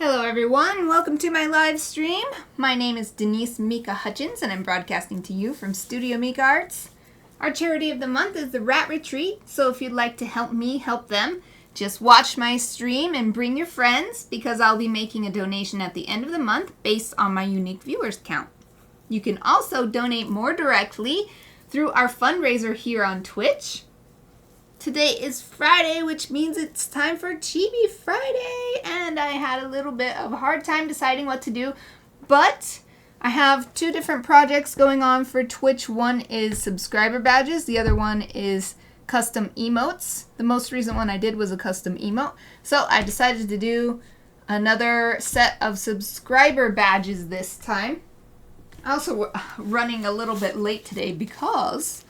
Hello everyone, welcome to my live stream. My name is Denise Hutchins and I'm broadcasting to you from Studio Mikarts. Our charity of the month is the Rat Retreat, so if you'd like to help me help them, just watch my stream and bring your friends because I'll be making a donation at the end of the month based on my unique viewers count. You can also donate more directly through our fundraiser here on Twitch. Today is Friday, which means it's time for Chibi Friday, and I had a little bit of a hard time deciding what to do, but I have two different projects going on for Twitch. One is subscriber badges, the other one is custom emotes. The most recent one I did was a custom emote, so I decided to do another set of subscriber badges this time. Also running a little bit late today because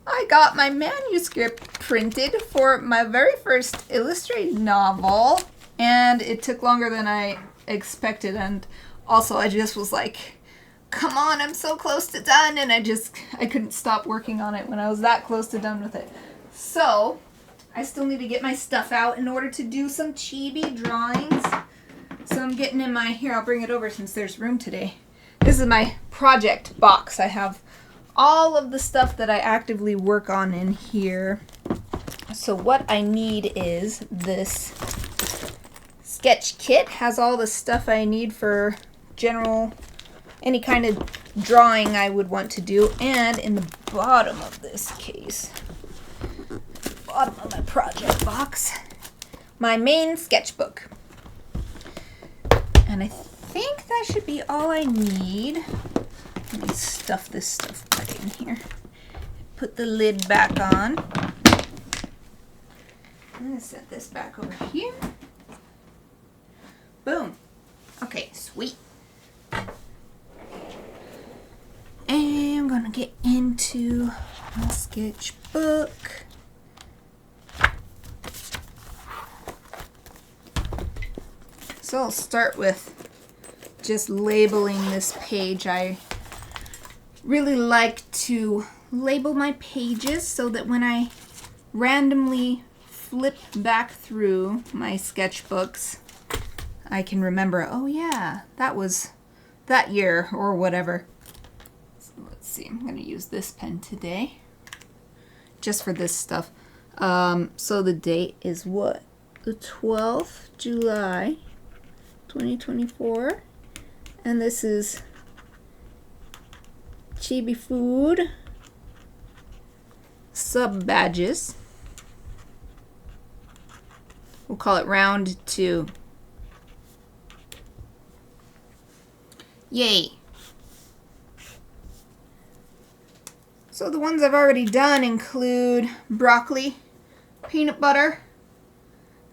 I got my manuscript printed for my very first illustrated novel, and it took longer than I expected, and also I just was like, come on, I'm so close to done, and I couldn't stop working on it when I was that close to done with it. So, I still need to get my stuff out in order to do some chibi drawings. So I'm getting in here, I'll bring it over since there's room today. This is my project box. I have all of the stuff that I actively work on in here. So what I need is this sketch kit. Has all the stuff I need for any kind of drawing I would want to do. And in the bottom of this case, bottom of my project box, my main sketchbook. And I think that should be all I need. Let me stuff this stuff back in here. Put the lid back on. I'm going to set this back over here. Boom. Okay, sweet. And I'm going to get into my sketchbook. So I'll start with just labeling this page. I really like to label my pages so that when I randomly flip back through my sketchbooks, I can remember, oh yeah, that was that year or whatever. So let's see, I'm going to use this pen today just for this stuff. So the date is what? The 12th July 2024, and this is Chibi food sub badges. We'll call it round 2. Yay. So the ones I've already done include broccoli, peanut butter,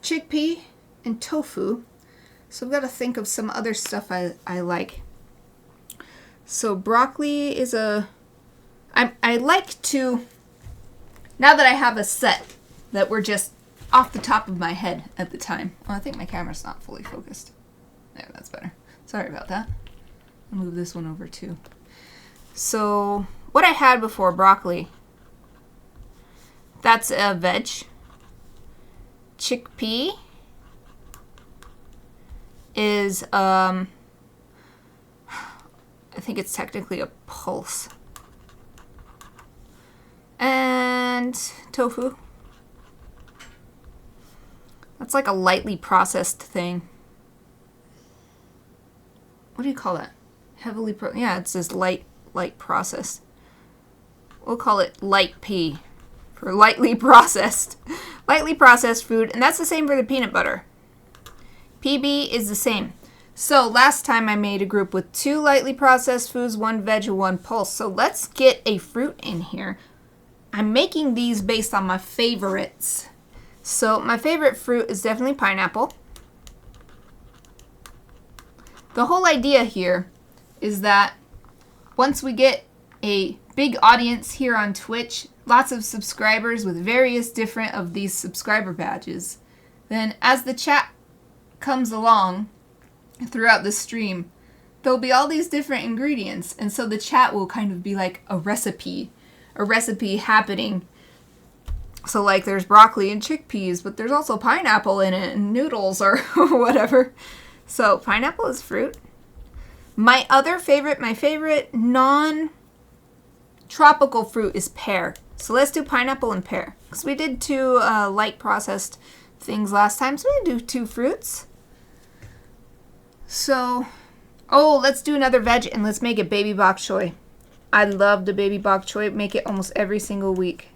chickpea, and tofu. So I've got to think of some other stuff I like. So broccoli is I like to, now that I have a set that were just off the top of my head at the time. Oh, I think my camera's not fully focused. There, that's better. Sorry about that. I'll move this one over too. So what I had before broccoli, that's a veg. Chickpea is I think it's technically a pulse. And tofu. That's like a lightly processed thing. What do you call that? Heavily yeah, it's this light processed. We'll call it light pea for lightly processed. Lightly processed food, and that's the same for the peanut butter. PB is the same. So last time I made a group with 2 lightly processed foods, 1 veg, and 1 pulse. So let's get a fruit in here. I'm making these based on my favorites. So my favorite fruit is definitely pineapple. The whole idea here is that once we get a big audience here on Twitch, lots of subscribers with various different of these subscriber badges, then as the chat comes along throughout the stream, there'll be all these different ingredients, and so the chat will kind of be like a recipe happening So like there's broccoli and chickpeas, but there's also pineapple in it and noodles or whatever. So pineapple is fruit. My favorite non-tropical fruit is pear. So let's do pineapple and pear. Because we did 2 light processed things last time, so we're going to do 2 fruits. So, let's do another veg and let's make it baby bok choy. I love the baby bok choy. Make it almost every single week.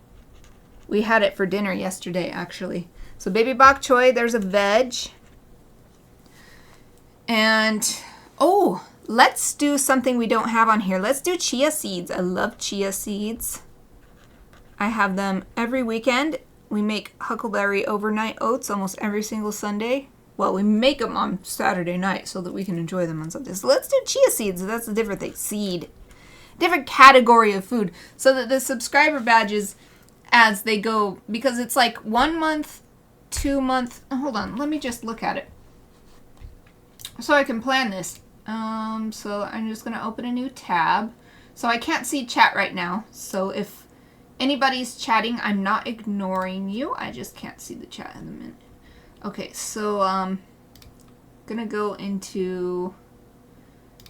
We had it for dinner yesterday, actually. So baby bok choy, there's a veg. And, let's do something we don't have on here. Let's do chia seeds. I love chia seeds. I have them every weekend. We make huckleberry overnight oats almost every single Sunday. Well, we make them on Saturday night so that we can enjoy them on Sunday. So let's do chia seeds. That's a different thing. Seed. Different category of food. So that the subscriber badges, as they go, because it's like 1 month, 2 month. Hold on. Let me just look at it. So I can plan this. So I'm just going to open a new tab. So I can't see chat right now. So if anybody's chatting, I'm not ignoring you. I just can't see the chat in a minute. Okay, so going to go into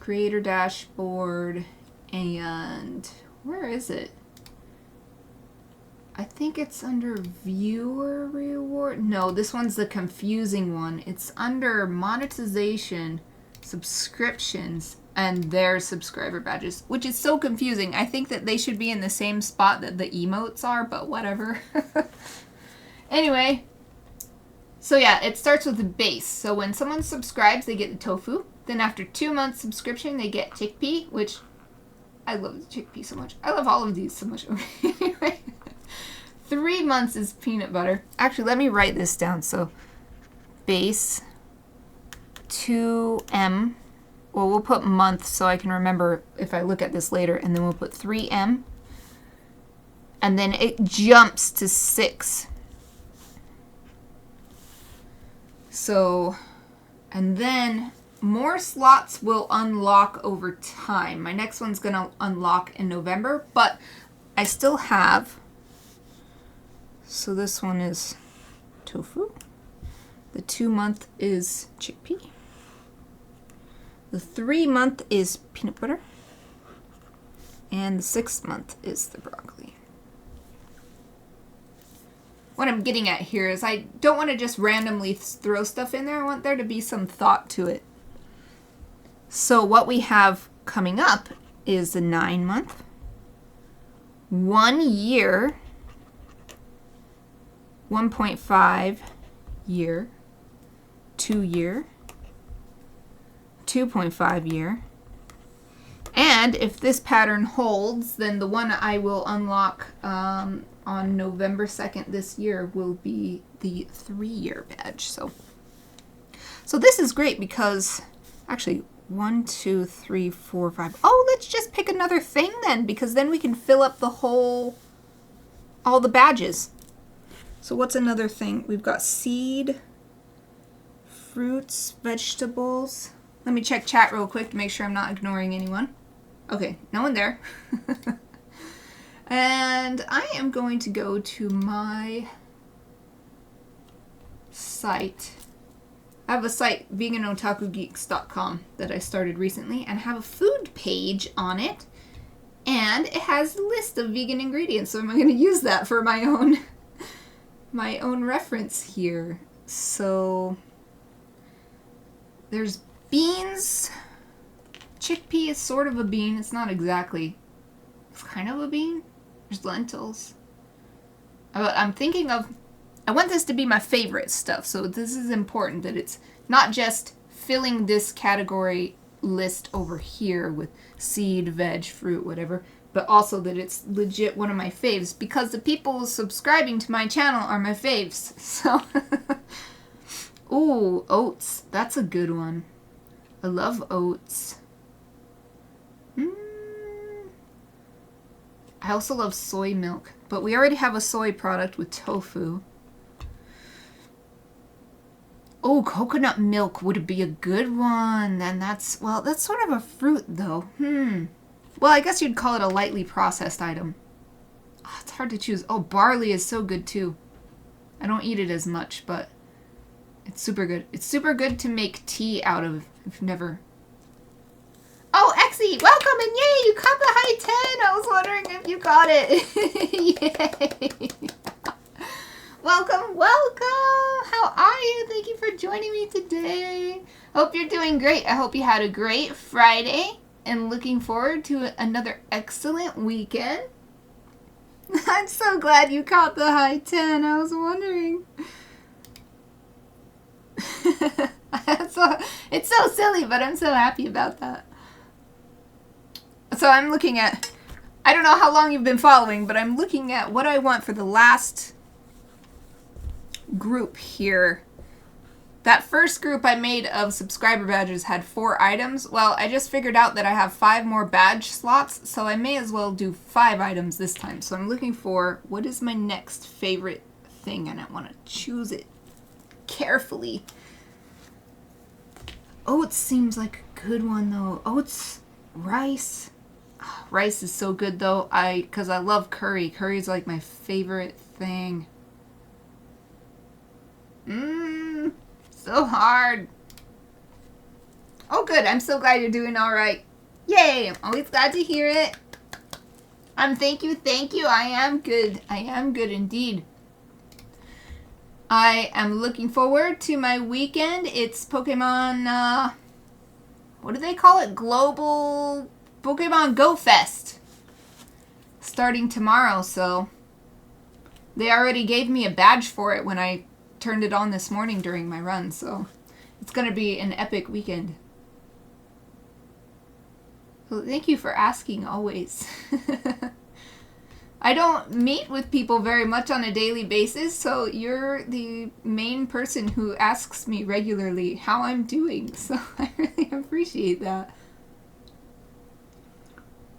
Creator Dashboard and where is it? I think it's under Viewer Reward. No, this one's the confusing one. It's under Monetization, Subscriptions, and their subscriber badges, which is so confusing. I think that they should be in the same spot that the emotes are, but whatever. Anyway, so yeah, it starts with the base. So when someone subscribes, they get the tofu. Then after 2 months subscription, they get chickpea, which I love the chickpea so much. I love all of these so much. Anyway, 3 months is peanut butter. Actually, let me write this down. So base 2M. Well, we'll put month so I can remember if I look at this later. And then we'll put 3M. And then it jumps to 6. So, and then more slots will unlock over time. My next one's going to unlock in November, but I still have, so this one is tofu. The 2 month is chickpea. The 3 month is peanut butter. And the 6 month is the broccoli. What I'm getting at here is I don't want to just randomly throw stuff in there. I want there to be some thought to it. So what we have coming up is the 9 month, 1 year, 1.5 year, 2 year, 2.5 year. And if this pattern holds, then the one I will unlock on November 2nd this year will be the 3-year badge. So this is great because actually 1, 2, 3, 4, 5. Oh, let's just pick another thing then, because then we can fill up all the badges. So what's another thing? We've got seed, fruits, vegetables. Let me check chat real quick to make sure I'm not ignoring anyone. Okay, no one there. And I am going to go to my site. I have a site, veganotakugeeks.com, that I started recently and have a food page on it. And it has a list of vegan ingredients, so I'm going to use that for my own reference here. So there's beans. Chickpea is sort of a bean. It's not exactly. It's kind of a bean. There's lentils. I'm thinking of, I want this to be my favorite stuff. So this is important that it's not just filling this category list over here with seed, veg, fruit, whatever, but also that it's legit one of my faves because the people subscribing to my channel are my faves. So, ooh, oats. That's a good one. I love oats. I also love soy milk, but we already have a soy product with tofu. Oh, coconut milk would be a good one. Then that's sort of a fruit though. Well, I guess you'd call it a lightly processed item. Oh, it's hard to choose. Oh, barley is so good too. I don't eat it as much, but it's super good. It's super good to make tea out of if you've never... Oh, Exie, welcome, and yay, you caught the high 10. I was wondering if you got it. Yay. Welcome, welcome. How are you? Thank you for joining me today. Hope you're doing great. I hope you had a great Friday and looking forward to another excellent weekend. I'm so glad you caught the high 10. I was wondering. It's so silly, but I'm so happy about that. So I'm looking at, I don't know how long you've been following, but I'm looking at what I want for the last group here. That first group I made of subscriber badges had 4 items. Well, I just figured out that I have 5 more badge slots, so I may as well do 5 items this time. So I'm looking for what is my next favorite thing, and I want to choose it carefully. Oats seems like a good one, though. Oats, rice. Oh, rice is so good, though, because I love curry. Curry is like my favorite thing. So hard. Oh, good. I'm so glad you're doing all right. Yay. I'm always glad to hear it. Thank you. I am good. I am good indeed. I am looking forward to my weekend. It's Pokemon, what do they call it? Global Pokemon Go Fest. Starting tomorrow, so they already gave me a badge for it when I turned it on this morning during my run, so it's going to be an epic weekend. So thank you for asking always. I don't meet with people very much on a daily basis, so you're the main person who asks me regularly how I'm doing, so I really appreciate that.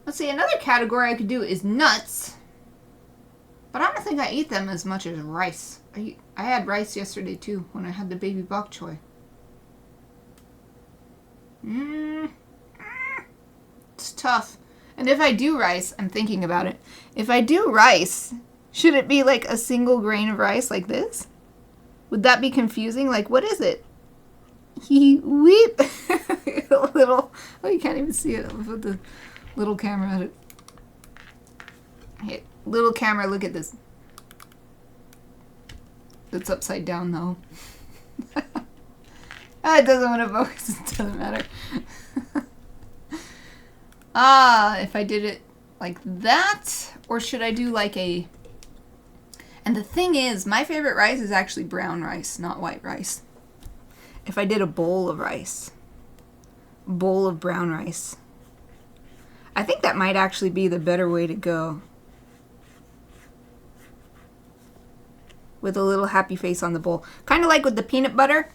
Let's see, another category I could do is nuts, but I don't think I eat them as much as rice. I had rice yesterday too when I had the baby bok choy. It's tough. And if I do rice, I'm thinking about it. If I do rice, should it be like a single grain of rice like this? Would that be confusing? Like, what is it? Weep. A little. Oh, you can't even see it. I'll put the little camera at it. Hey, little camera, look at this. It's upside down, though. It doesn't want to focus. It doesn't matter. If I did it like that, or should I do like a... And the thing is, my favorite rice is actually brown rice, not white rice. If I did a bowl of rice, bowl of brown rice, I think that might actually be the better way to go. With a little happy face on the bowl. Kind of like with the peanut butter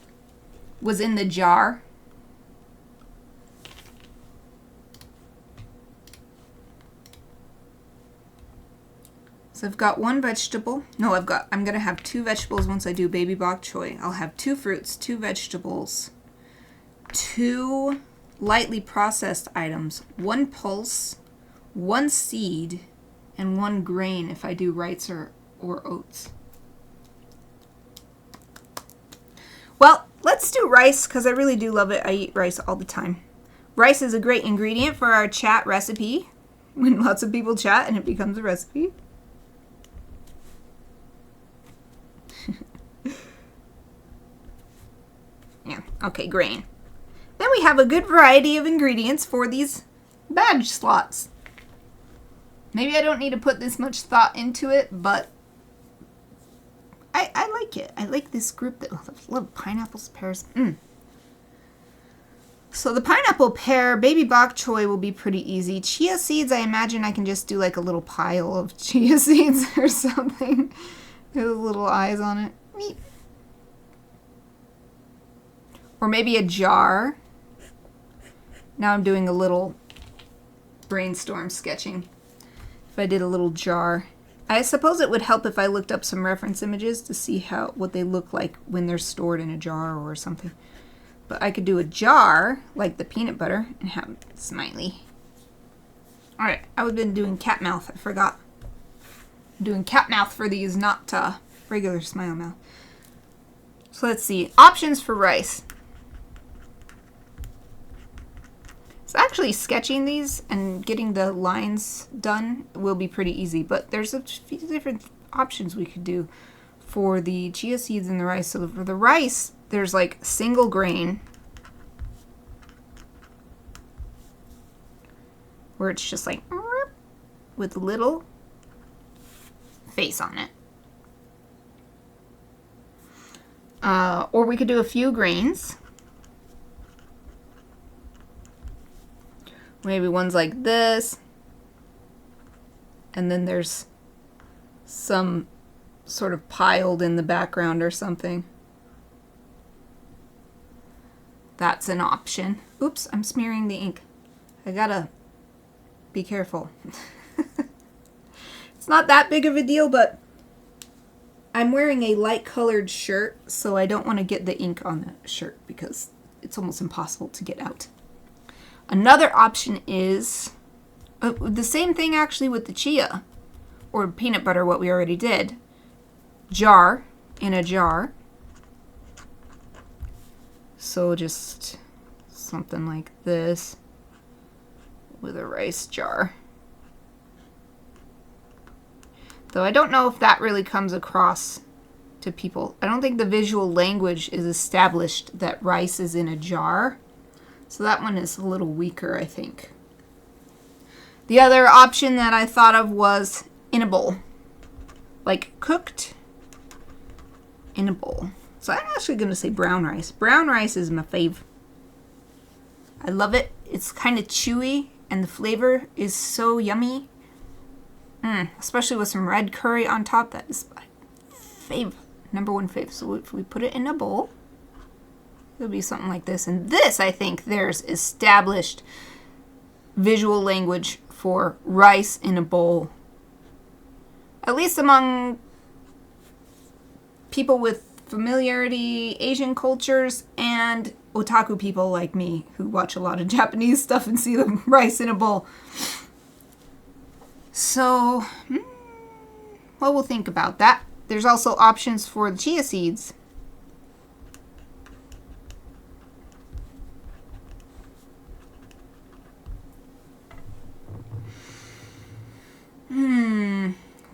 was in the jar. So I've got 1 vegetable. No, I'm going to have 2 vegetables once I do baby bok choy. I'll have 2 fruits, 2 vegetables, 2 lightly processed items, 1 pulse, 1 seed, and 1 grain if I do rice or oats. Well, let's do rice because I really do love it. I eat rice all the time. Rice is a great ingredient for our chat recipe. When lots of people chat and it becomes a recipe. Yeah, okay, grain. Then we have a good variety of ingredients for these badge slots. Maybe I don't need to put this much thought into it, but I like it. I like this group that love pineapples, pears. So the pineapple pear baby bok choy will be pretty easy. Chia seeds, I imagine I can just do like a little pile of chia seeds or something. With little eyes on it. Meep. Or maybe a jar. Now I'm doing a little brainstorm sketching. If I did a little jar. I suppose it would help if I looked up some reference images to see what they look like when they're stored in a jar or something. But I could do a jar, like the peanut butter, and have smiley. Alright, I've been doing cat mouth, I forgot. I'm doing cat mouth for these, not regular smile mouth. So let's see. Options for rice. So actually sketching these and getting the lines done will be pretty easy, but there's a few different options we could do for the chia seeds and the rice. So for the rice, there's like single grain, where it's just like with a little face on it. Or we could do a few grains. Maybe one's like this, and then there's some sort of piled in the background or something. That's an option. Oops, I'm smearing the ink. I gotta be careful. It's not that big of a deal, but I'm wearing a light colored shirt, so I don't want to get the ink on the shirt because it's almost impossible to get out. Another option is the same thing actually with the chia or peanut butter, what we already did. Jar, in a jar. So just something like this with a rice jar. Though I don't know if that really comes across to people. I don't think the visual language is established that rice is in a jar. So that one is a little weaker, I think. The other option that I thought of was in a bowl. Like cooked in a bowl. So I'm actually going to say brown rice. Brown rice is my fave. I love it. It's kind of chewy and the flavor is so yummy. Especially with some red curry on top. That is my fave. Number one fave. So if we put it in a bowl, it'll be something like this. And this, I think, there's established visual language for rice in a bowl. At least among people with familiarity, Asian cultures, and otaku people like me who watch a lot of Japanese stuff and see the rice in a bowl. So, well, we'll think about that. There's also options for the chia seeds.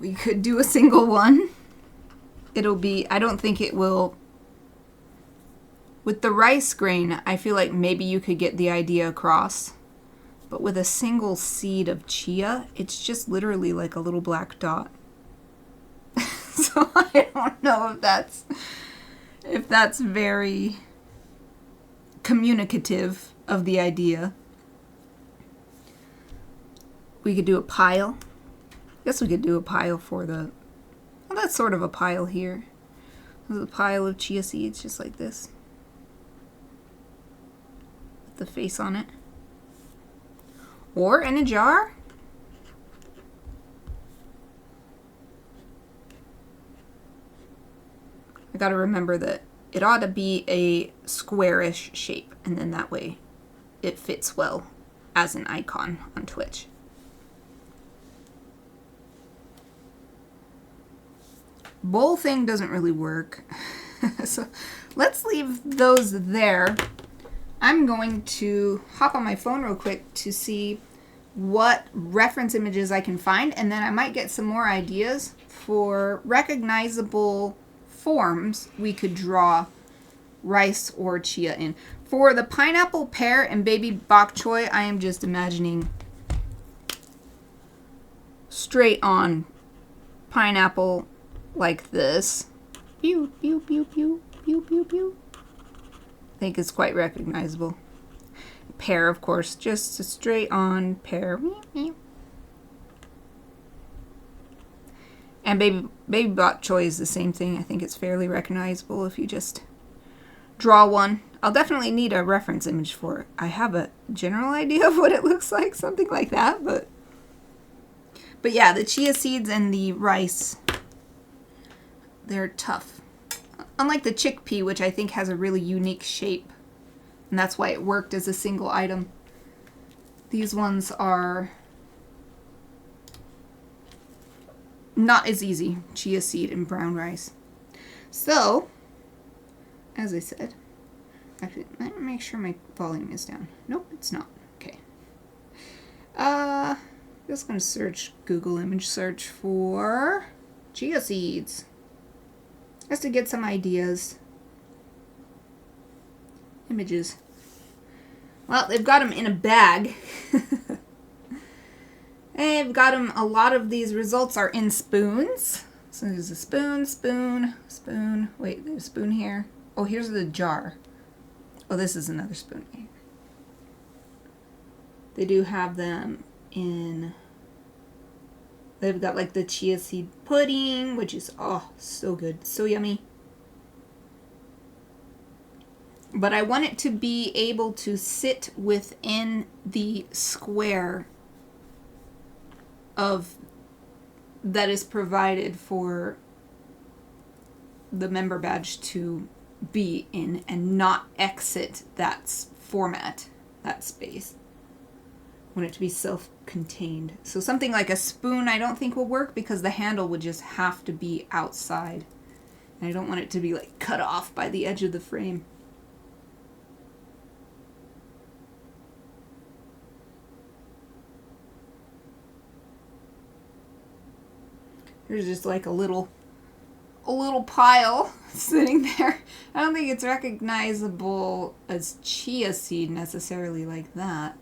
We could do a single one. It'll be, I don't think it will. With the rice grain, I feel like maybe you could get the idea across. But with a single seed of chia, it's just literally like a little black dot. So I don't know if that's very communicative of the idea. We could do a pile. I guess we could do a pile for the... Well, that's sort of a pile here. There's a pile of chia seeds just like this. With the face on it. Or in a jar. I gotta remember that it ought to be a squarish shape, and then that way it fits well as an icon on Twitch. Bowl thing doesn't really work. So let's leave those there. I'm going to hop on my phone real quick to see what reference images I can find, and then I might get some more ideas for recognizable forms we could draw rice or chia in. For the pineapple, pear, and baby bok choy, I am just imagining straight on pineapple like this. Pew, pew, pew, pew, pew, pew, pew. I think it's quite recognizable. Pear, of course, just a straight on pear. And baby bok choy is the same thing. I think it's fairly recognizable if you just draw one. I'll definitely need a reference image for it. I have a general idea of what it looks like, something like that, but yeah, the chia seeds and the rice, they're tough. Unlike the chickpea, which I think has a really unique shape, and that's why it worked as a single item. These ones are not as easy, chia seed and brown rice. So, as I said, actually, let me make sure my volume is down. Nope, it's not. Okay. Just gonna search Google image search for chia seeds, just to get some ideas. Images. Well, they've got them in a bag. They've got them, a lot of these results are in spoons. So there's a spoon, spoon, spoon. Wait, there's a spoon here. Oh, here's the jar. Oh, this is another spoon. They do have them in, they've got like the chia seed pudding, which is, oh, so good. So yummy. But I want it to be able to sit within the square of that is provided for the member badge to be in and not exit that format, that space. I want it to be self-contained. So something like a spoon I don't think will work because the handle would just have to be outside. And I don't want it to be like cut off by the edge of the frame. There's just like a little pile sitting there. I don't think it's recognizable as chia seed necessarily like that.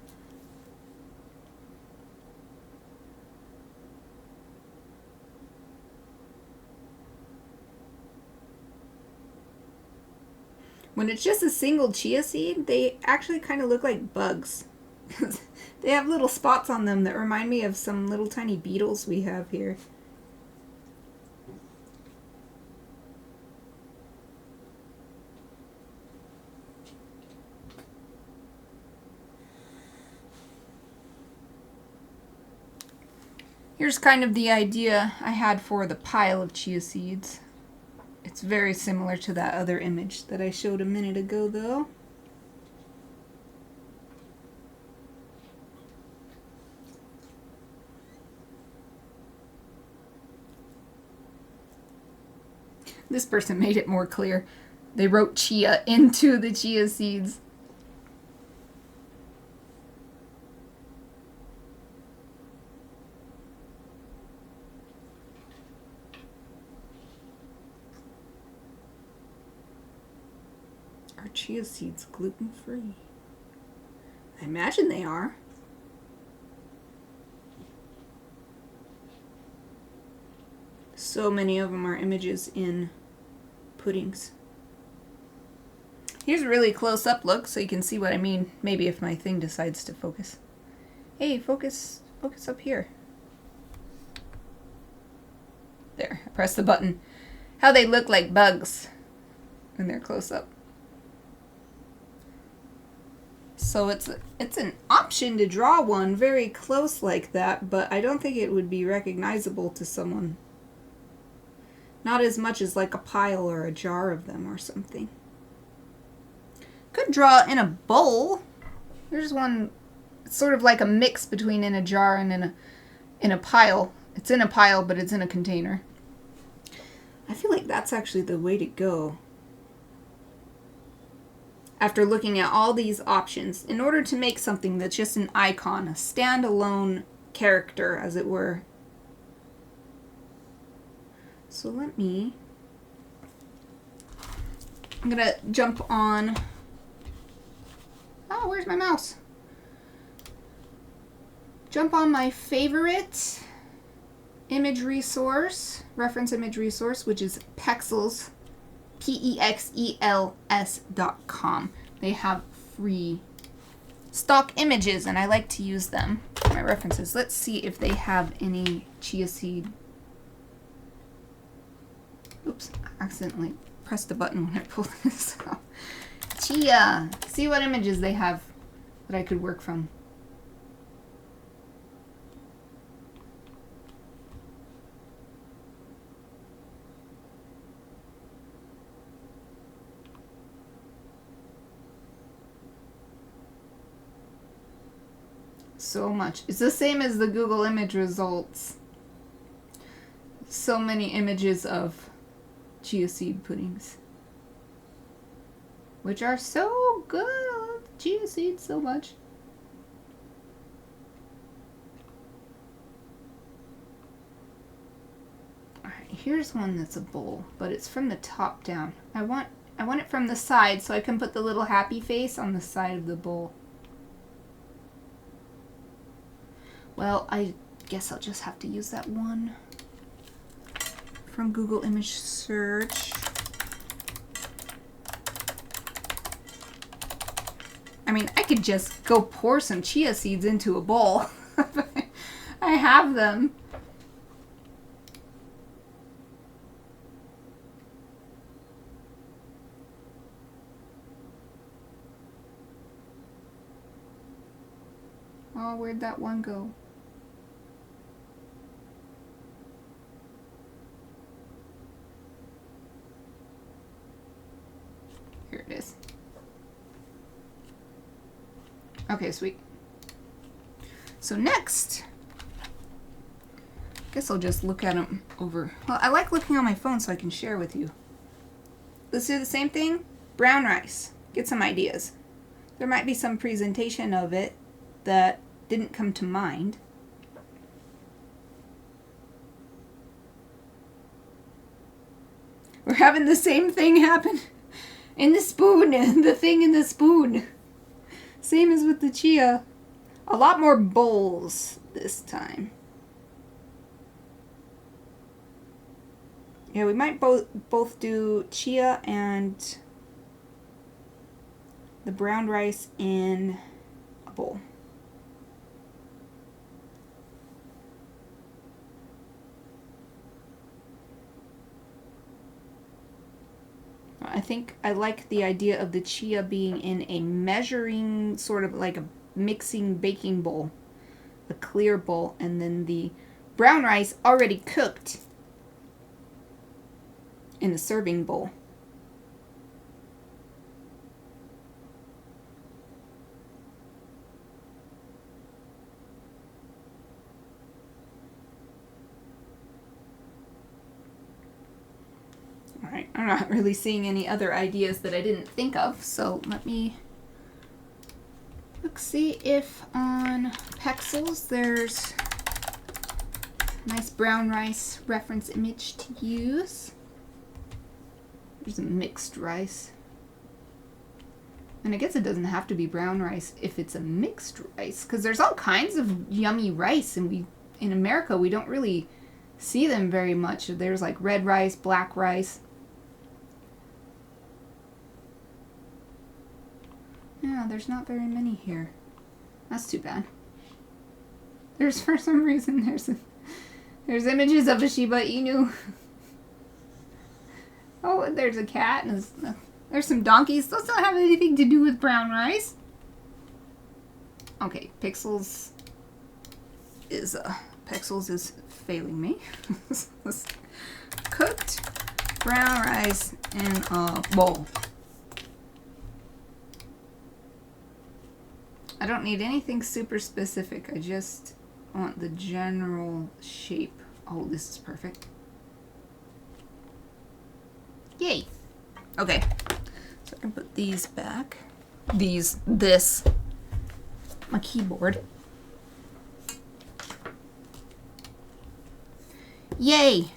When it's just a single chia seed, they actually kind of look like bugs. They have little spots on them that remind me of some little tiny beetles we have here. Here's kind of the idea I had for the pile of chia seeds. It's very similar to that other image that I showed a minute ago, though. This person made it more clear. They wrote chia into the chia seeds. Are chia seeds gluten-free? I imagine they are. So many of them are images in puddings. Here's a really close-up look so you can see what I mean. Maybe if my thing decides to focus. Hey, focus up here. There, I pressed the button. How they look like bugs when they're close up. So it's an option to draw one very close like that, but I don't think it would be recognizable to someone. Not as much as like a pile or a jar of them or something. Could draw in a bowl. There's one, it's sort of like a mix between in a jar and in a pile. It's in a pile, but it's in a container. I feel like that's actually the way to go. After looking at all these options, in order to make something that's just an icon, a standalone character, as it were. So I'm gonna jump on, oh, where's my mouse? Jump on my favorite image resource, reference image resource, which is Pexels. PEXELS.com. They have free stock images, and I like to use them for my references. Let's see if they have any chia seed. Oops, I accidentally pressed the button when I pulled this out. Chia. See what images they have that I could work from. So much. It's the same as the Google image results. so many images of chia seed puddings, which are so good. I love chia seeds so much. Alright, here's one that's a bowl, but it's from the top down. I want it from the side so I can put the little happy face on the side of the bowl. Well, I guess I'll just have to use that one from Google image search. I mean, I could just go pour some chia seeds into a bowl. I have them. Oh, where'd that one go? Here it is. Okay, sweet. So next, I guess I'll just look at them over. Well, I like looking on my phone so I can share with you. Let's do the same thing. Brown rice. Get some ideas. There might be some presentation of it that didn't come to mind. We're having the same thing happen in the spoon, the thing in the spoon. Same as with the chia. A lot more bowls this time. Yeah, we might both do chia and the brown rice in a bowl. I think I like the idea of the chia being in a measuring, sort of like a mixing baking bowl, a clear bowl, and then the brown rice already cooked in a serving bowl. Alright, I'm not really seeing any other ideas that I didn't think of, so let me look, see if on Pexels there's a nice brown rice reference image to use. There's a mixed rice. And I guess it doesn't have to be brown rice if it's a mixed rice, because there's all kinds of yummy rice, and in America we don't really see them very much. There's like red rice, black rice. Yeah, there's not very many here. That's too bad. There's, for some reason, there's images of a Shiba Inu. Oh, and there's a cat, and there's some donkeys. Those don't have anything to do with brown rice. Okay, Pexels is failing me. Cooked brown rice in a bowl. I don't need anything super specific. I just want the general shape. Oh, this is perfect. Yay. Okay. So I can put these back. This. My keyboard. Yay.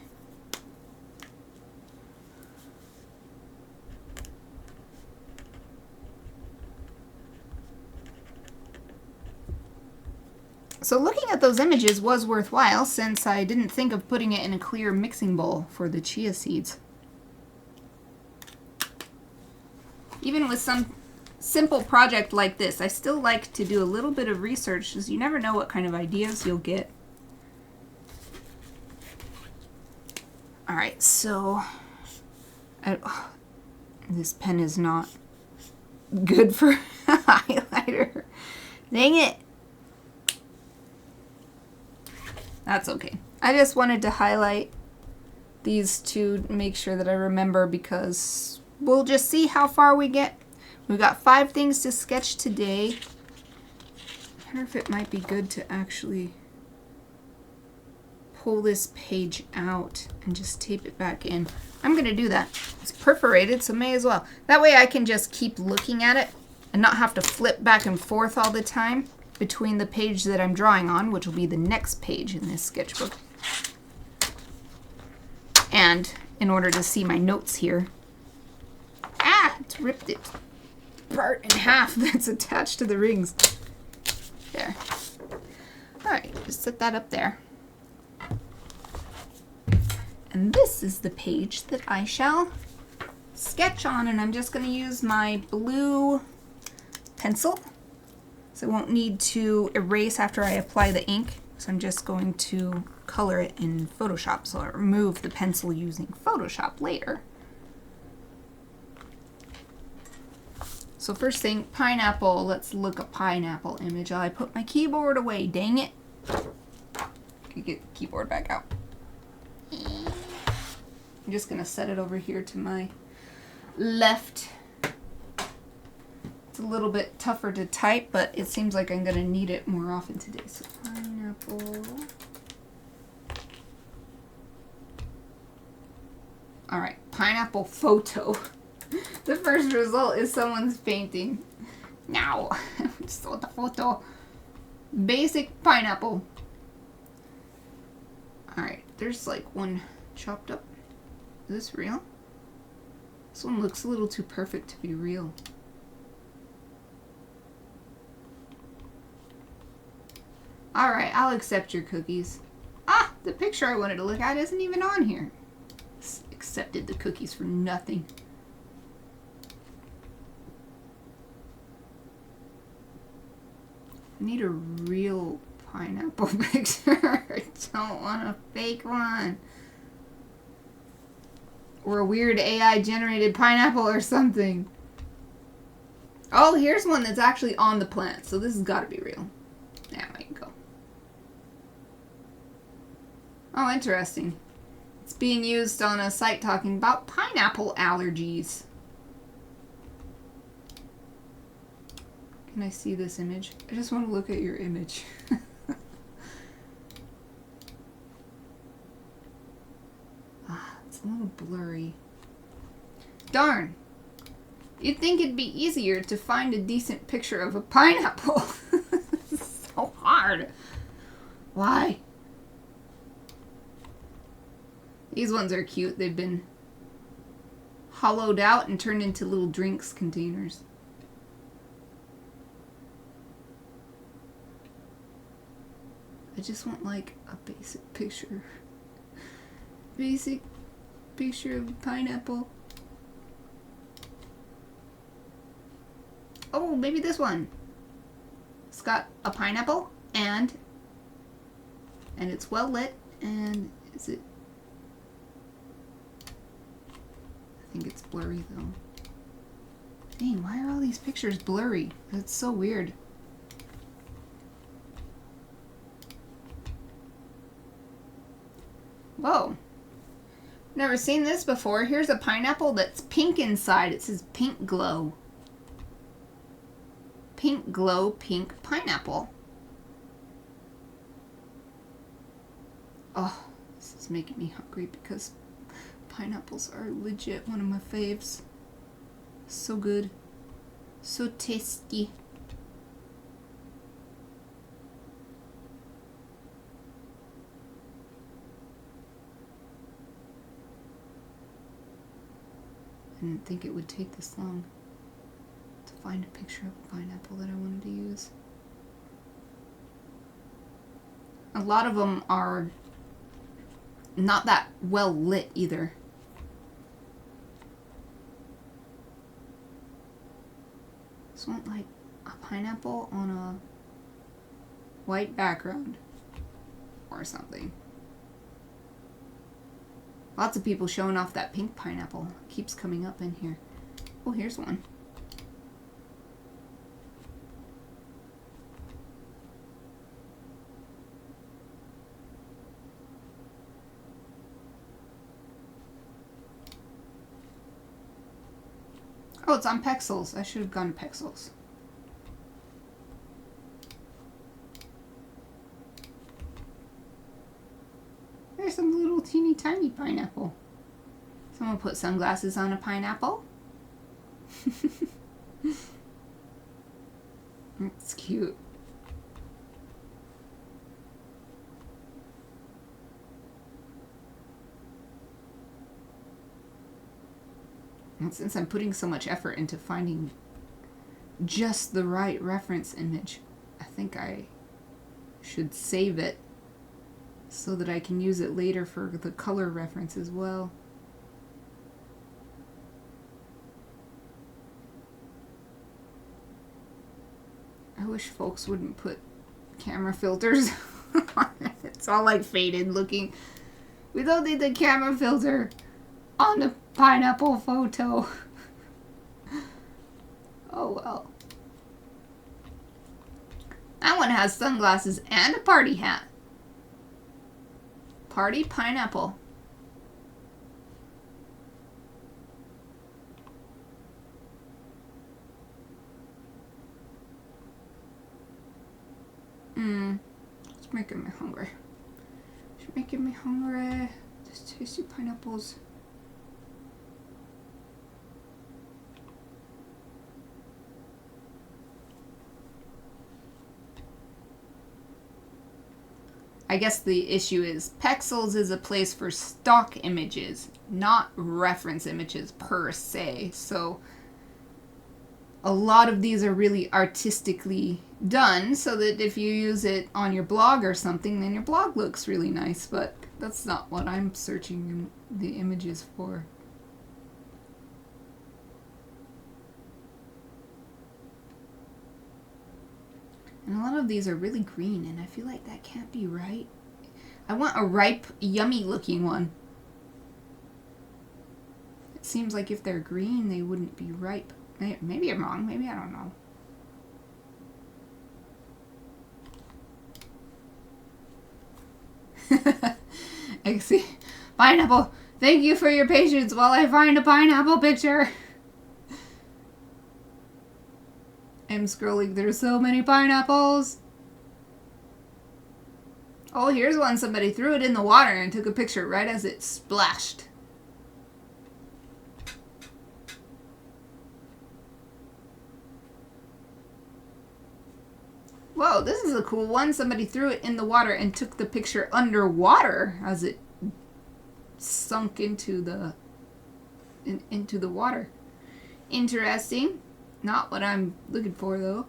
So looking at those images was worthwhile, since I didn't think of putting it in a clear mixing bowl for the chia seeds. Even with some simple project like this, I still like to do a little bit of research, because you never know what kind of ideas you'll get. Alright, so this pen is not good for highlighter. Dang it! That's okay. I just wanted to highlight these two to make sure that I remember, because we'll just see how far we get. We've got 5 things to sketch today. I wonder if it might be good to actually pull this page out and just tape it back in. I'm going to do that. It's perforated, so may as well. That way I can just keep looking at it and not have to flip back and forth all the time between the page that I'm drawing on, which will be the next page in this sketchbook. And in order to see my notes here, it's ripped it apart in half that's attached to the rings. There. Alright, just set that up there. And this is the page that I shall sketch on, and I'm just going to use my blue pencil, so I won't need to erase after I apply the ink. So I'm just going to color it in Photoshop, so I'll remove the pencil using Photoshop later. So first thing, pineapple. Let's look a pineapple image. I put my keyboard away, dang it. Can get the keyboard back out. I'm just gonna set it over here to my left. It's a little bit tougher to type, but it seems like I'm gonna need it more often today. So pineapple. All right, pineapple photo. The first result is someone's painting. Now, so the photo. Basic pineapple. Alright, there's like one chopped up. Is this real? This one looks a little too perfect to be real. Alright, I'll accept your cookies. Ah, the picture I wanted to look at isn't even on here. Accepted the cookies for nothing. I need a real pineapple picture. I don't want a fake one. Or a weird AI generated pineapple or something. Oh, here's one that's actually on the plant. So this has got to be real. Yeah, I can go. Oh, interesting. It's being used on a site talking about pineapple allergies. Can I see this image? I just want to look at your image. It's a little blurry. Darn! You'd think it'd be easier to find a decent picture of a pineapple. It's so hard. Why? These ones are cute. They've been hollowed out and turned into little drinks containers. I just want like a basic picture. Basic picture of a pineapple. Oh, maybe this one. It's got a pineapple and it's well lit, and is it? I think it's blurry though. Dang, why are all these pictures blurry? That's so weird. Whoa. Never seen this before. Here's a pineapple that's pink inside. It says pink glow. Pink glow, pink pineapple. Oh, this is making me hungry because pineapples are legit one of my faves. So good. So tasty. I didn't think it would take this long to find a picture of a pineapple that I wanted to use. A lot of them are not that well lit either. Just want like a pineapple on a white background or something. Lots of people showing off that pink pineapple. Keeps coming up in here. Oh, here's one. Oh, it's on Pexels. I should have gone Pexels. tiny pineapple. Someone put sunglasses on a pineapple. It's cute. And since I'm putting so much effort into finding just the right reference image, I think I should save it so that I can use it later for the color reference as well. I wish folks wouldn't put camera filters on it. It's all like faded looking. We don't need the camera filter on the pineapple photo. Oh well. That one has sunglasses and a party hat. Party pineapple. It's making me hungry. It's making me hungry. Just tasty pineapples. I guess the issue is Pexels is a place for stock images, not reference images per se. So a lot of these are really artistically done so that if you use it on your blog or something, then your blog looks really nice. But that's not what I'm searching the images for. And a lot of these are really green, and I feel like that can't be right. I want a ripe, yummy looking one. It seems like if they're green, they wouldn't be ripe. Maybe I'm wrong. Maybe I don't know. I see. Pineapple. Thank you for your patience while I find a pineapple picture. I'm scrolling through so many pineapples. Oh, here's one. Somebody threw it in the water and took a picture right as it splashed. Whoa, this is a cool one. Somebody threw it in the water and took the picture underwater as it sunk into the water. Interesting. Not what I'm looking for, though.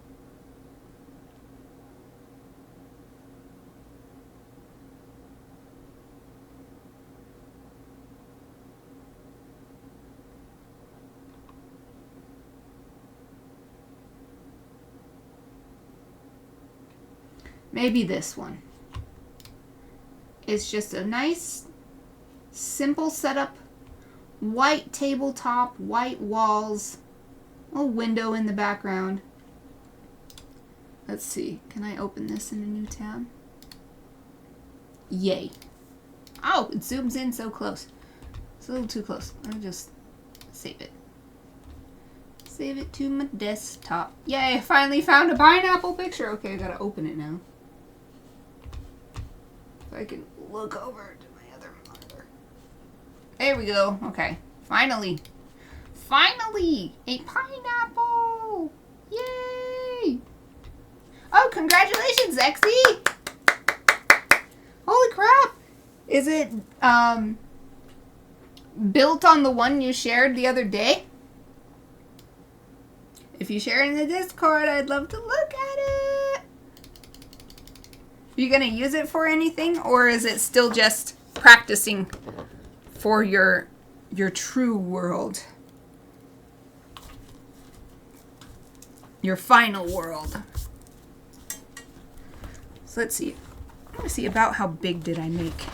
Maybe this one. It's just a nice, simple setup. White tabletop, white walls. A window in the background. Let's see. Can I open this in a new tab? Yay. Oh, it zooms in so close. It's a little too close. Let me just save it. Save it to my desktop. Yay, I finally found a pineapple picture. Okay, I gotta open it now. If I can look over to my other monitor. There we go. Okay. Finally. Finally! A pineapple! Yay! Oh, congratulations, Exy! Holy crap! Is it built on the one you shared the other day? If you share in the Discord, I'd love to look at it. Are you gonna use it for anything, or is it still just practicing for your true world? Your final world. So let's see. I want to see about how big did I make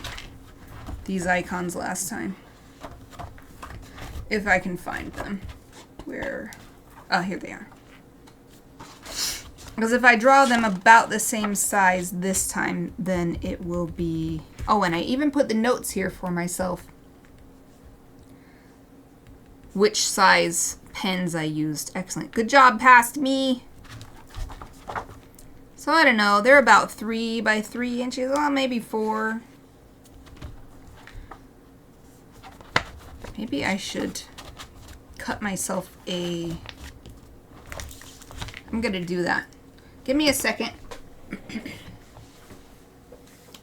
these icons last time. If I can find them. Where? Oh, here they are. Because if I draw them about the same size this time, then it will be... Oh, and I even put the notes here for myself. Which size pens I used. Excellent. Good job, past me. So I don't know. They're about 3 by 3 inches. Well, maybe 4. Maybe I should cut myself a... I'm gonna do that. Give me a second.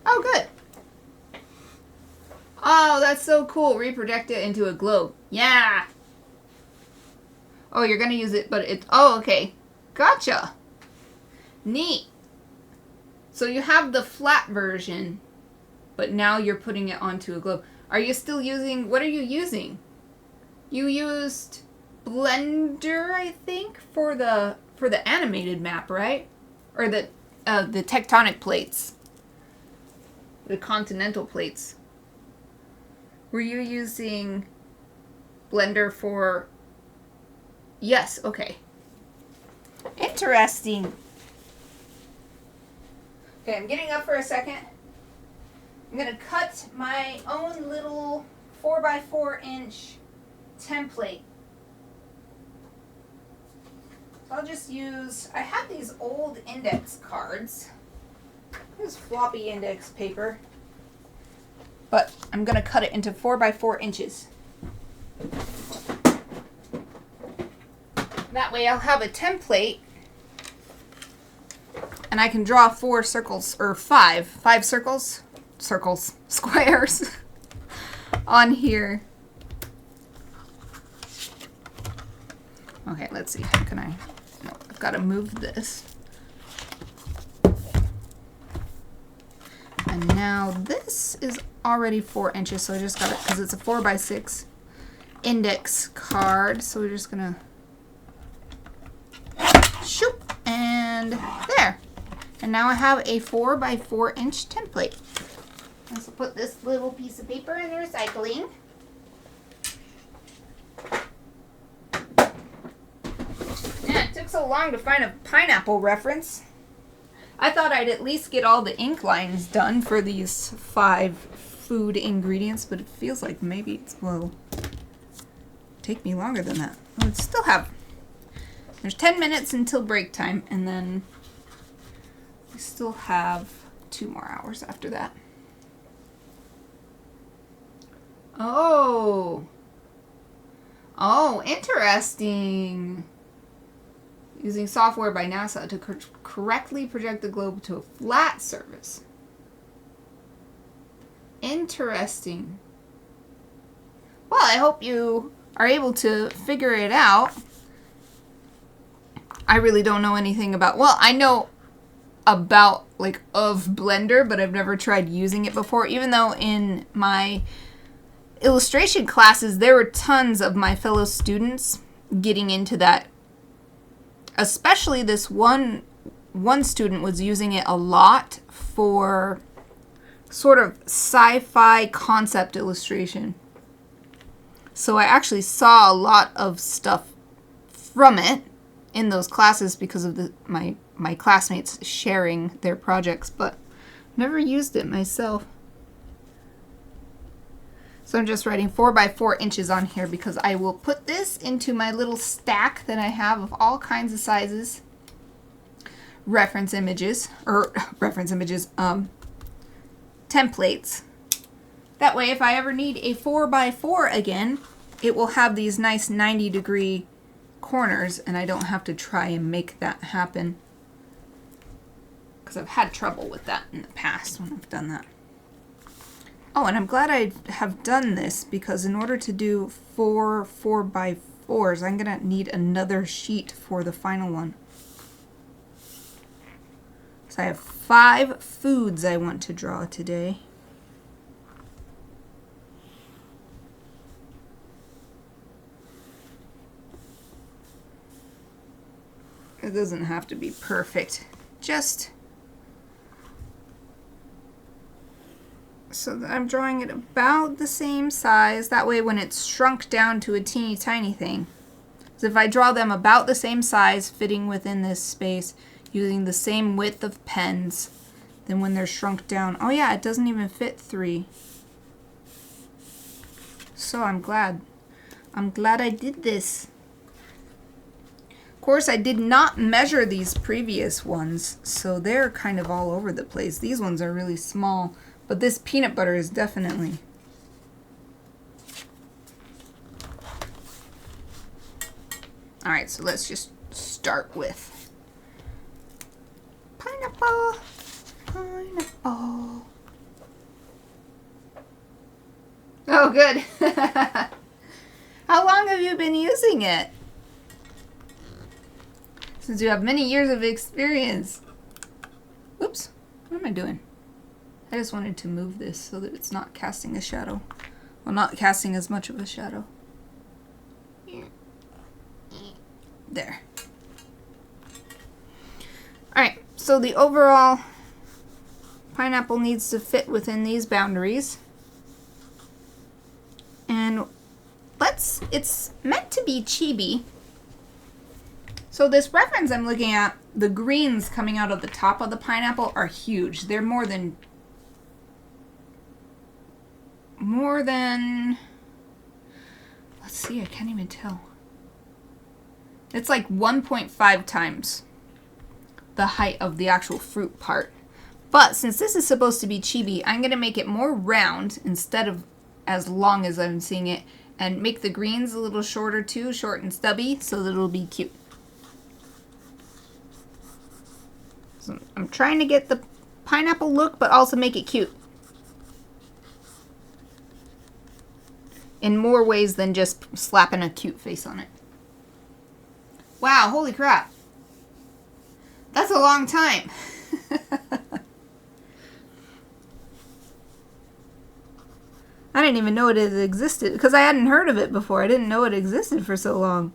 Oh, good. Oh, that's so cool. Reproject it into a globe. Yeah. Oh, you're gonna use it, but it's... Oh, okay. Gotcha. Neat. So you have the flat version, but now you're putting it onto a globe. Are you still using... What are you using? You used Blender, I think, for the animated map, right? Or the tectonic plates. The continental plates. Were you using Blender for... Yes, okay. Interesting. Okay, I'm getting up for a second. I'm going to cut my own little 4x4-inch template. So I'll just use... I have these old index cards. This floppy index paper. But I'm going to cut it into 4x4 inches. That way I'll have a template and I can draw 4 circles, or 5 circles, squares on here. Okay, let's see. How can I? No, I've got to move this. And now this is already 4 inches, so I just got it because it's a 4x6 index card. So we're just gonna shoot, and there. And now I have a 4x4 inch template. Let's put this little piece of paper in the recycling. Yeah, it took so long to find a pineapple reference. I thought I'd at least get all the ink lines done for these 5 food ingredients, but it feels like maybe it will take me longer than that. I would still have... There's 10 minutes until break time, and then we still have 2 more hours after that. Oh, interesting. Using software by NASA to correctly project the globe to a flat surface. Interesting. Well, I hope you are able to figure it out. I really don't know anything about... Well, I know about, like, of Blender, but I've never tried using it before. Even though in my illustration classes, there were tons of my fellow students getting into that. Especially this one student was using it a lot for sort of sci-fi concept illustration. So I actually saw a lot of stuff from it in those classes because of my classmates sharing their projects, but never used it myself. So I'm just writing 4x4 inches on here because I will put this into my little stack that I have of all kinds of sizes. Templates. That way if I ever need a 4x4 again, it will have these nice 90-degree corners and I don't have to try and make that happen. Because I've had trouble with that in the past when I've done that. Oh, and I'm glad I have done this because in order to do 4 4x4s, I'm going to need another sheet for the final one. So I have 5 foods I want to draw today. It doesn't have to be perfect. Just so that I'm drawing it about the same size. That way when it's shrunk down to a teeny tiny thing. So if I draw them about the same size, fitting within this space, using the same width of pens, then when they're shrunk down, oh yeah, it doesn't even fit 3. So I'm glad I did this. Of course, I did not measure these previous ones, so they're kind of all over the place. These ones are really small. But this peanut butter is definitely Alright, so let's just start with pineapple. Pineapple. Oh, good. How long have you been using it? Since you have many years of experience. Oops. What am I doing? I just wanted to move this so that it's not casting a shadow. Well, not casting as much of a shadow. There. Alright, so the overall pineapple needs to fit within these boundaries. And it's meant to be chibi. So this reference I'm looking at, the greens coming out of the top of the pineapple are huge. They're more than, let's see, I can't even tell. It's like 1.5 times the height of the actual fruit part. But since this is supposed to be chibi, I'm going to make it more round instead of as long as I'm seeing it, and make the greens a little shorter too, short and stubby, so that it'll be cute. So I'm trying to get the pineapple look, but also make it cute. In more ways than just slapping a cute face on it. Wow, holy crap. That's a long time. I didn't even know it existed, because I hadn't heard of it before. I didn't know it existed for so long.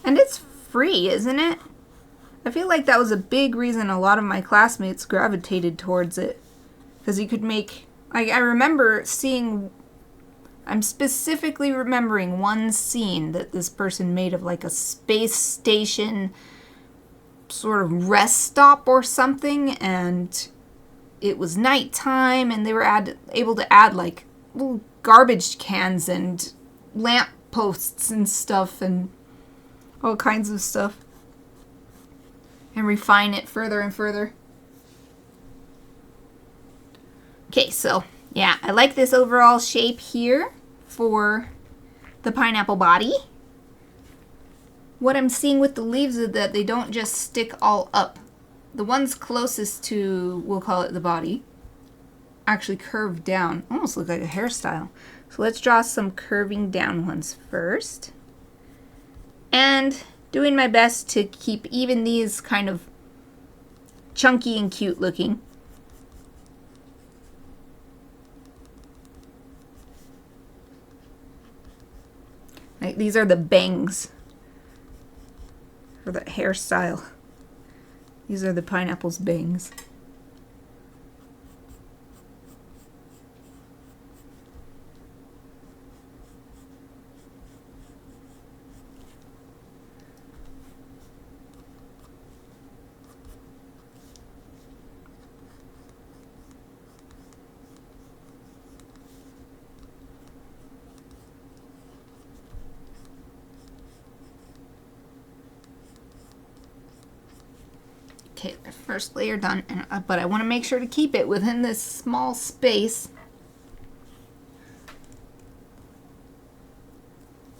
And it's free, isn't it? I feel like that was a big reason a lot of my classmates gravitated towards it. Because you could make... I remember seeing... I'm specifically remembering one scene that this person made of like a space station sort of rest stop or something, and it was nighttime, and they were able to add like little garbage cans and lamp posts and stuff and all kinds of stuff, and refine it further and further. Okay, so yeah, I like this overall shape here for the pineapple body. What I'm seeing with the leaves is that they don't just stick all up. The ones closest to, we'll call it the body, actually curve down. Almost look like a hairstyle. So let's draw some curving down ones first. And doing my best to keep even these kind of chunky and cute looking. Like, these are the bangs for the hairstyle. These are the pineapple's bangs. Okay, the first layer done, but I want to make sure to keep it within this small space.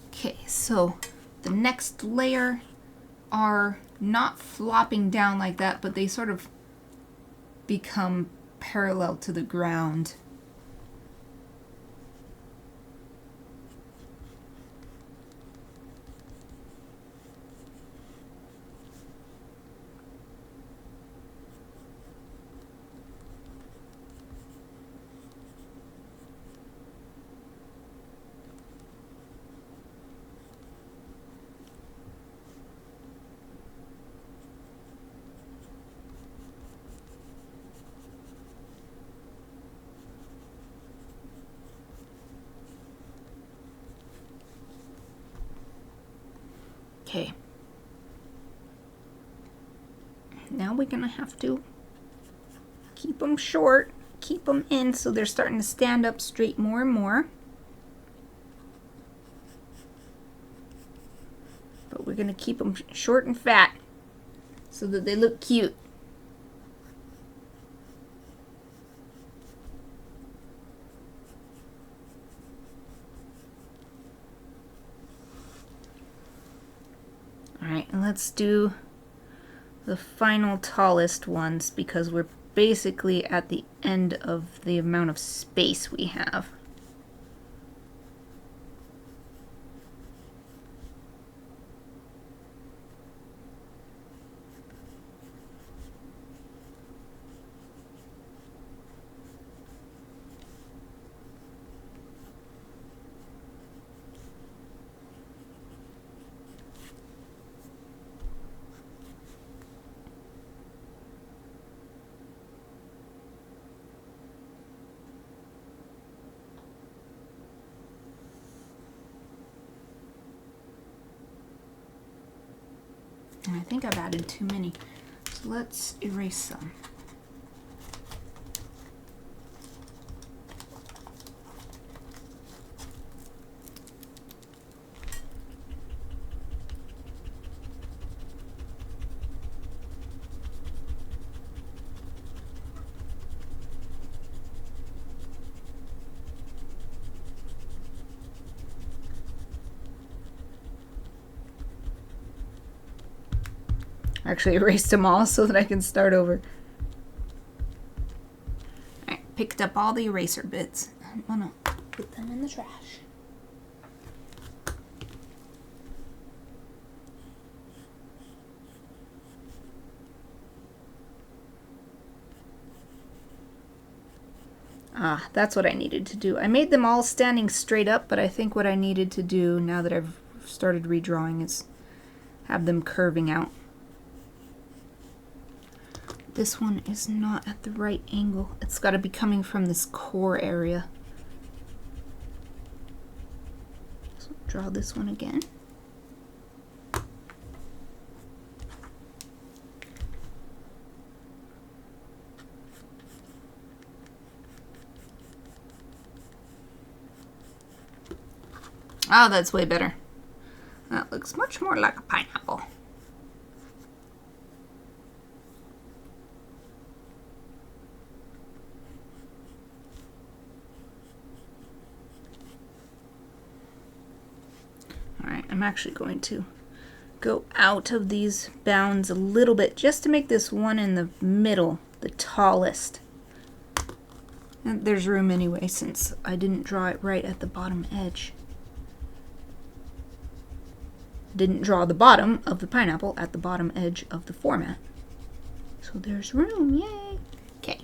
Okay, so the next layer are not flopping down like that, but they sort of become parallel to the ground. Okay. Now we're gonna have to keep them short, keep them in so they're starting to stand up straight more and more. But we're gonna keep them short and fat so that they look cute. let's do the final tallest ones because we're basically at the end of the amount of space we have. And I think I've added too many, so let's erase some. Actually erased them all so that I can start over. Alright, picked up all the eraser bits. I'm gonna put them in the trash. Ah, that's what I needed to do. I made them all standing straight up, but I think what I needed to do now that I've started redrawing is have them curving out. This one is not at the right angle. It's got to be coming from this core area. So draw this one again. Oh, that's way better. That looks much more like a pineapple. I'm actually going to go out of these bounds a little bit just to make this one in the middle the tallest. And there's room anyway since I didn't draw it right at the bottom edge. Didn't draw the bottom of the pineapple at the bottom edge of the format. So there's room, yay! Okay.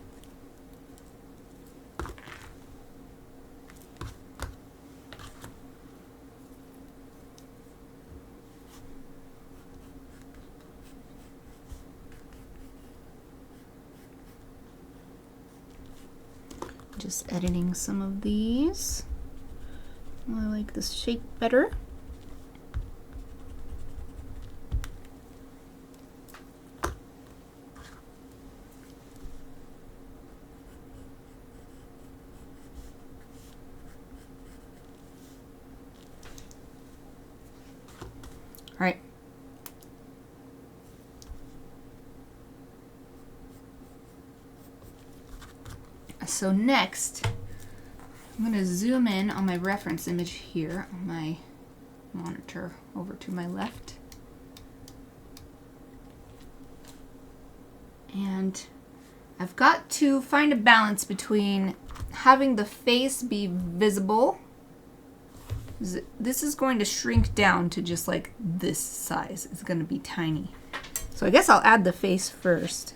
Just editing some of these. I like this shape better. All right. So next, I'm going to zoom in on my reference image here on my monitor over to my left. And I've got to find a balance between having the face be visible. This is going to shrink down to just like this size. It's going to be tiny. So I guess I'll add the face first.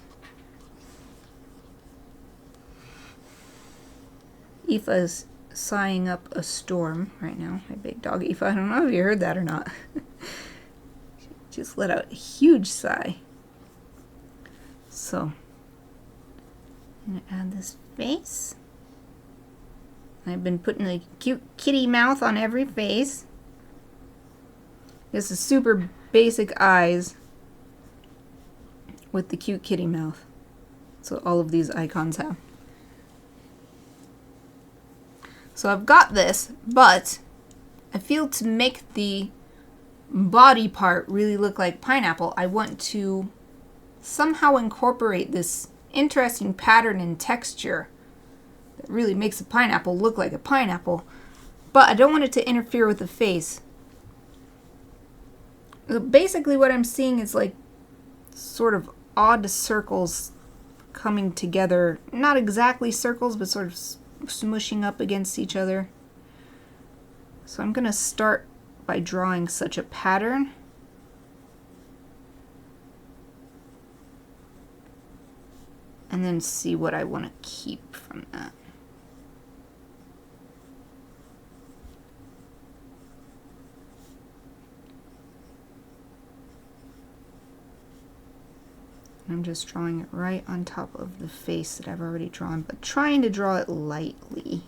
Aoife's sighing up a storm right now. My big dog Aoife. I don't know if you heard that or not. Just let out a huge sigh. So I'm going to add this face. I've been putting a cute kitty mouth on every face. This is super basic eyes with the cute kitty mouth. So all of these icons have. So I've got this, but I feel to make the body part really look like pineapple, I want to somehow incorporate this interesting pattern and texture that really makes a pineapple look like a pineapple, but I don't want it to interfere with the face. Basically what I'm seeing is like sort of odd circles coming together. Not exactly circles, but sort of smushing up against each other. So I'm going to start by drawing such a pattern. And then see what I want to keep from that. I'm just drawing it right on top of the face that I've already drawn, but trying to draw it lightly.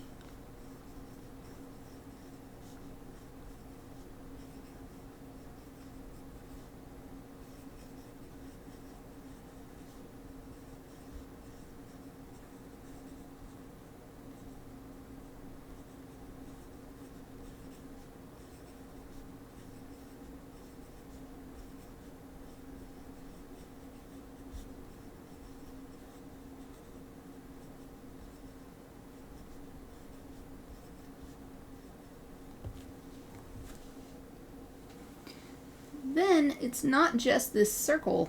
Then it's not just this circle,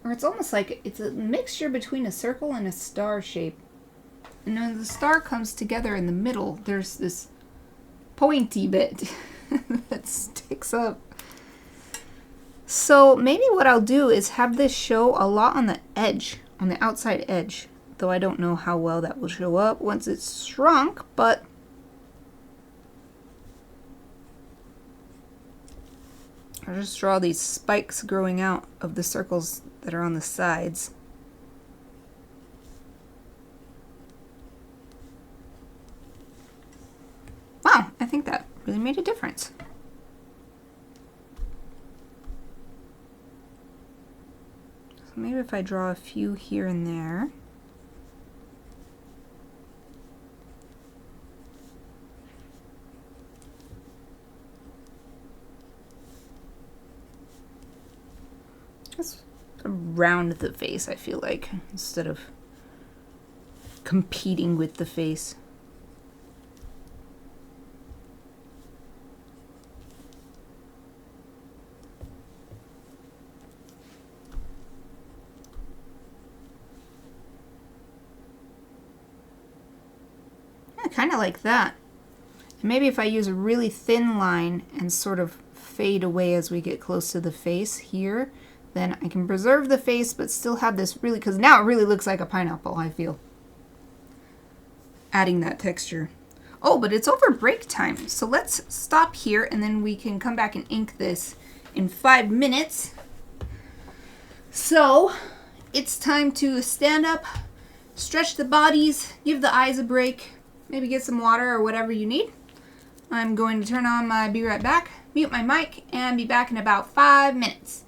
or it's almost like it's a mixture between a circle and a star shape. And when the star comes together in the middle, there's this pointy bit that sticks up. So maybe what I'll do is have this show a lot on the edge, on the outside edge, though I don't know how well that will show up once it's shrunk, but I'll just draw these spikes growing out of the circles that are on the sides. Wow, I think that really made a difference. So maybe if I draw a few here and there. Just around the face, I feel like, instead of competing with the face. I kind of like that. And maybe if I use a really thin line and sort of fade away as we get close to the face here, then I can preserve the face but still have this really, because now it really looks like a pineapple, I feel. Adding that texture. Oh, but it's over break time, so let's stop here and then we can come back and ink this in 5 minutes. So it's time to stand up, stretch the bodies, give the eyes a break, maybe get some water or whatever you need. I'm going to turn on my be right back, mute my mic, and be back in about 5 minutes.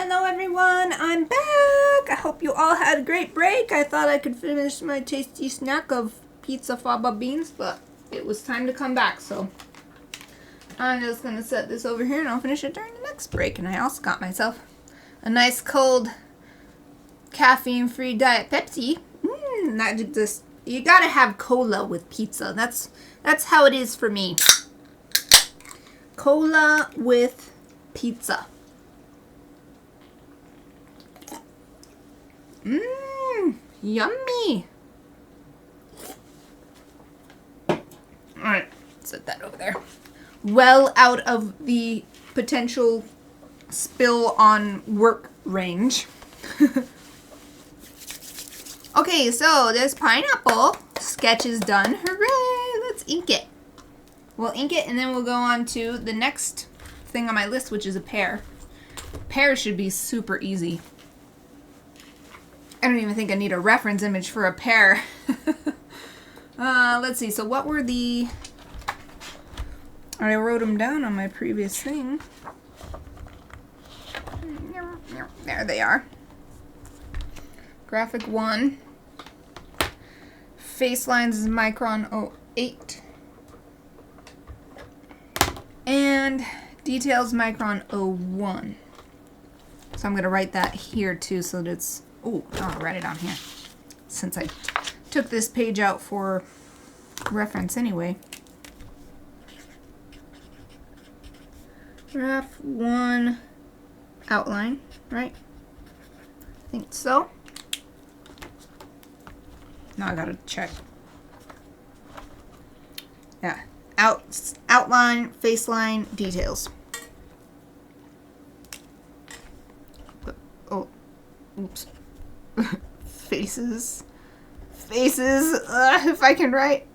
Hello everyone, I'm back! I hope you all had a great break. I thought I could finish my tasty snack of pizza fava beans, but it was time to come back, so I'm just gonna set this over here and I'll finish it during the next break. And I also got myself a nice cold caffeine-free Diet Pepsi. You gotta have cola with pizza. That's how it is for me. Cola with pizza. Yummy. Alright, set that over there. Well out of the potential spill on work range. Okay, so this pineapple sketch is done. Hooray! Let's ink it. We'll ink it and then we'll go on to the next thing on my list, which is a pear. Pears should be super easy. I don't even think I need a reference image for a pear. Let's see. So what were the... I wrote them down on my previous thing. There they are. Graphic 1. Face lines is micron 08. And details micron 01. So I'm going to write that here too so that it's... Oh, I'll write it on here. Since I took this page out for reference anyway. Graph 1 outline, right? I think so. Now I gotta check. Yeah. Outline, face line, details. Oh, oops. Faces. If I can write.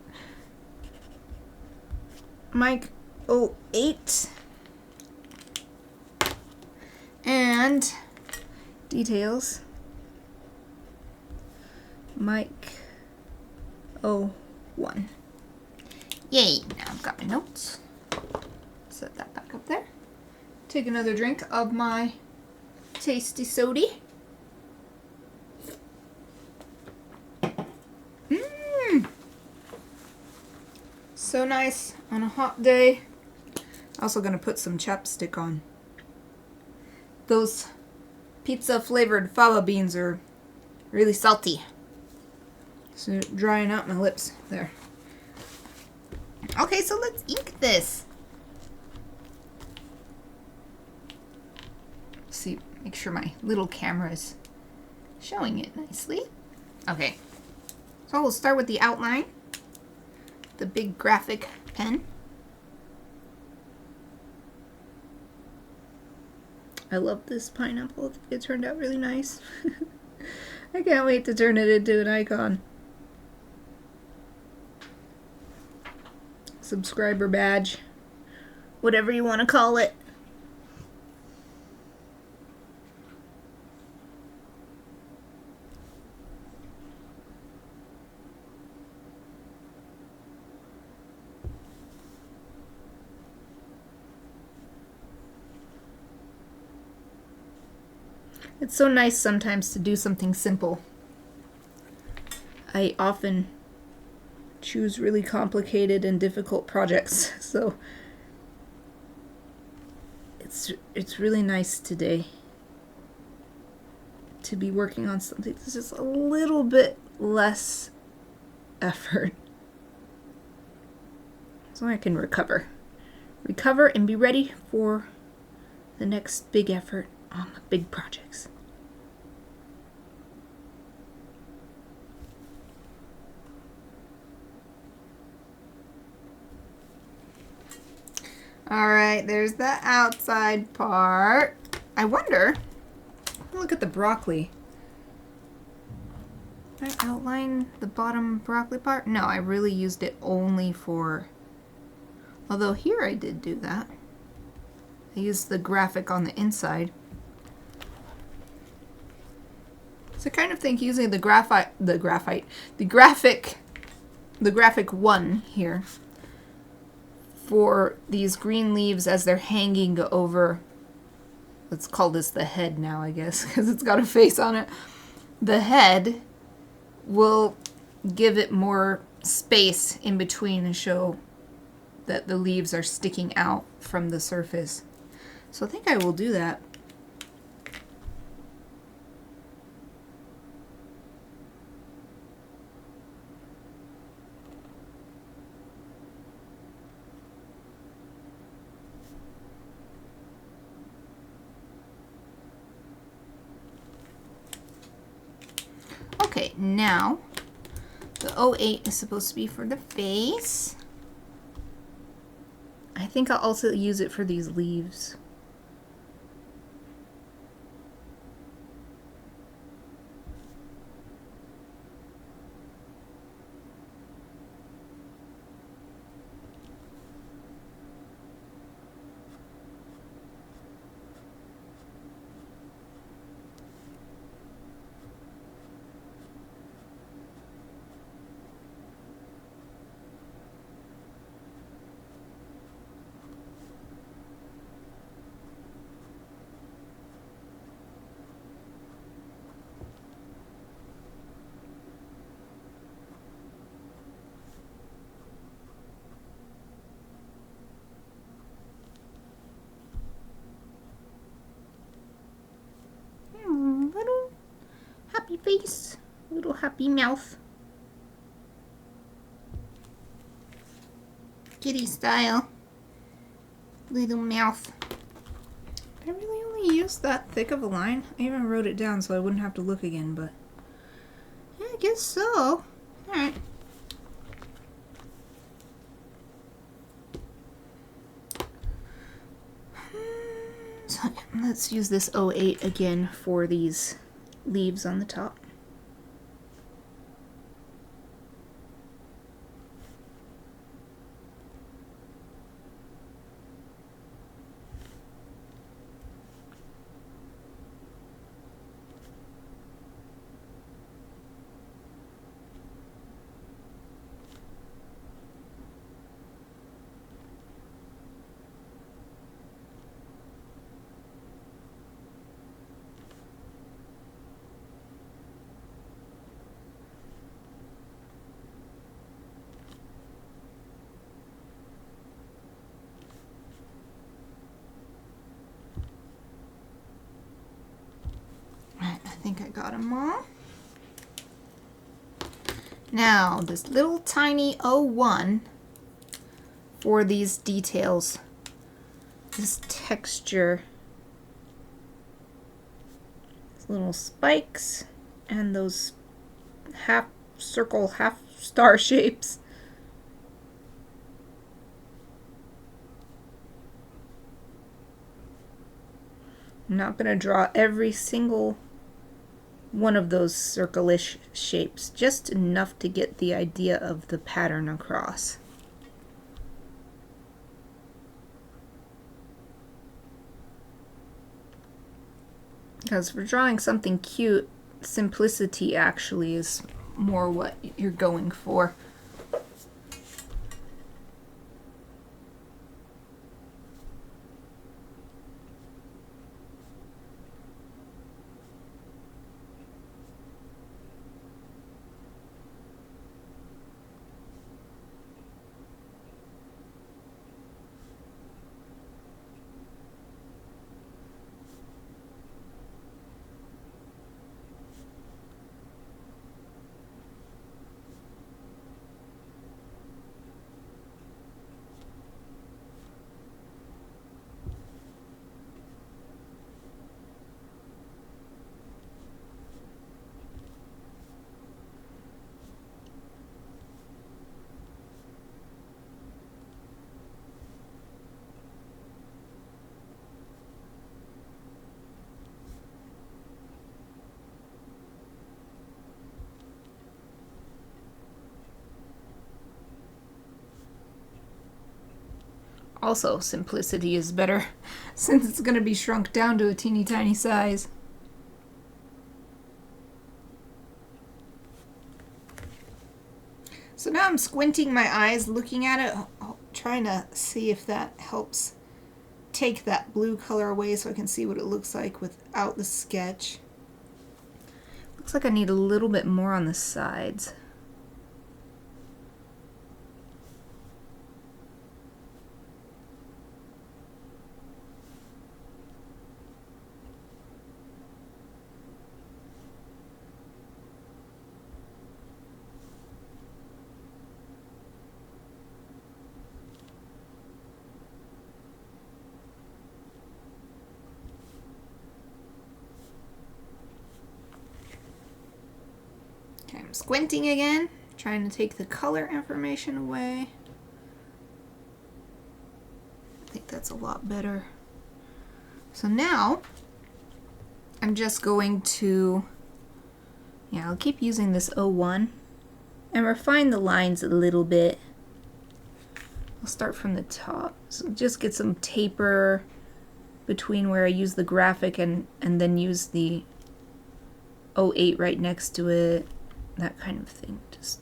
Mic 08. And details. Mic 01. Yay! Now I've got my notes. Set that back up there. Take another drink of my tasty soda. So nice on a hot day. Also gonna put some chapstick on. Those pizza flavored fava beans are really salty. So drying out my lips there. Okay, so let's ink this. See, make sure my little camera is showing it nicely. Okay, so we'll start with the outline. The big graphic pen. I love this pineapple. It turned out really nice. I can't wait to turn it into an icon. Subscriber badge. Whatever you want to call it. It's so nice sometimes to do something simple. I often choose really complicated and difficult projects, so it's really nice today to be working on something that's just a little bit less effort. So I can recover and be ready for the next big effort on the big projects. Alright, there's the outside part. I wonder, look at the broccoli. Did I outline the bottom broccoli part? No, I really used it only for, although here I did do that. I used the graphic on the inside. So I kind of think using the graphic 1 here for these green leaves as they're hanging over let's call this the head now, I guess, because it's got a face on it. The head will give it more space in between and show that the leaves are sticking out from the surface. So I think I will do that. Okay, now the 08 is supposed to be for the face. I think I'll also use it for these leaves. Little happy face, little happy mouth. Kitty style. Little mouth. I really only used that thick of a line. I even wrote it down so I wouldn't have to look again, but yeah, I guess so. Alright. So let's use this 08 again for these leaves on the top. I think I got them all. Now, this little tiny 01 for these details, this texture, these little spikes, and those half circle, half star shapes. I'm not going to draw every single one of those circle-ish shapes, just enough to get the idea of the pattern across. Because for drawing something cute, simplicity actually is more what you're going for. Also, simplicity is better since it's going to be shrunk down to a teeny tiny size. So now I'm squinting my eyes looking at it, trying to see if that helps take that blue color away so I can see what it looks like without the sketch. Looks like I need a little bit more on the sides. I'm squinting again, trying to take the color information away. I think that's a lot better. So now, I'm just going to, I'll keep using this 01 and refine the lines a little bit. I'll start from the top. So just get some taper between where I use the graphic and then use the 08 right next to it. That kind of thing. Just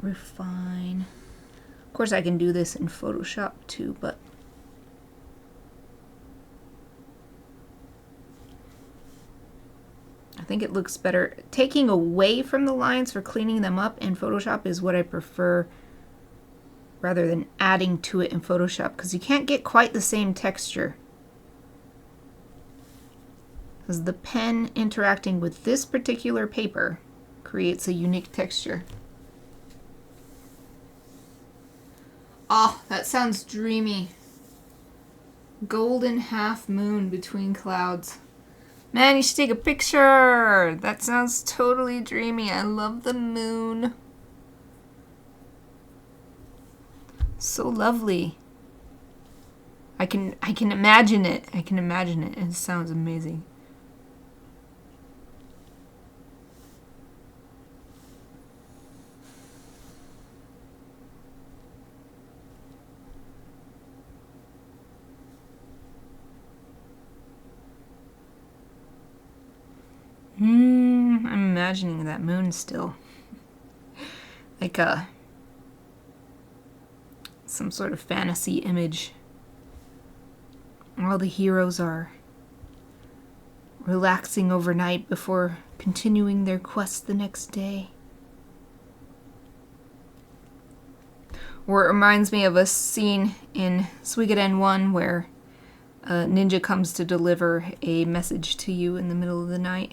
refine. Of course I can do this in Photoshop too, but I think it looks better. Taking away from the lines for cleaning them up in Photoshop is what I prefer rather than adding to it in Photoshop, because you can't get quite the same texture. Because the pen interacting with this particular paper creates a unique texture. Oh, that sounds dreamy. Golden half moon between clouds. Man, you should take a picture. That sounds totally dreamy. I love the moon. So lovely. I can imagine it. I can imagine it. It sounds amazing. I'm imagining that moon still. Like some sort of fantasy image. All the heroes are relaxing overnight before continuing their quest the next day. Or it reminds me of a scene in Suikoden 1 where a ninja comes to deliver a message to you in the middle of the night.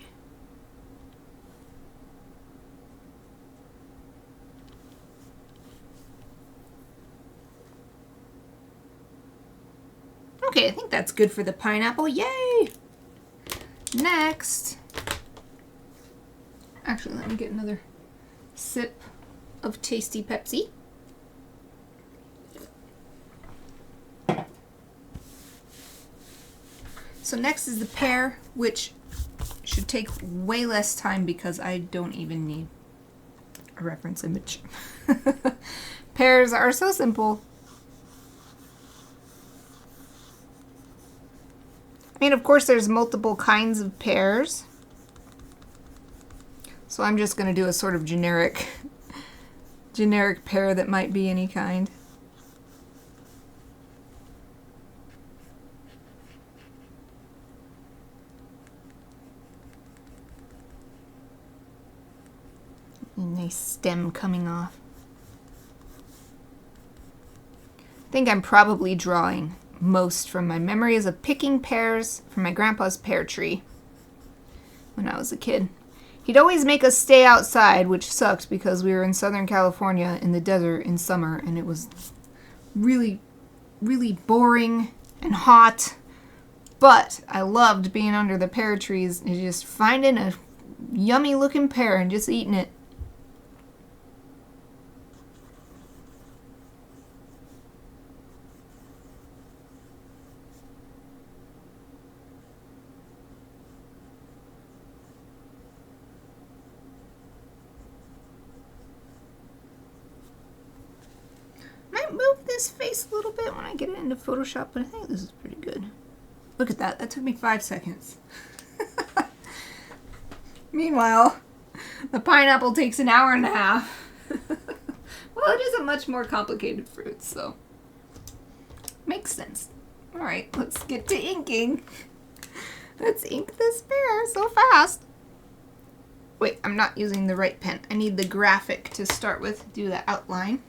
Okay, I think that's good for the pineapple. Yay! Next. Actually, let me get another sip of tasty Pepsi. So next is the pear, which should take way less time because I don't even need a reference image. Pears are so simple. I mean, of course, there's multiple kinds of pears. So I'm just going to do a sort of generic pear that might be any kind. A nice stem coming off. I think I'm probably drawing most from my memories of picking pears from my grandpa's pear tree when I was a kid. He'd always make us stay outside, which sucked because we were in Southern California in the desert in summer and it was really, really boring and hot. But I loved being under the pear trees and just finding a yummy looking pear and just eating it. Move this face a little bit when I get it into Photoshop, but I think this is pretty good. Look at that. That took me 5 seconds. Meanwhile, the pineapple takes an hour and a half. Well, it is a much more complicated fruit, so. Makes sense. Alright, let's get to inking. Let's ink this bear so fast. Wait, I'm not using the right pen. I need the graphic to start with, do the outline.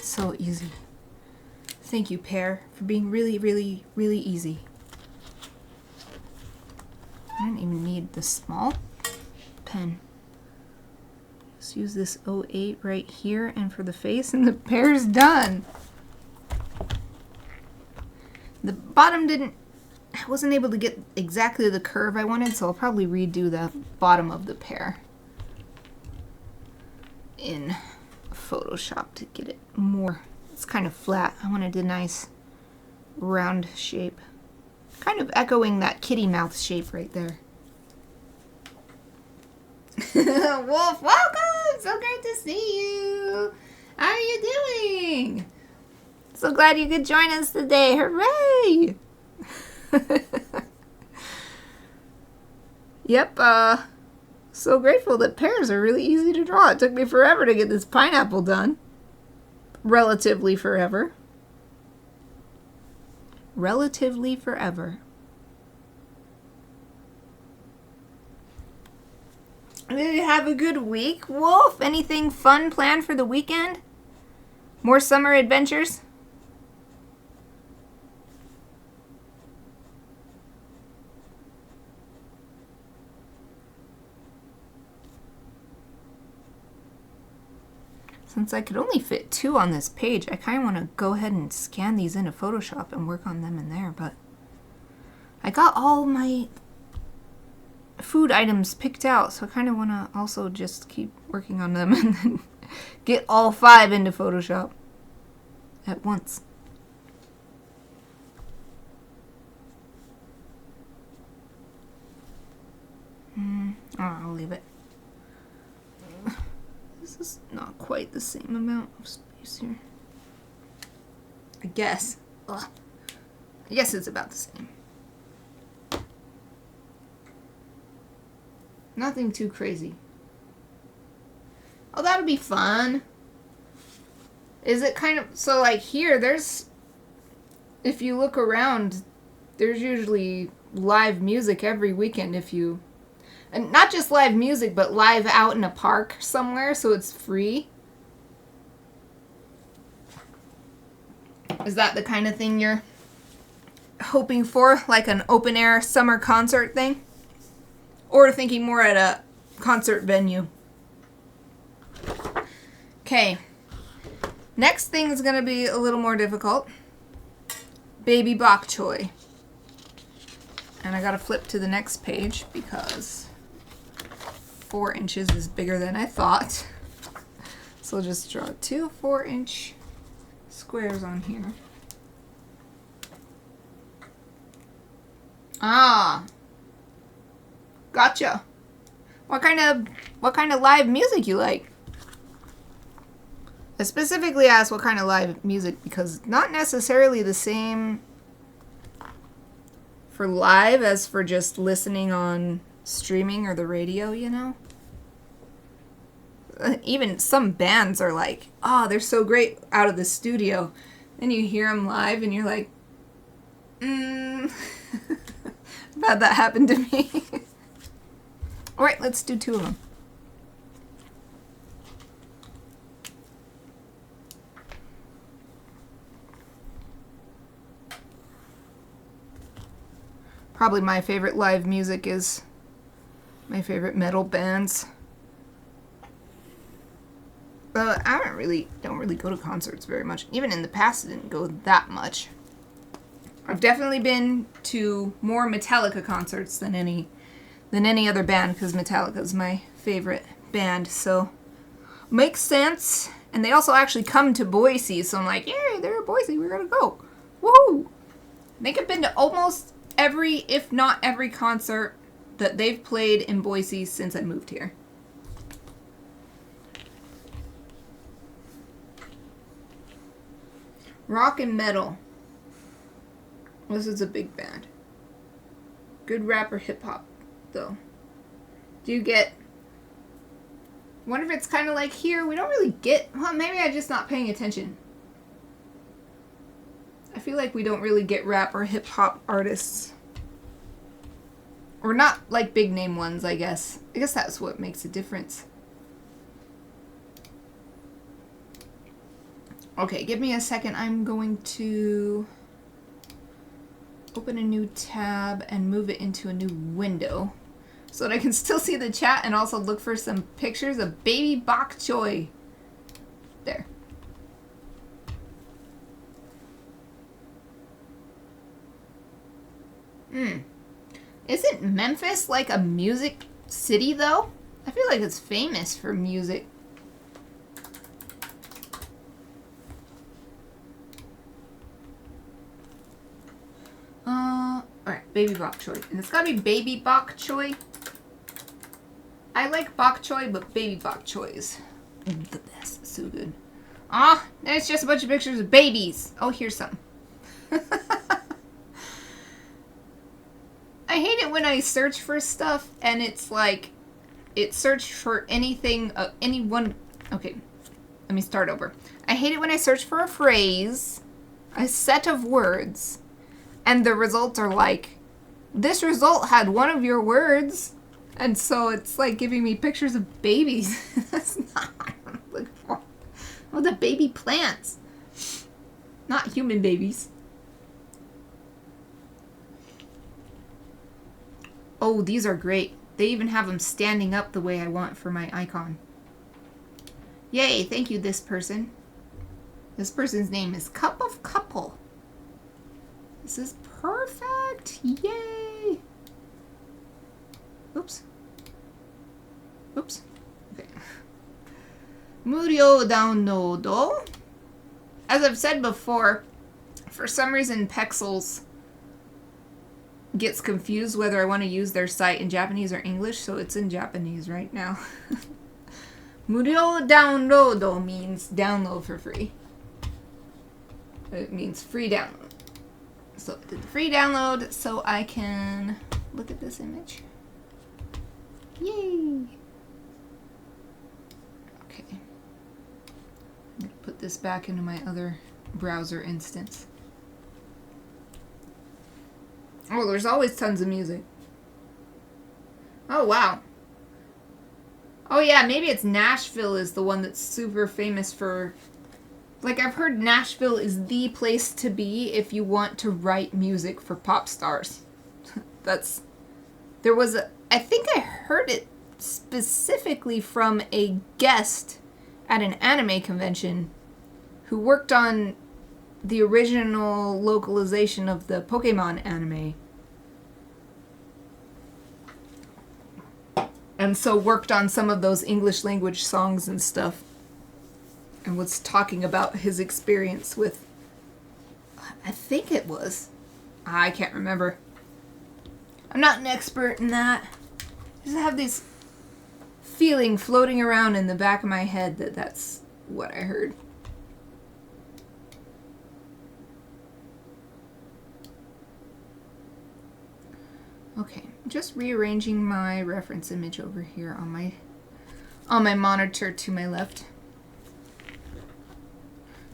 So easy. Thank you, Pear, for being really, really, really easy. I don't even need the small pen. Just use this 08 right here and for the face, and the pear's done. The bottom I wasn't able to get exactly the curve I wanted, so I'll probably redo the bottom of the pear in Photoshop to get it more. It's kind of flat. I wanted a nice round shape. Kind of echoing that kitty mouth shape right there. Wolf, welcome! So great to see you! How are you doing? So glad you could join us today. Hooray! Yep, so grateful that pears are really easy to draw. It took me forever to get this pineapple done. Relatively forever. Relatively forever. Did you have a good week, Wolf? Anything fun planned for the weekend? More summer adventures? Since I could only fit 2 on this page, I kind of want to go ahead and scan these into Photoshop and work on them in there, but I got all my food items picked out, so I kind of want to also just keep working on them and then get all 5 into Photoshop at once. I'll leave it. This is not quite the same amount of space here. I guess. Ugh. I guess it's about the same. Nothing too crazy. Oh, that'll be fun. Is it kind of... So, like, here, there's... If you look around, there's usually live music every weekend if you... And not just live music, but live out in a park somewhere, so it's free. Is that the kind of thing you're hoping for? Like an open-air summer concert thing? Or thinking more at a concert venue? Okay. Next thing is going to be a little more difficult. Baby bok choy. And I got to flip to the next page because 4 inches is bigger than I thought. So I'll just draw 2 4-inch squares on here. Ah, gotcha. What kind of live music you like? I specifically asked what kind of live music because not necessarily the same for live as for just listening on streaming or the radio, you know? Even some bands are like, oh, they're so great out of the studio. Then you hear them live and you're like, I've had that happen to me. Alright, let's do 2 of them. Probably my favorite live music is my favorite metal bands. But I don't really go to concerts very much. Even in the past, I didn't go that much. I've definitely been to more Metallica concerts than any other band because Metallica is my favorite band. So makes sense. And they also actually come to Boise, so I'm like, yay, they're in Boise, we're gonna go. Woohoo! I think I've been to almost every, if not every concert that they've played in Boise since I moved here. Rock and metal. This is a big band. Good rap or hip hop, though. Do you get... wonder if it's kind of like here. We don't really get... well, maybe I'm just not paying attention. I feel like we don't really get rap or hip hop artists. Or not like big name ones, I guess. I guess that's what makes a difference. Okay, give me a second. I'm going to open a new tab and move it into a new window so that I can still see the chat and also look for some pictures of baby bok choy. There. Isn't Memphis like a music city, though? I feel like it's famous for music. Alright, baby bok choy. And it's gotta be baby bok choy. I like bok choy, but baby bok choy is the best. It's so good. Ah, there's just a bunch of pictures of babies. Oh, here's some. I hate it when I search for stuff and it's like, it searched for anything, anyone. Okay, let me start over. I hate it when I search for a phrase, a set of words, and the results are like, this result had one of your words. And so it's like giving me pictures of babies. That's not what I'm looking for. Oh, the baby plants. Not human babies. Oh, these are great. They even have them standing up the way I want for my icon. Yay, thank you, this person. This person's name is Cup of Couple. This is perfect. Yay. Oops. Oops. Okay. Murio download. As I've said before, for some reason Pexels gets confused whether I want to use their site in Japanese or English, so it's in Japanese right now. Murio download means download for free. It means free download. So I did the free download so I can look at this image. Yay! Okay. I'm going to put this back into my other browser instance. Oh, there's always tons of music. Oh, wow. Oh, yeah, maybe it's Nashville is the one that's super famous for... Like, I've heard Nashville is the place to be if you want to write music for pop stars. That's... There was a... I think I heard it specifically from a guest at an anime convention who worked on the original localization of the Pokemon anime. And so worked on some of those English language songs and stuff. And was talking about his experience with... I think it was... I can't remember. I'm not an expert in that. I just have this feeling floating around in the back of my head that that's what I heard. Okay, just rearranging my reference image over here on my monitor to my left,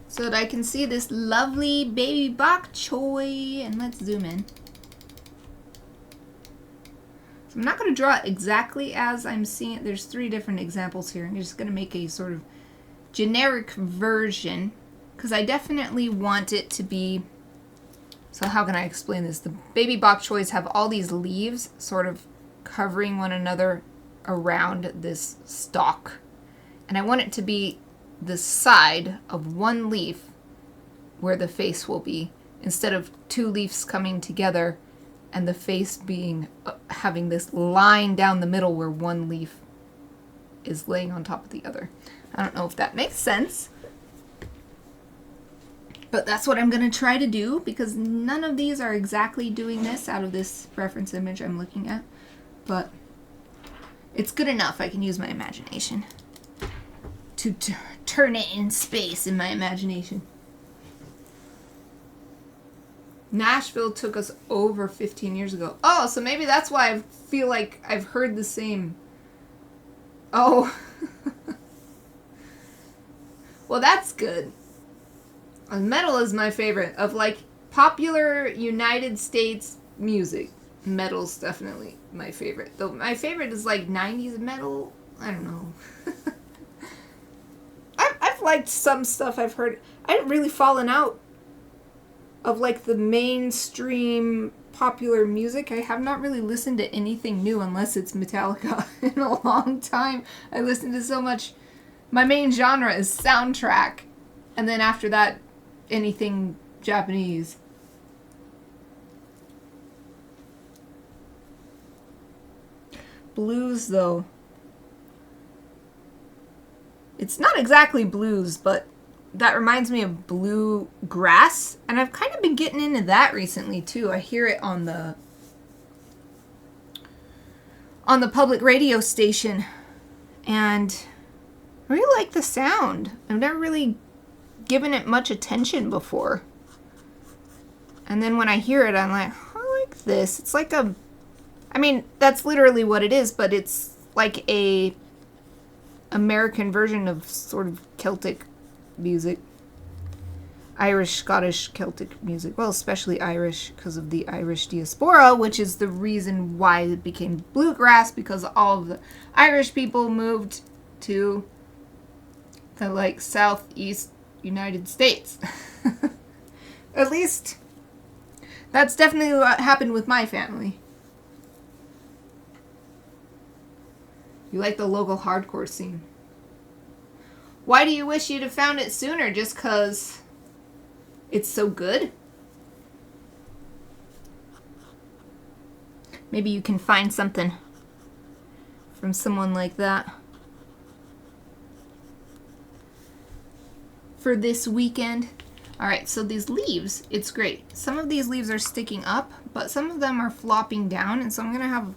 so that I can see this lovely baby bok choy. And let's zoom in. So I'm not going to draw it exactly as I'm seeing it. There's 3 different examples here. I'm just going to make a sort of generic version because I definitely want it to be... So how can I explain this? The baby bok choys have all these leaves sort of covering one another around this stalk. And I want it to be the side of one leaf where the face will be, instead of 2 leaves coming together and the face being having this line down the middle where one leaf is laying on top of the other. I don't know if that makes sense. But that's what I'm going to try to do, because none of these are exactly doing this out of this reference image I'm looking at. but it's good enough. I can use my imagination to turn it in space in my imagination. Nashville took us over 15 years ago. Oh, so maybe that's why I feel like I've heard the same. Oh. Well, that's good. Metal is my favorite. Of, like, popular United States music, metal's definitely my favorite. Though my favorite is, like, 90s metal. I don't know. I've liked some stuff I've heard. I haven't really fallen out of, like, the mainstream popular music. I have not really listened to anything new unless it's Metallica in a long time. I listen to so much. My main genre is soundtrack, and then after that, anything Japanese. Blues, though. It's not exactly blues, but that reminds me of bluegrass, and I've kind of been getting into that recently too. I hear it on the public radio station, and I really like the sound. I've never really given it much attention before, and then when I hear it, I'm like, I like this. It's like I mean, that's literally what it is, but it's like a American version of sort of Celtic music. Irish, Scottish, Celtic music. Well, especially Irish because of the Irish diaspora, which is the reason why it became bluegrass, because all of the Irish people moved to the, like, southeast United States. At least that's definitely what happened with my family. You like the local hardcore scene. Why do you wish you'd have found it sooner? Just 'cause it's so good? Maybe you can find something from someone like that for this weekend. Alright, so these leaves, it's great. Some of these leaves are sticking up, but some of them are flopping down, and so I'm going to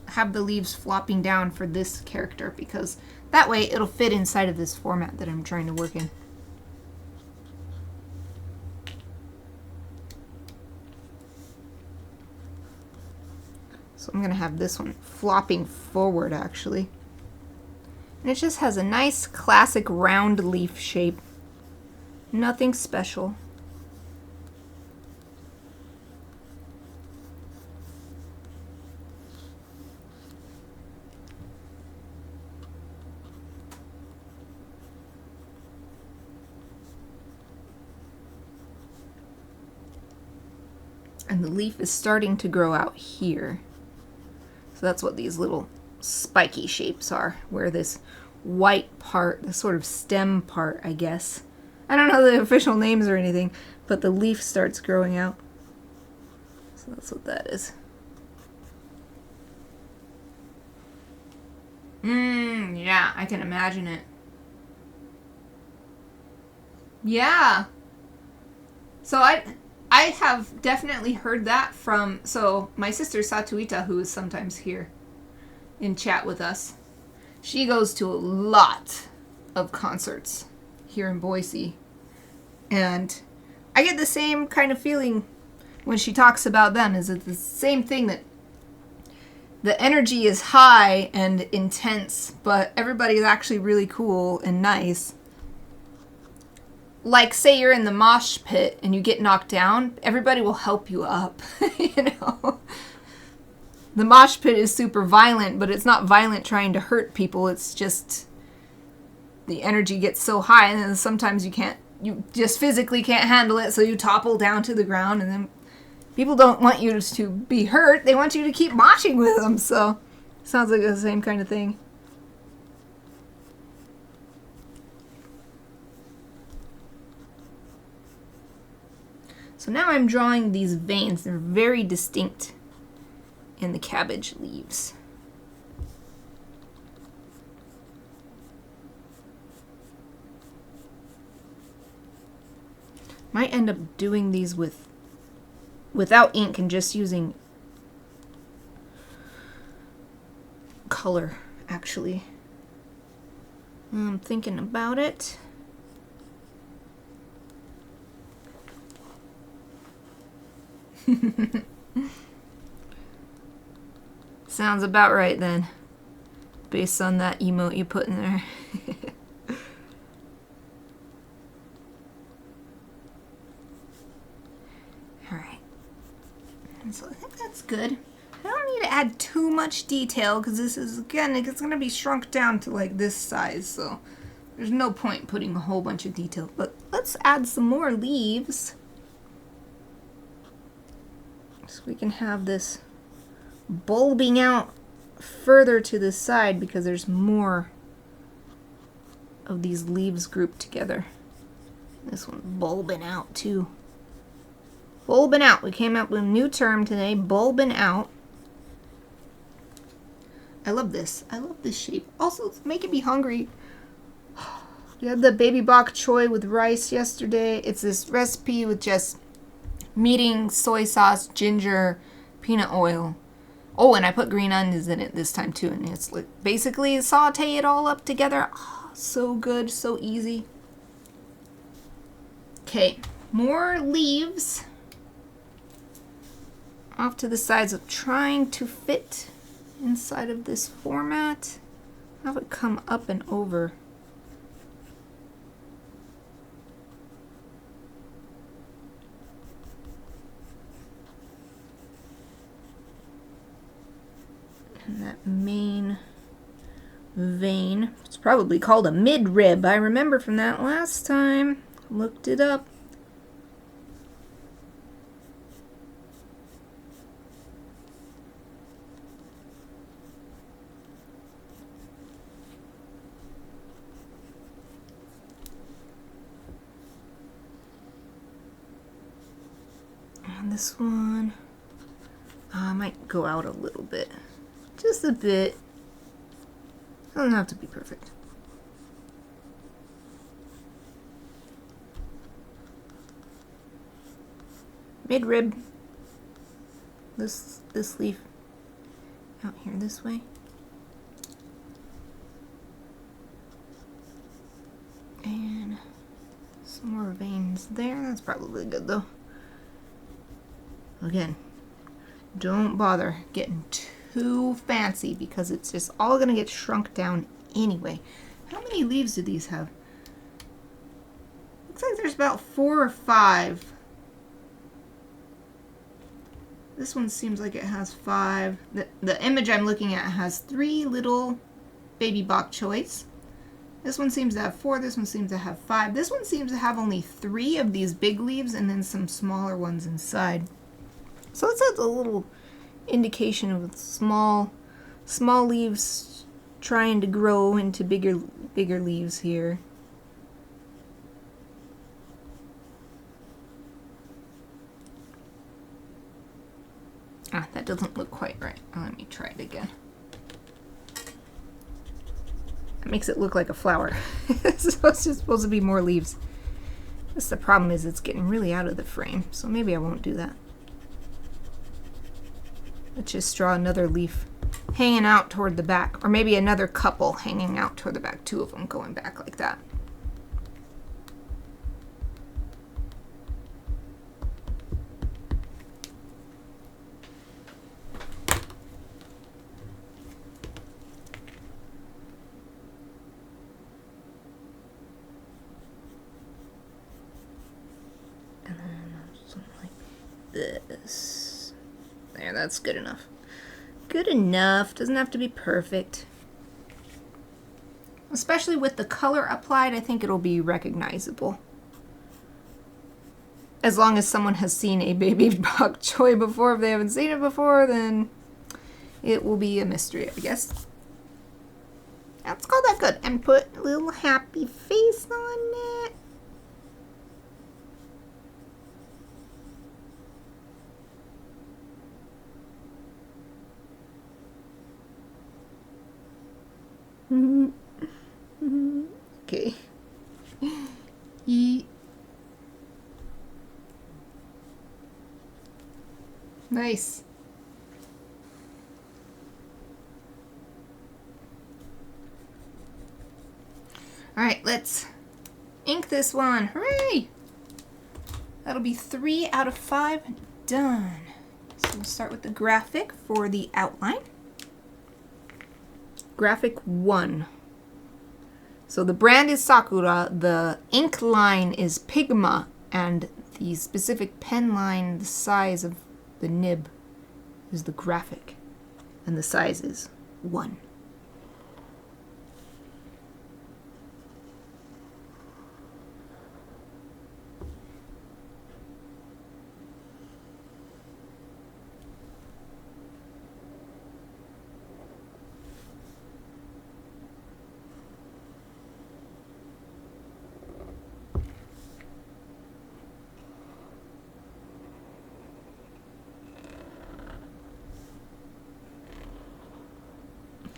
have the leaves flopping down for this character, because that way it'll fit inside of this format that I'm trying to work in. So I'm going to have this one flopping forward, actually. And it just has a nice classic round leaf shape. Nothing special. And the leaf is starting to grow out here. So that's what these little spiky shapes are, where this white part, the sort of stem part, I guess. I don't know the official names or anything, but the leaf starts growing out. So that's what that is. Yeah, I can imagine it. Yeah. So I have definitely heard that from, so my sister Satuita, who is sometimes here in chat with us, she goes to a lot of concerts here in Boise, and I get the same kind of feeling when she talks about them. Is it the same thing, that the energy is high and intense, but everybody is actually really cool and nice. Like, say you're in the mosh pit and you get knocked down, everybody will help you up, you know? The mosh pit is super violent, but it's not violent trying to hurt people. It's just the energy gets so high, and then sometimes you just physically can't handle it, so you topple down to the ground, and then people don't want you to be hurt. They want you to keep moshing with them, so sounds like the same kind of thing. So now I'm drawing these veins. They're very distinct in the cabbage leaves. Might end up doing these without ink and just using color, actually. I'm thinking about it. Sounds about right then, based on that emote you put in there. Alright. So I think that's good. I don't need to add too much detail because this is, again, it's going to be shrunk down to like this size, so there's no point putting a whole bunch of detail. But let's add some more leaves so we can have this bulbing out further to the side because there's more of these leaves grouped together. This one's bulbing out too. Bulbing out. We came up with a new term today, bulbing out. I love this. I love this shape. Also, it's making me hungry. We had the baby bok choy with rice yesterday. It's this recipe with just meat, soy sauce, ginger, peanut oil. Oh, and I put green onions in it this time too. And it's like basically saute it all up together. Oh, so good, so easy. Okay, more leaves off to the sides of trying to fit inside of this format. Have it come up and over. And that main vein, it's probably called a mid-rib. I remember from that last time. Looked it up. And this one, I might go out a little bit. Just a bit. Doesn't have to be perfect. Mid-rib. This leaf out here this way. And some more veins there. That's probably good though. Again, don't bother getting too fancy because it's just all gonna get shrunk down anyway. How many leaves do these have? Looks like there's about 4 or 5. This one seems like it has 5. The image I'm looking at has 3 little baby bok choys. This one seems to have 4. This one seems to have 5. This one seems to have only 3 of these big leaves and then some smaller ones inside. So it's a little indication of small leaves trying to grow into bigger leaves here. Ah, that doesn't look quite right. Let me try it again. That makes it look like a flower. It's just supposed to be more leaves. That's the problem, is it's getting really out of the frame, so maybe I won't do that. Let's just draw another leaf hanging out toward the back, or maybe another couple hanging out toward the back, 2 of them going back like that. And then something like this. There, that's good enough. Good enough. Doesn't have to be perfect. Especially with the color applied, I think it'll be recognizable. As long as someone has seen a baby bok choy before. If they haven't seen it before, then it will be a mystery, I guess. Let's call that good. And put a little happy face on it. Okay. Nice. Alright, let's ink this one. Hooray! That'll be 3 out of 5 done. So we'll start with the graphic for the outline. Graphic 1. So the brand is Sakura, the ink line is Pigma, and the specific pen line, the size of the nib, is the graphic, and the size is 1.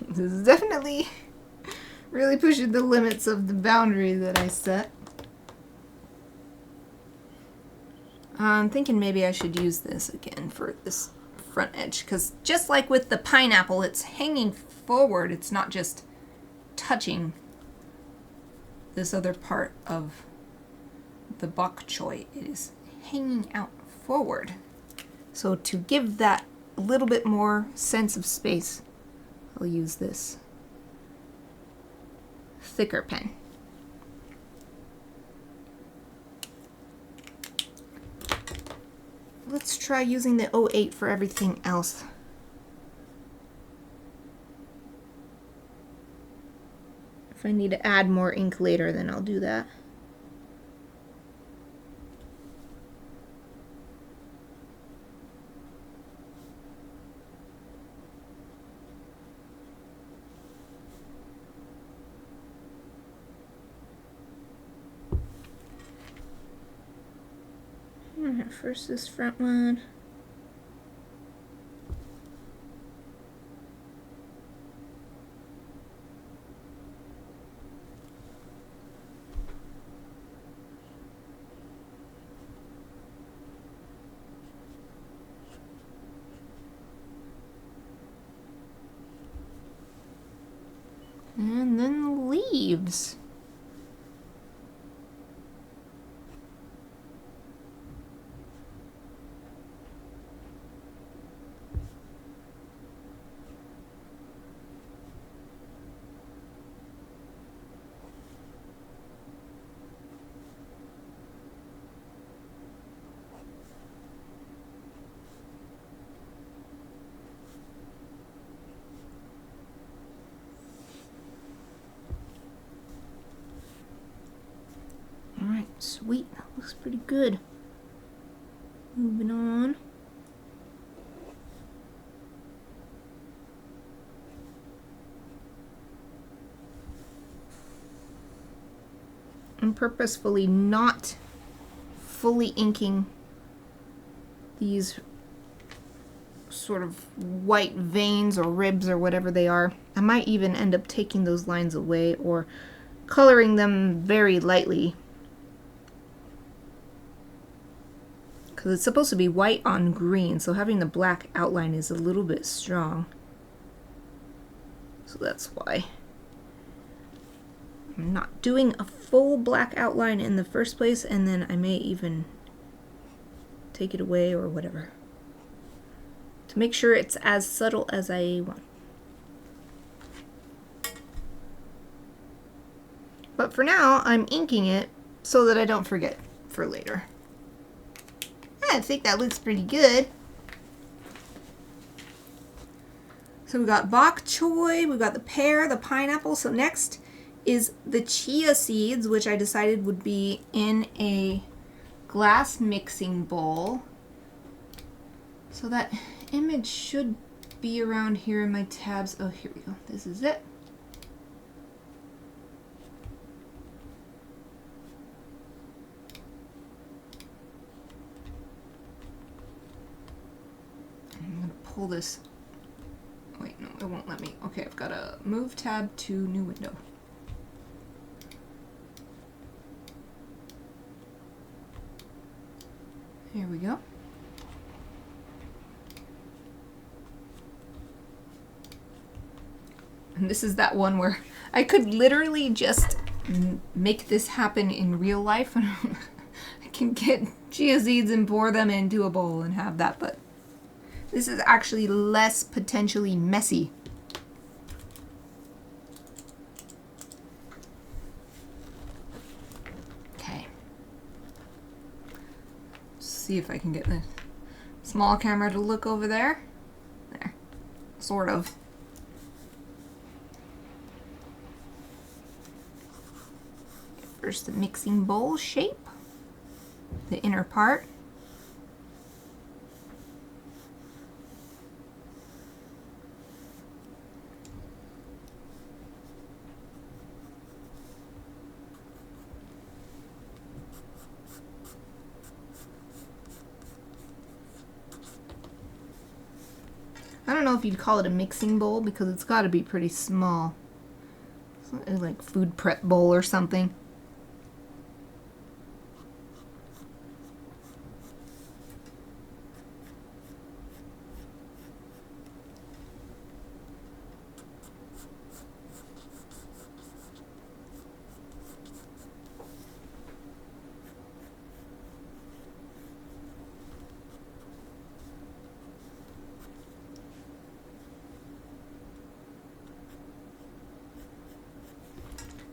This is definitely really pushing the limits of the boundary that I set. I'm thinking maybe I should use this again for this front edge, because just like with the pineapple, it's hanging forward. It's not just touching this other part of the bok choy. It is hanging out forward. So to give that a little bit more sense of space, I'll use this thicker pen. Let's try using the 08 for everything else. If I need to add more ink later, then I'll do that. First this front one. And then the leaves. Sweet, that looks pretty good. Moving on. I'm purposefully not fully inking these sort of white veins or ribs or whatever they are. I might even end up taking those lines away or coloring them very lightly, because it's supposed to be white on green, so having the black outline is a little bit strong. So that's why I'm not doing a full black outline in the first place, and then I may even take it away or whatever to make sure it's as subtle as I want. But for now, I'm inking it so that I don't forget for later. I think that looks pretty good. So we got bok choy, we got the pear, the pineapple. So next is the chia seeds, which I decided would be in a glass mixing bowl. So that image should be around here in my tabs. Oh, here we go. This is it. Pull this. Wait, no, it won't let me. Okay, I've got to move tab to new window. Here we go. And this is that one where I could literally just make this happen in real life. I can get chia seeds and pour them into a bowl and have that, but this is actually less potentially messy. Okay. See if I can get the small camera to look over there. There. Sort of. First, the mixing bowl shape, the inner part. I don't know if you'd call it a mixing bowl because it's got to be pretty small. It's like food prep bowl or something.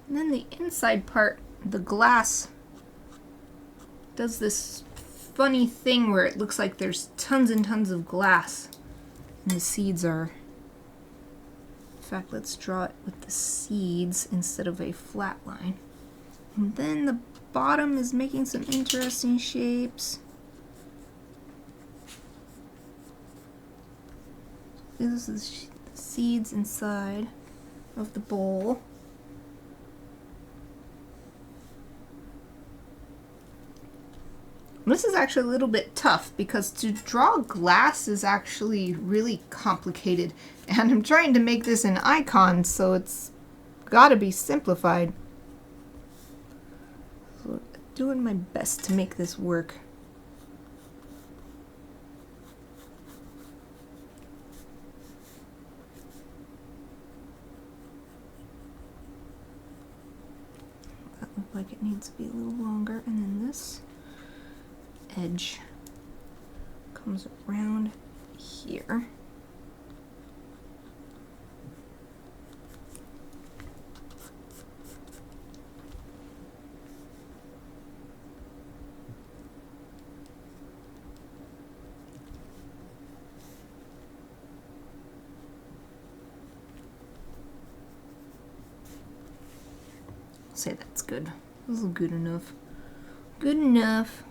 And then the inside part, the glass, does this funny thing where it looks like there's tons and tons of glass. And the seeds are... In fact, let's draw it with the seeds instead of a flat line. And then the bottom is making some interesting shapes. This is the seeds inside of the bowl. This is actually a little bit tough because to draw glass is actually really complicated, and I'm trying to make this an icon, so it's gotta be simplified. So I'm doing my best to make this work. That looks like it needs to be a little longer, and then this edge comes around here. I'll say that's good. This is good enough. Good enough.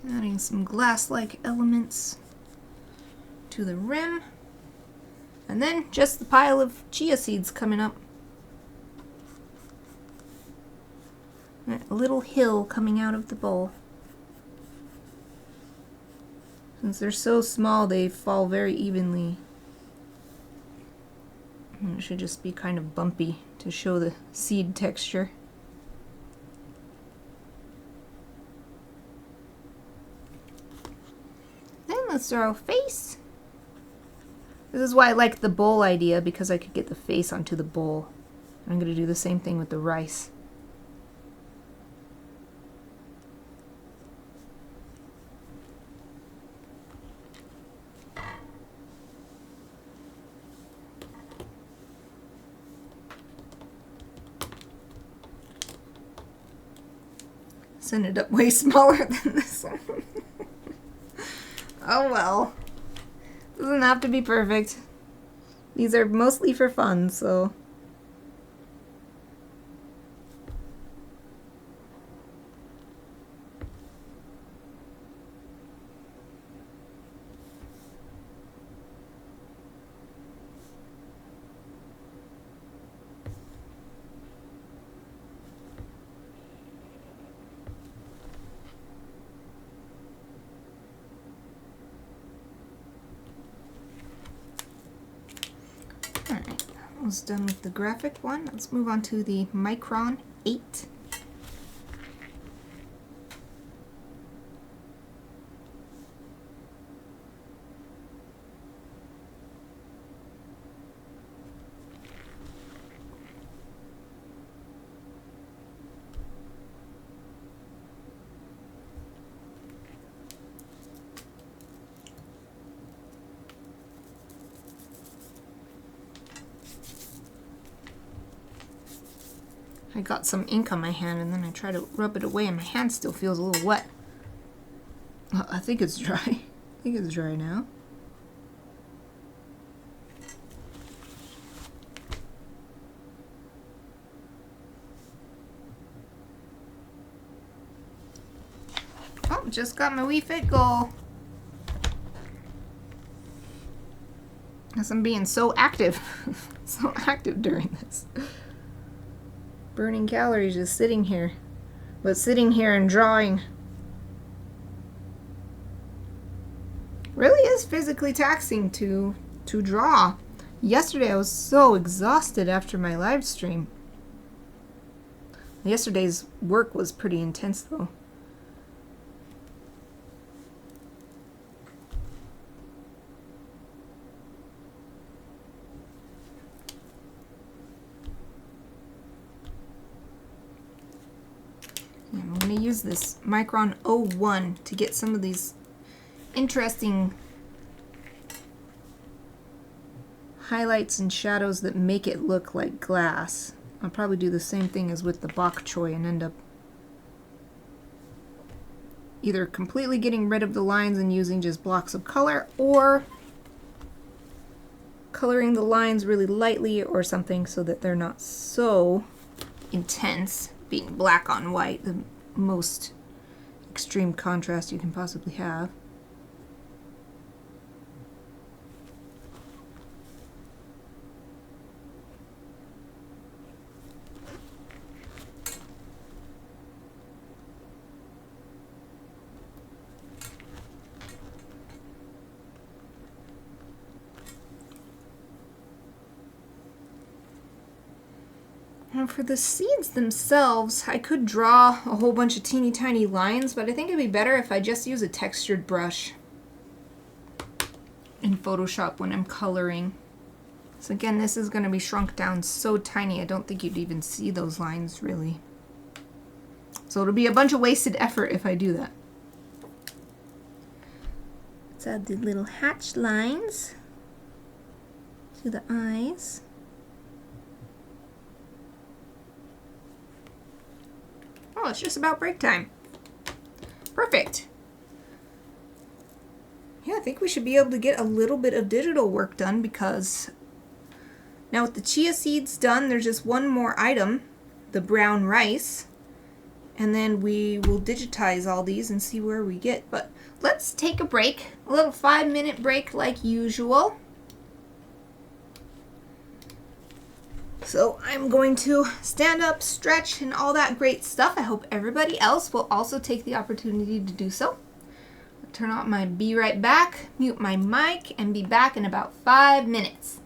Adding some glass-like elements to the rim. And then just the pile of chia seeds coming up. A little hill coming out of the bowl. Since they're so small, they fall very evenly. And it should just be kind of bumpy to show the seed texture. Let's draw a face. This is why I like the bowl idea, because I could get the face onto the bowl. I'm going to do the same thing with the rice. This ended up way smaller than this one. Oh well. Doesn't have to be perfect. These are mostly for fun, so... Alright, almost done with the graphic one. Let's move on to the Micron 8. I got some ink on my hand and then I try to rub it away and my hand still feels a little wet. I think it's dry. I think it's dry now. Oh, just got my Wii Fit goal. Guess I'm being so active. So active during this. Burning calories just sitting here. But sitting here and drawing really is physically taxing to draw. Yesterday I was so exhausted after my live stream. Yesterday's work was pretty intense though. I'm going to use this Micron 01 to get some of these interesting highlights and shadows that make it look like glass. I'll probably do the same thing as with the bok choy and end up either completely getting rid of the lines and using just blocks of color, or coloring the lines really lightly or something so that they're not so intense. Being black on white, the most extreme contrast you can possibly have. And for the seeds themselves, I could draw a whole bunch of teeny tiny lines, but I think it'd be better if I just use a textured brush in Photoshop when I'm coloring. So again, this is going to be shrunk down so tiny, I don't think you'd even see those lines really. So it'll be a bunch of wasted effort if I do that. Let's add the little hatch lines to the eyes. Oh, it's just about break time. Perfect. Yeah, I think we should be able to get a little bit of digital work done, because now with the chia seeds done, there's just one more item, the brown rice, and then we will digitize all these and see where we get. But let's take a break, a little 5-minute break like usual. So I'm going to stand up, stretch, and all that great stuff. I hope everybody else will also take the opportunity to do so. I'll turn on my be right back, mute my mic, and be back in about 5 minutes.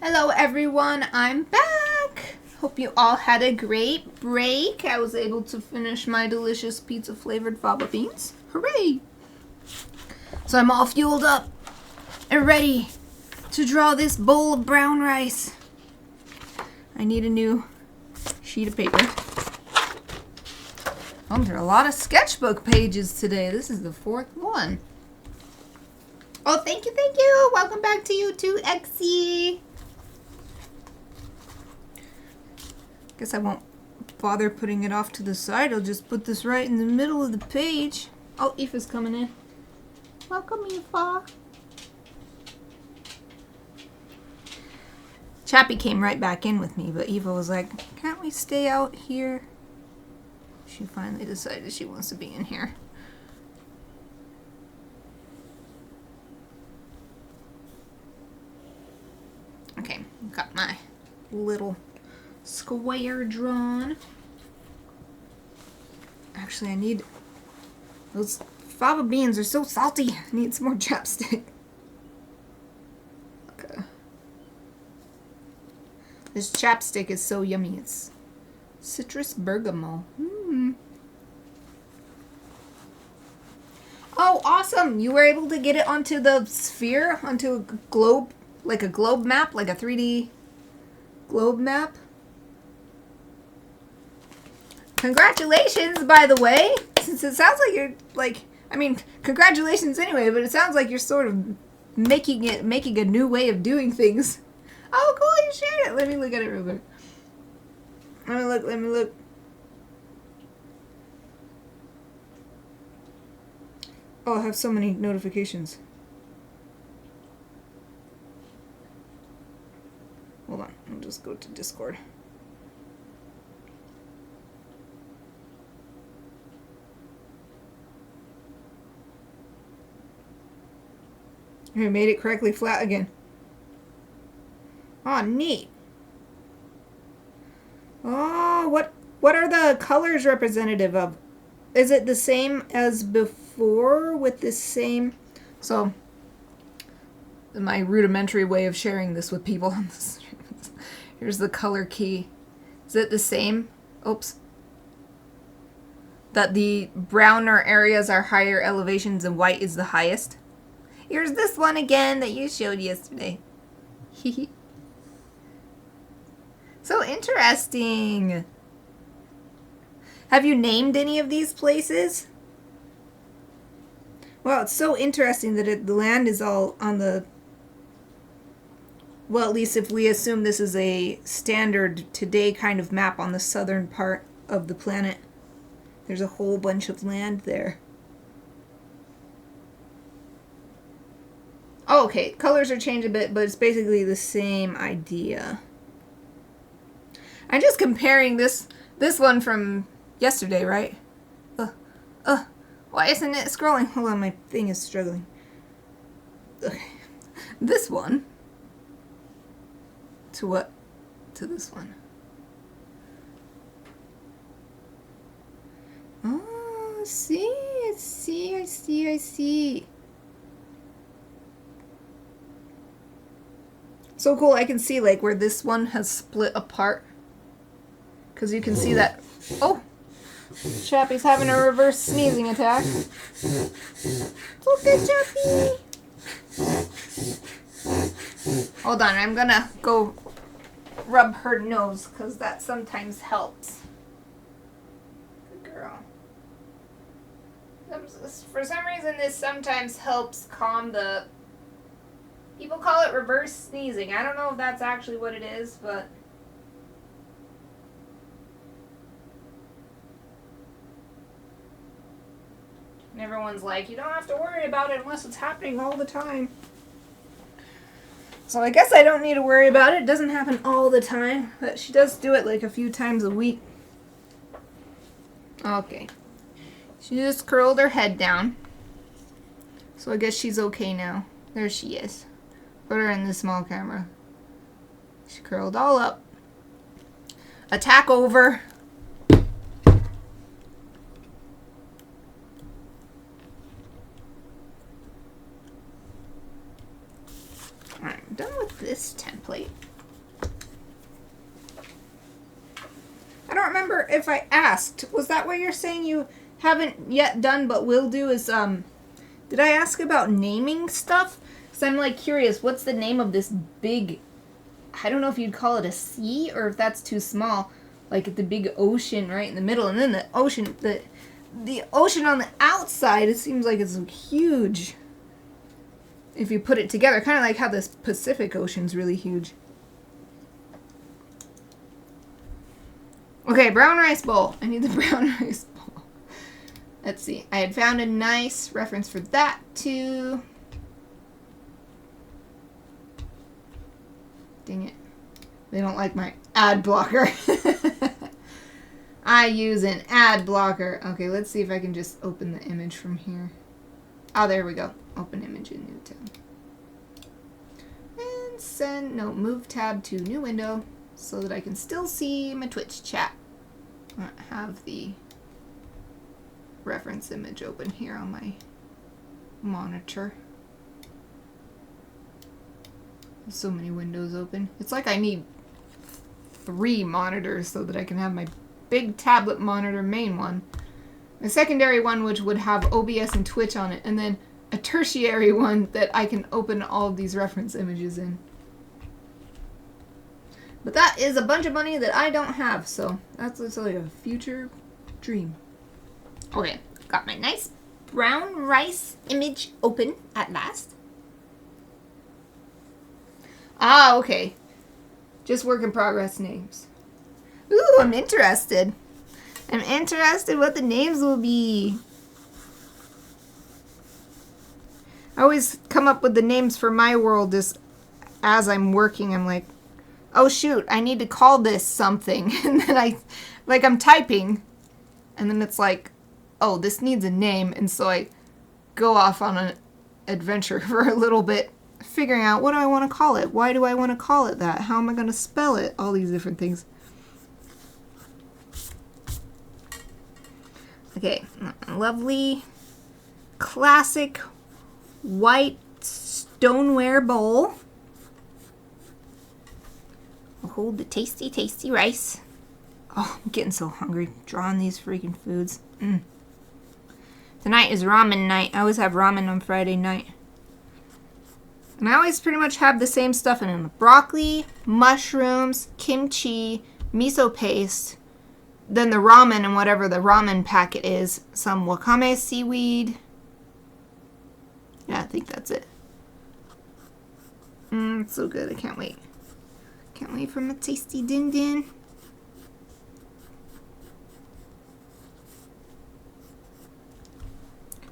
Hello everyone, I'm back! Hope you all had a great break. I was able to finish my delicious pizza flavored fava beans. Hooray! So I'm all fueled up and ready to draw this bowl of brown rice. I need a new sheet of paper. Oh, there are a lot of sketchbook pages today. This is the 4th one. Oh, thank you, thank you! Welcome back to you too, Exie! Guess I won't bother putting it off to the side. I'll just put this right in the middle of the page. Oh, Aoife's coming in. Welcome, Aoife. Chappie came right back in with me, but Eva was like, can't we stay out here? She finally decided she wants to be in here. Okay, got my little square drawn. Actually, I need... Those fava beans are so salty. I need some more chapstick. Okay. This chapstick is so yummy. It's citrus bergamot. Oh, awesome! You were able to get it onto the sphere, onto a globe, like a globe map, like a 3D globe map. Congratulations, by the way! Since it sounds like you're, like, I mean, congratulations anyway, but it sounds like you're sort of making a new way of doing things. Oh, cool, you shared it! Let me look at it real quick. Let me look. Oh, I have so many notifications. Hold on, I'll just go to Discord. I made it correctly flat again. Oh, neat. Oh, what are the colors representative of? Is it the same as before with the same... So, my rudimentary way of sharing this with people on the stream. Here's the color key. Is it the same? Oops. That the browner areas are higher elevations and white is the highest? Here's this one again that you showed yesterday. So interesting. Have you named any of these places? Well, it's so interesting that the land is all on the... Well, at least if we assume this is a standard today kind of map on the southern part of the planet. There's a whole bunch of land there. Oh, okay. Colors are changed a bit, but it's basically the same idea. I'm just comparing this one from yesterday, right? Why isn't it scrolling? Hold on, my thing is struggling. Okay. This one to what? To this one. Oh, I see. So cool, I can see like where this one has split apart. Because you can see that... Oh! Chappie's having a reverse sneezing attack. Okay, Chappie! Hold on, I'm gonna go rub her nose, because that sometimes helps. Good girl. For some reason, this sometimes helps calm the... People call it reverse sneezing. I don't know if that's actually what it is, but... And everyone's like, you don't have to worry about it unless it's happening all the time. So I guess I don't need to worry about it. It doesn't happen all the time, but she does do it like a few times a week. Okay. She just curled her head down. So I guess she's okay now. There she is. Put her in the small camera. She curled all up. Attack over. Alright, I'm done with this template. I don't remember if I asked. Was that what you're saying you haven't yet done but will do is, did I ask about naming stuff? Because I'm, like, curious, what's the name of this big, I don't know if you'd call it a sea or if that's too small, like the big ocean right in the middle, and then the ocean, the ocean on the outside, it seems like it's huge if you put it together, kind of like how this Pacific Ocean's really huge. Okay, brown rice bowl. I need the brown rice bowl. Let's see. I had found a nice reference for that too. Dang it. They don't like my ad blocker. I use an ad blocker. Okay, let's see if I can just open the image from here. Oh, there we go. Open image in new tab. And move tab to new window so that I can still see my Twitch chat. I have the reference image open here on my monitor. There's so many windows open. It's like I need 3 monitors so that I can have my big tablet monitor, main one, a secondary one which would have OBS and Twitch on it, and then a tertiary one that I can open all of these reference images in. But that is a bunch of money that I don't have, so that's like a future dream. Okay, got my nice brown rice image open at last. Ah, okay. Just work in progress names. Ooh, I'm interested. I'm interested what the names will be. I always come up with the names for my world as I'm working. I'm like, oh shoot, I need to call this something. And then I'm typing. And then it's like, oh, this needs a name. And so I go off on an adventure for a little bit, figuring out what do I want to call it? Why do I want to call it that? How am I going to spell it? All these different things. Okay, lovely, classic white stoneware bowl. I'll hold the tasty, tasty rice. Oh, I'm getting so hungry drawing these freaking foods. Tonight is ramen night. I always have ramen on Friday night. And I always pretty much have the same stuff in them. Broccoli, mushrooms, kimchi, miso paste, then the ramen and whatever the ramen packet is. Some wakame seaweed. Yeah, I think that's it. It's so good. I can't wait. Can't wait for my tasty din din.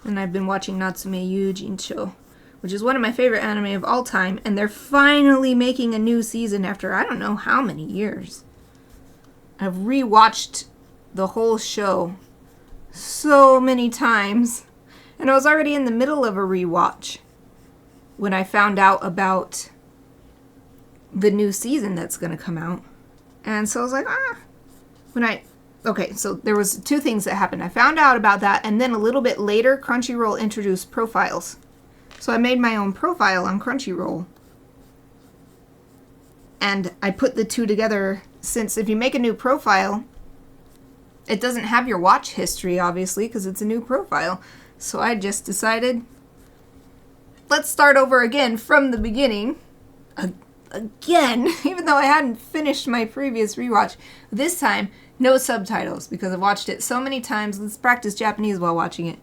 And I've been watching Natsume Yuujincho, which is one of my favorite anime of all time, and they're finally making a new season after I don't know how many years. I've rewatched the whole show so many times, and I was already in the middle of a rewatch when I found out about the new season that's going to come out. And so I was like, okay, so there was 2 things that happened. I found out about that, and then a little bit later, Crunchyroll introduced profiles. So I made my own profile on Crunchyroll. And I put the 2 together, since if you make a new profile, it doesn't have your watch history, obviously, because it's a new profile. So I just decided, let's start over again from the beginning. Again, even though I hadn't finished my previous rewatch. This time, no subtitles, because I've watched it so many times. Let's practice Japanese while watching it.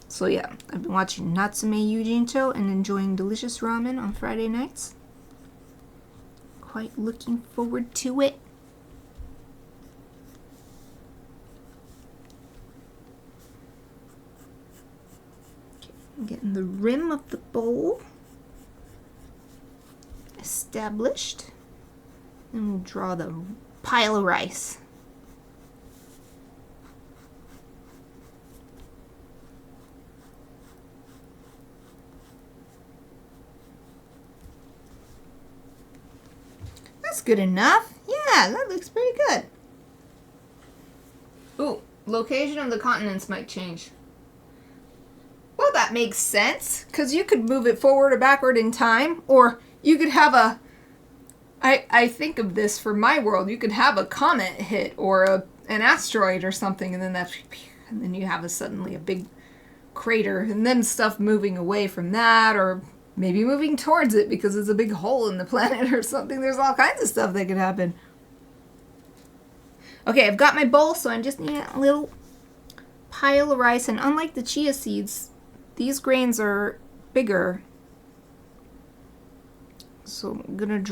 So yeah, I've been watching Natsume Yuujincho and enjoying delicious ramen on Friday nights. Quite looking forward to it. Okay, I'm getting the rim of the bowl established. And we'll draw the pile of rice. That's good enough. Yeah, that looks pretty good. Ooh, location of the continents might change. Well, that makes sense, because you could move it forward or backward in time, or you could have I think of this for my world. You could have a comet hit or an asteroid or something, and then you have suddenly a big crater, and then stuff moving away from that, or maybe moving towards it because it's a big hole in the planet or something. There's all kinds of stuff that could happen. Okay, I've got my bowl, so I just need a little pile of rice, and unlike the chia seeds, these grains are bigger. So I'm gonna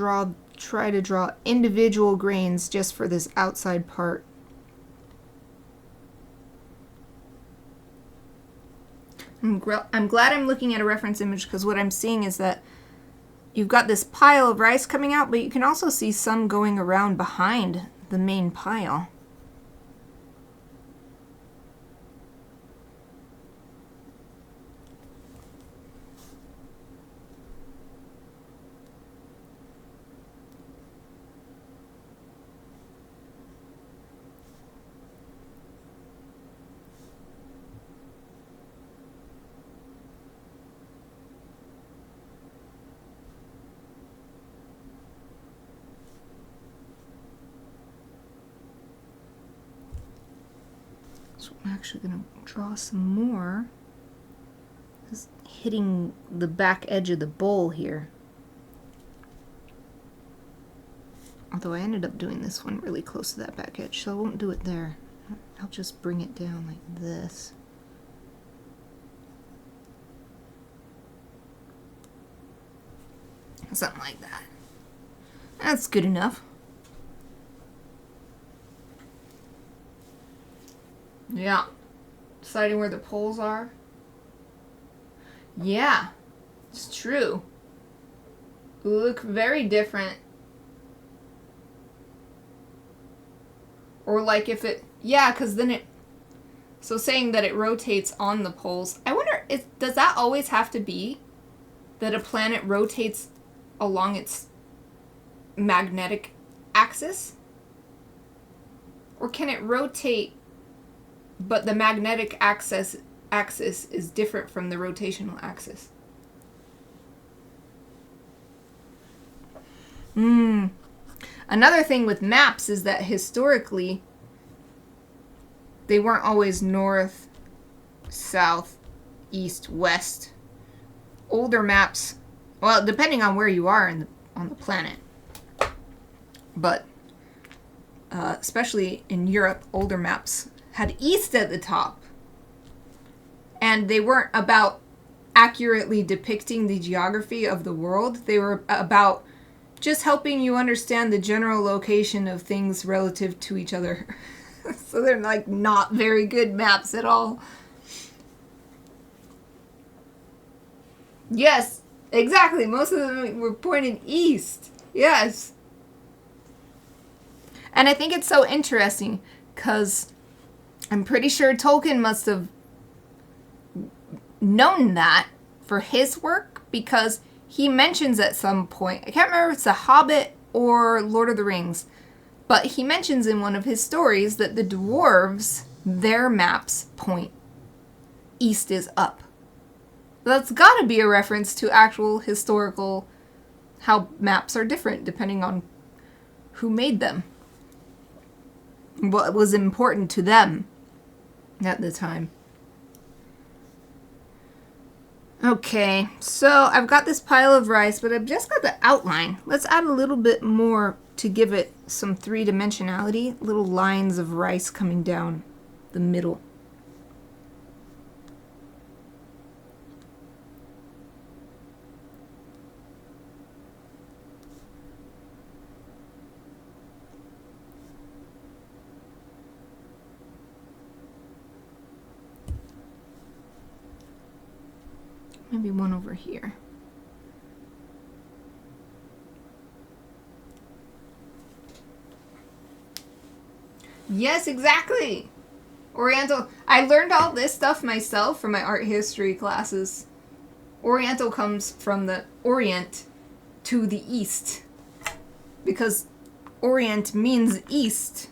try to draw individual grains just for this outside part. I'm glad I'm looking at a reference image, because what I'm seeing is that you've got this pile of rice coming out, but you can also see some going around behind the main pile. So I'm actually going to draw some more. Just hitting the back edge of the bowl here. Although I ended up doing this one really close to that back edge, so I won't do it there. I'll just bring it down like this. Something like that. That's good enough. Yeah. Deciding where the poles are. Yeah. It's true. Look very different. Or like if it... Yeah, because then it... So saying that it rotates on the poles. I wonder, does that always have to be that a planet rotates along its magnetic axis? Or can it rotate, but the magnetic axis is different from the rotational axis? Another thing with maps is that historically, they weren't always north, south, east, west. Older maps, well, depending on where you are on the planet, but especially in Europe, older maps had east at the top. And they weren't about accurately depicting the geography of the world. They were about just helping you understand the general location of things relative to each other. So they're like not very good maps at all. Yes, exactly. Most of them were pointing east. Yes. And I think it's so interesting because I'm pretty sure Tolkien must have known that for his work, because he mentions at some point, I can't remember if it's The Hobbit or Lord of the Rings, but he mentions in one of his stories that the dwarves, their maps point east is up. That's got to be a reference to actual historical, how maps are different depending on who made them, what was important to them at the time. Okay, so I've got this pile of rice, but I've just got the outline. Let's add a little bit more to give it some three-dimensionality. Little lines of rice coming down the middle. Maybe one over here. Yes, exactly. Oriental. I learned all this stuff myself from my art history classes. Oriental comes from the Orient to the East, because Orient means East.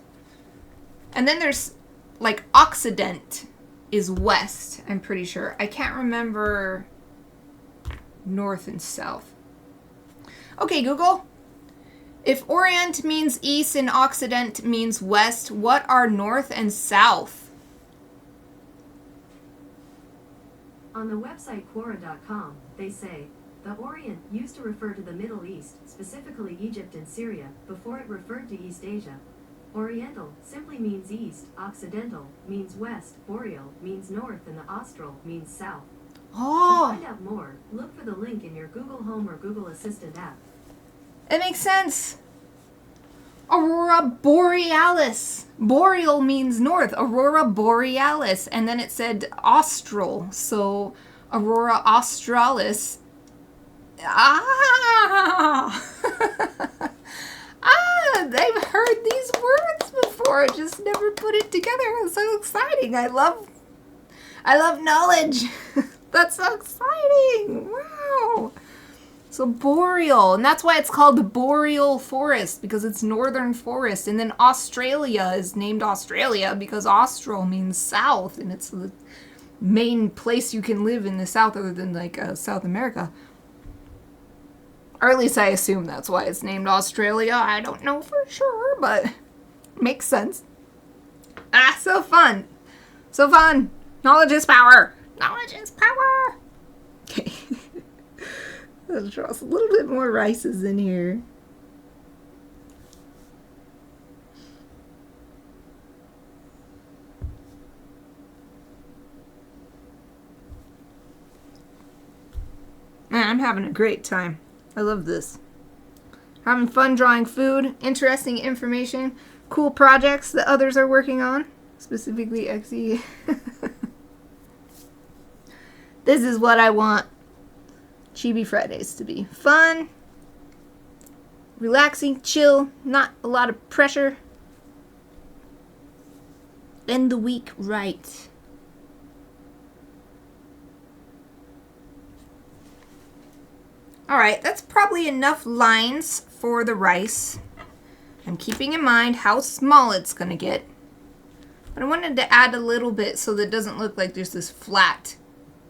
And then there's like Occident is West, I'm pretty sure. I can't remember North and South. Okay, Google. If Orient means east and Occident means west, what are north and south? On the website Quora.com, they say, the Orient used to refer to the Middle East, specifically Egypt and Syria, before it referred to East Asia. Oriental simply means east, Occidental means west, Boreal means north, and the Austral means south. Oh. To find out more, look for the link in your Google Home or Google Assistant app. It makes sense. Aurora Borealis. Boreal means north. Aurora Borealis. And then it said Austral. So Aurora Australis. Ah! I've heard these words before. I just never put it together. It's so exciting. I love knowledge. That's so exciting. Wow. So boreal, and that's why it's called the boreal forest, because it's northern forest. And then Australia is named Australia because austral means south, and it's the main place you can live in the south other than like South America. Or at least I assume that's why it's named Australia. I don't know for sure, but makes sense. Ah, so fun. So fun. Knowledge is power. Knowledge is power. Okay. Let's draw a little bit more rices in here. Man, I'm having a great time. I love this. Having fun drawing food, interesting information, cool projects that others are working on, specifically Xe. This is what I want Chibi Fridays to be. Fun, relaxing, chill, not a lot of pressure. End the week right. Alright, that's probably enough lines for the rice. I'm keeping in mind how small it's going to get. But I wanted to add a little bit so that it doesn't look like there's this flat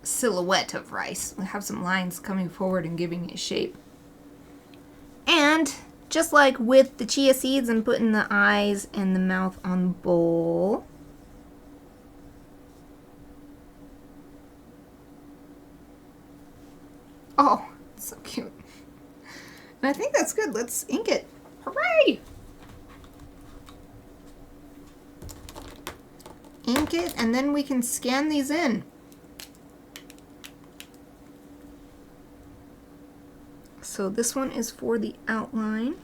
silhouette of rice. We have some lines coming forward and giving it shape. And just like with the chia seeds, I'm putting the eyes and the mouth on the bowl. Oh, so cute. And I think that's good. Let's ink it. Hooray! Ink it, and then we can scan these in. So this one is for the outline.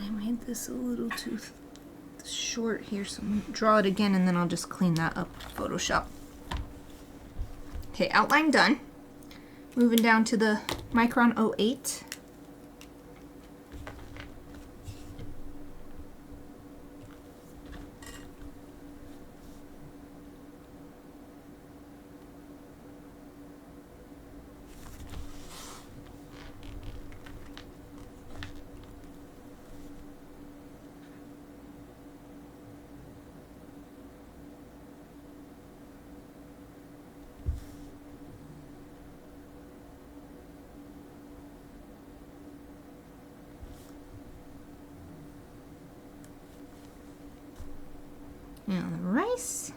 I made this a little too short here, so I'm gonna draw it again and then I'll just clean that up with Photoshop. Okay, outline done. Moving down to the Micron 08. Now the rice.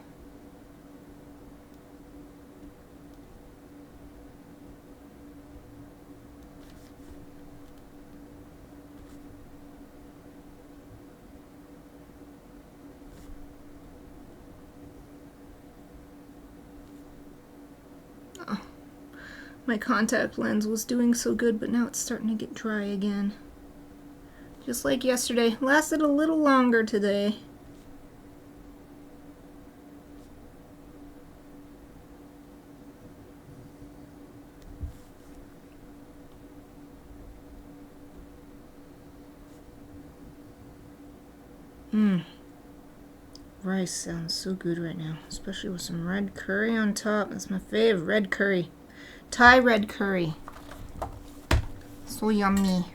Oh, my contact lens was doing so good, but now it's starting to get dry again. Just like yesterday. Lasted a little longer today. Rice sounds so good right now, especially with some red curry on top. That's my fave, red curry. Thai red curry. So yummy.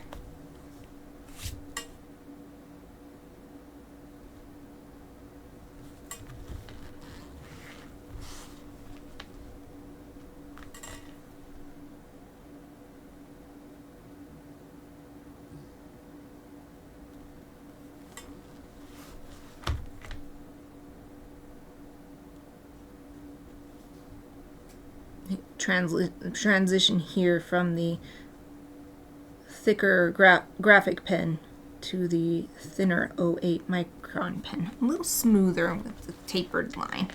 Transition here from the thicker graphic pen to the thinner 08 micron pen. A little smoother with the tapered line.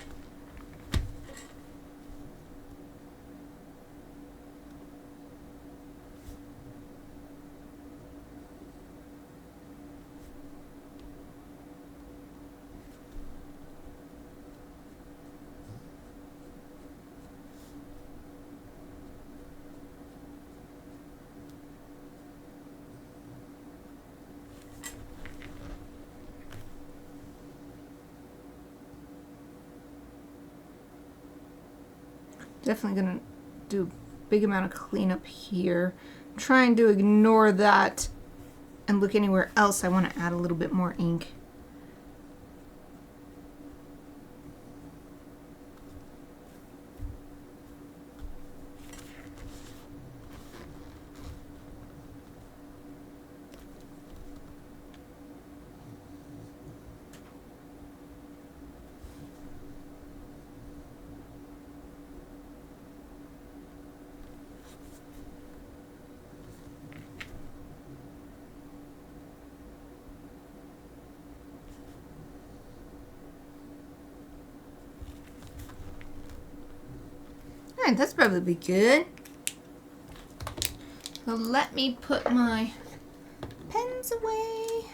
Definitely gonna do a big amount of cleanup here. I'm trying to ignore that and look anywhere else I want to add a little bit more ink. Alright, that's probably good. So let me put my pens away.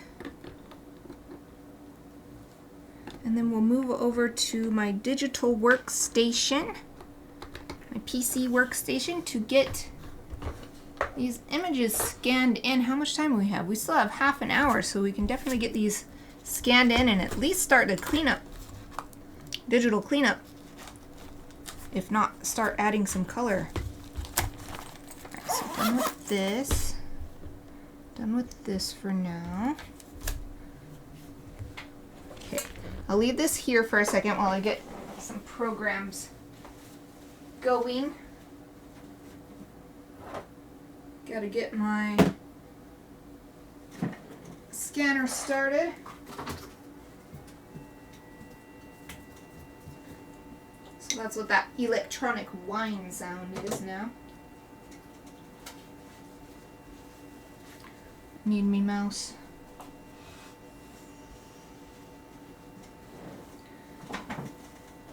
And then we'll move over to my digital workstation, my PC workstation, to get these images scanned in. How much time do we have? We still have half an hour, so we can definitely get these scanned in and at least start to clean up, digital cleanup. If not, start adding some color. Alright, so done with this. Done with this for now. Okay, I'll leave this here for a second while I get some programs going. Gotta get my scanner started. So that's what that electronic whine sound is now. Need me mouse.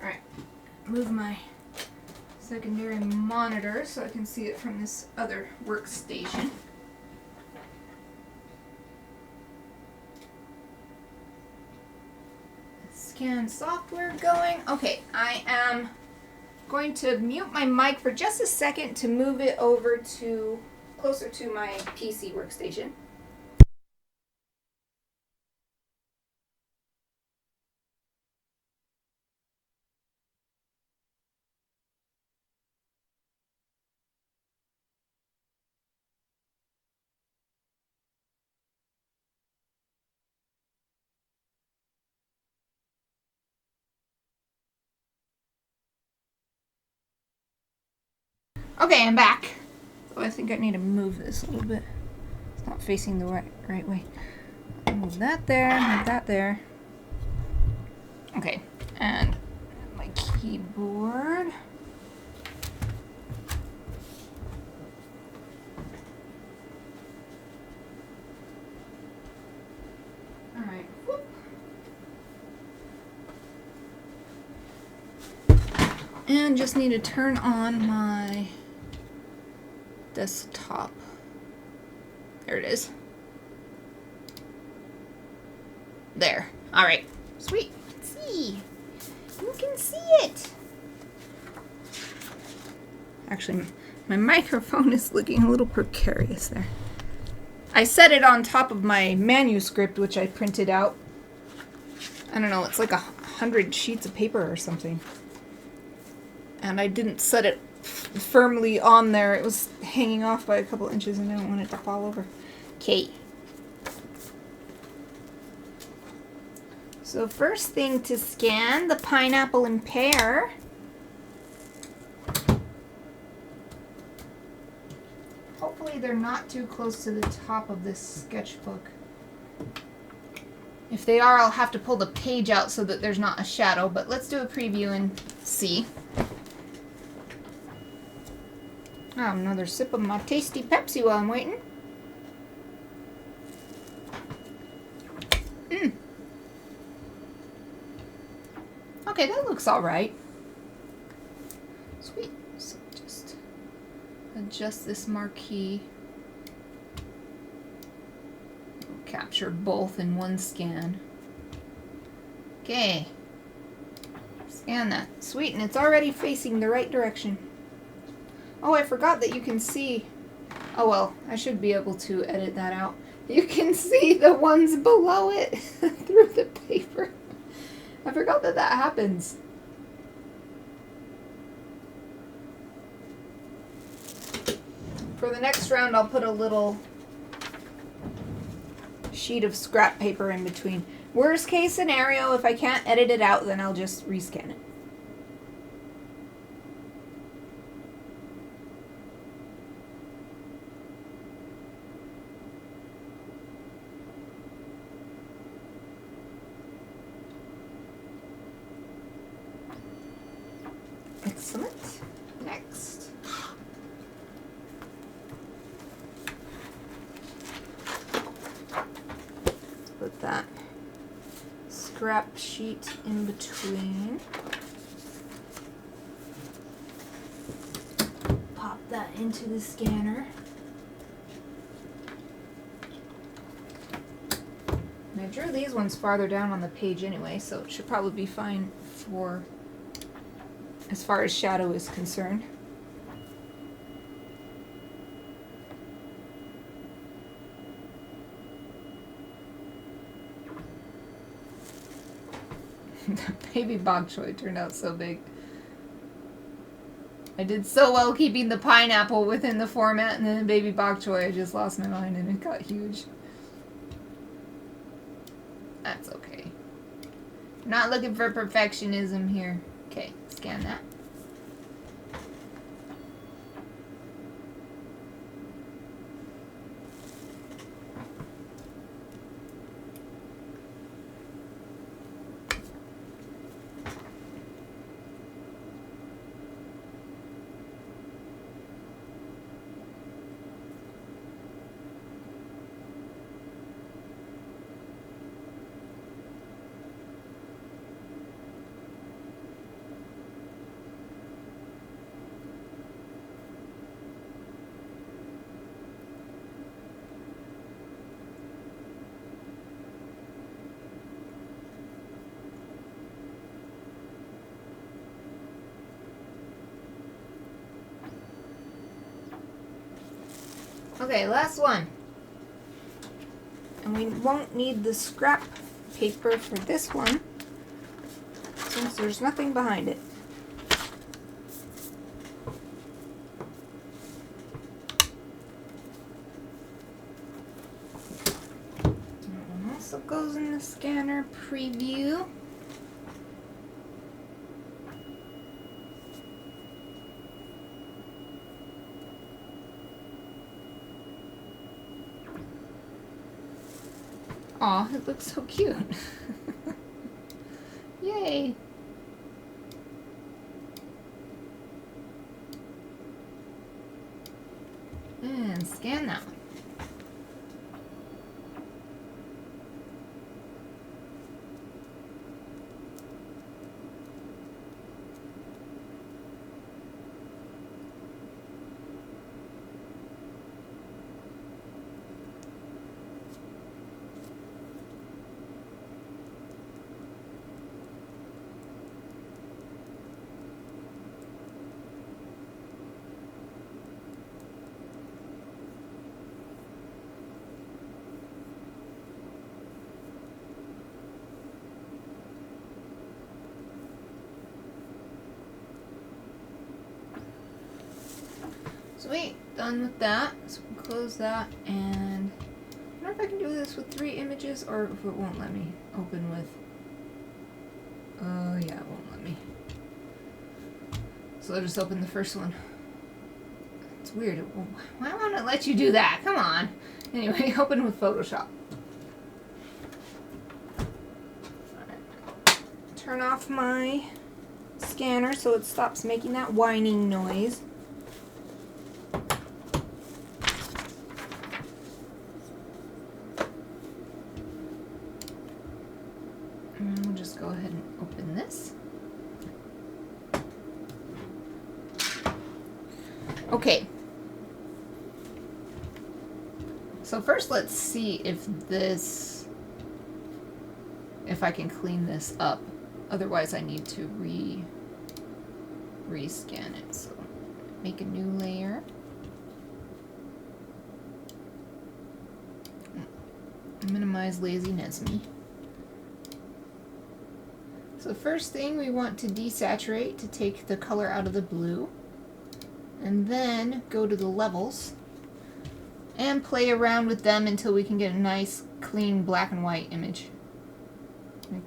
Alright, move my secondary monitor so I can see it from this other workstation. Scan software going. Okay, I am going to mute my mic for just a second to move it over to closer to my PC workstation. Okay, I'm back. So I think I need to move this a little bit. It's not facing the right way. Move that there, move that there. Okay, and my keyboard. Alright. And just need to turn on my desktop. There it is. There. All right. Sweet. Let's see. You can see it. Actually, my microphone is looking a little precarious there. I set it on top of my manuscript, which I printed out. I don't know, it's like 100 sheets of paper or something. And I didn't set it firmly on there. It was hanging off by a couple inches and I don't want it to fall over. Okay. So first thing to scan, the pineapple and pear. Hopefully they're not too close to the top of this sketchbook. If they are, I'll have to pull the page out so that there's not a shadow, but let's do a preview and see. Oh, another sip of my tasty Pepsi while I'm waiting. Okay, that looks alright. Sweet. So just adjust this marquee. Capture both in one scan. Okay. Scan that. Sweet, and it's already facing the right direction. Oh, I forgot that you can see... Oh well, I should be able to edit that out. You can see the ones below it through the paper. I forgot that that happens. For the next round, I'll put a little sheet of scrap paper in between. Worst case scenario, if I can't edit it out, then I'll just rescan it. Excellent. Next. Let's put that scrap sheet in between. Pop that into the scanner. And I drew these ones farther down on the page anyway, so it should probably be fine for as far as shadow is concerned. The baby bok choy turned out so big. I did so well keeping the pineapple within the format, and then the baby bok choy, I just lost my mind and it got huge. That's okay. Not looking for perfectionism here. Okay, scan that. Okay, last one. And we won't need the scrap paper for this one, since there's nothing behind it. That one also goes in the scanner preview. Aw, it looks so cute. Yay. And scan that one. Sweet, done with that. So we can close that, and I don't know if I can do this with 3 images or if it won't let me open with. Oh yeah, it won't let me. So I'll just open the first one. It's weird. Why won't it let you do that? Come on. Anyway, open with Photoshop. Alright. Turn off my scanner so it stops making that whining noise. And we'll just go ahead and open this. Okay. So first let's see if I can clean this up. Otherwise I need to rescan it. So make a new layer. Minimize laziness me. So the first thing we want to desaturate to take the color out of the blue. And then go to the levels and play around with them until we can get a nice clean black and white image. Make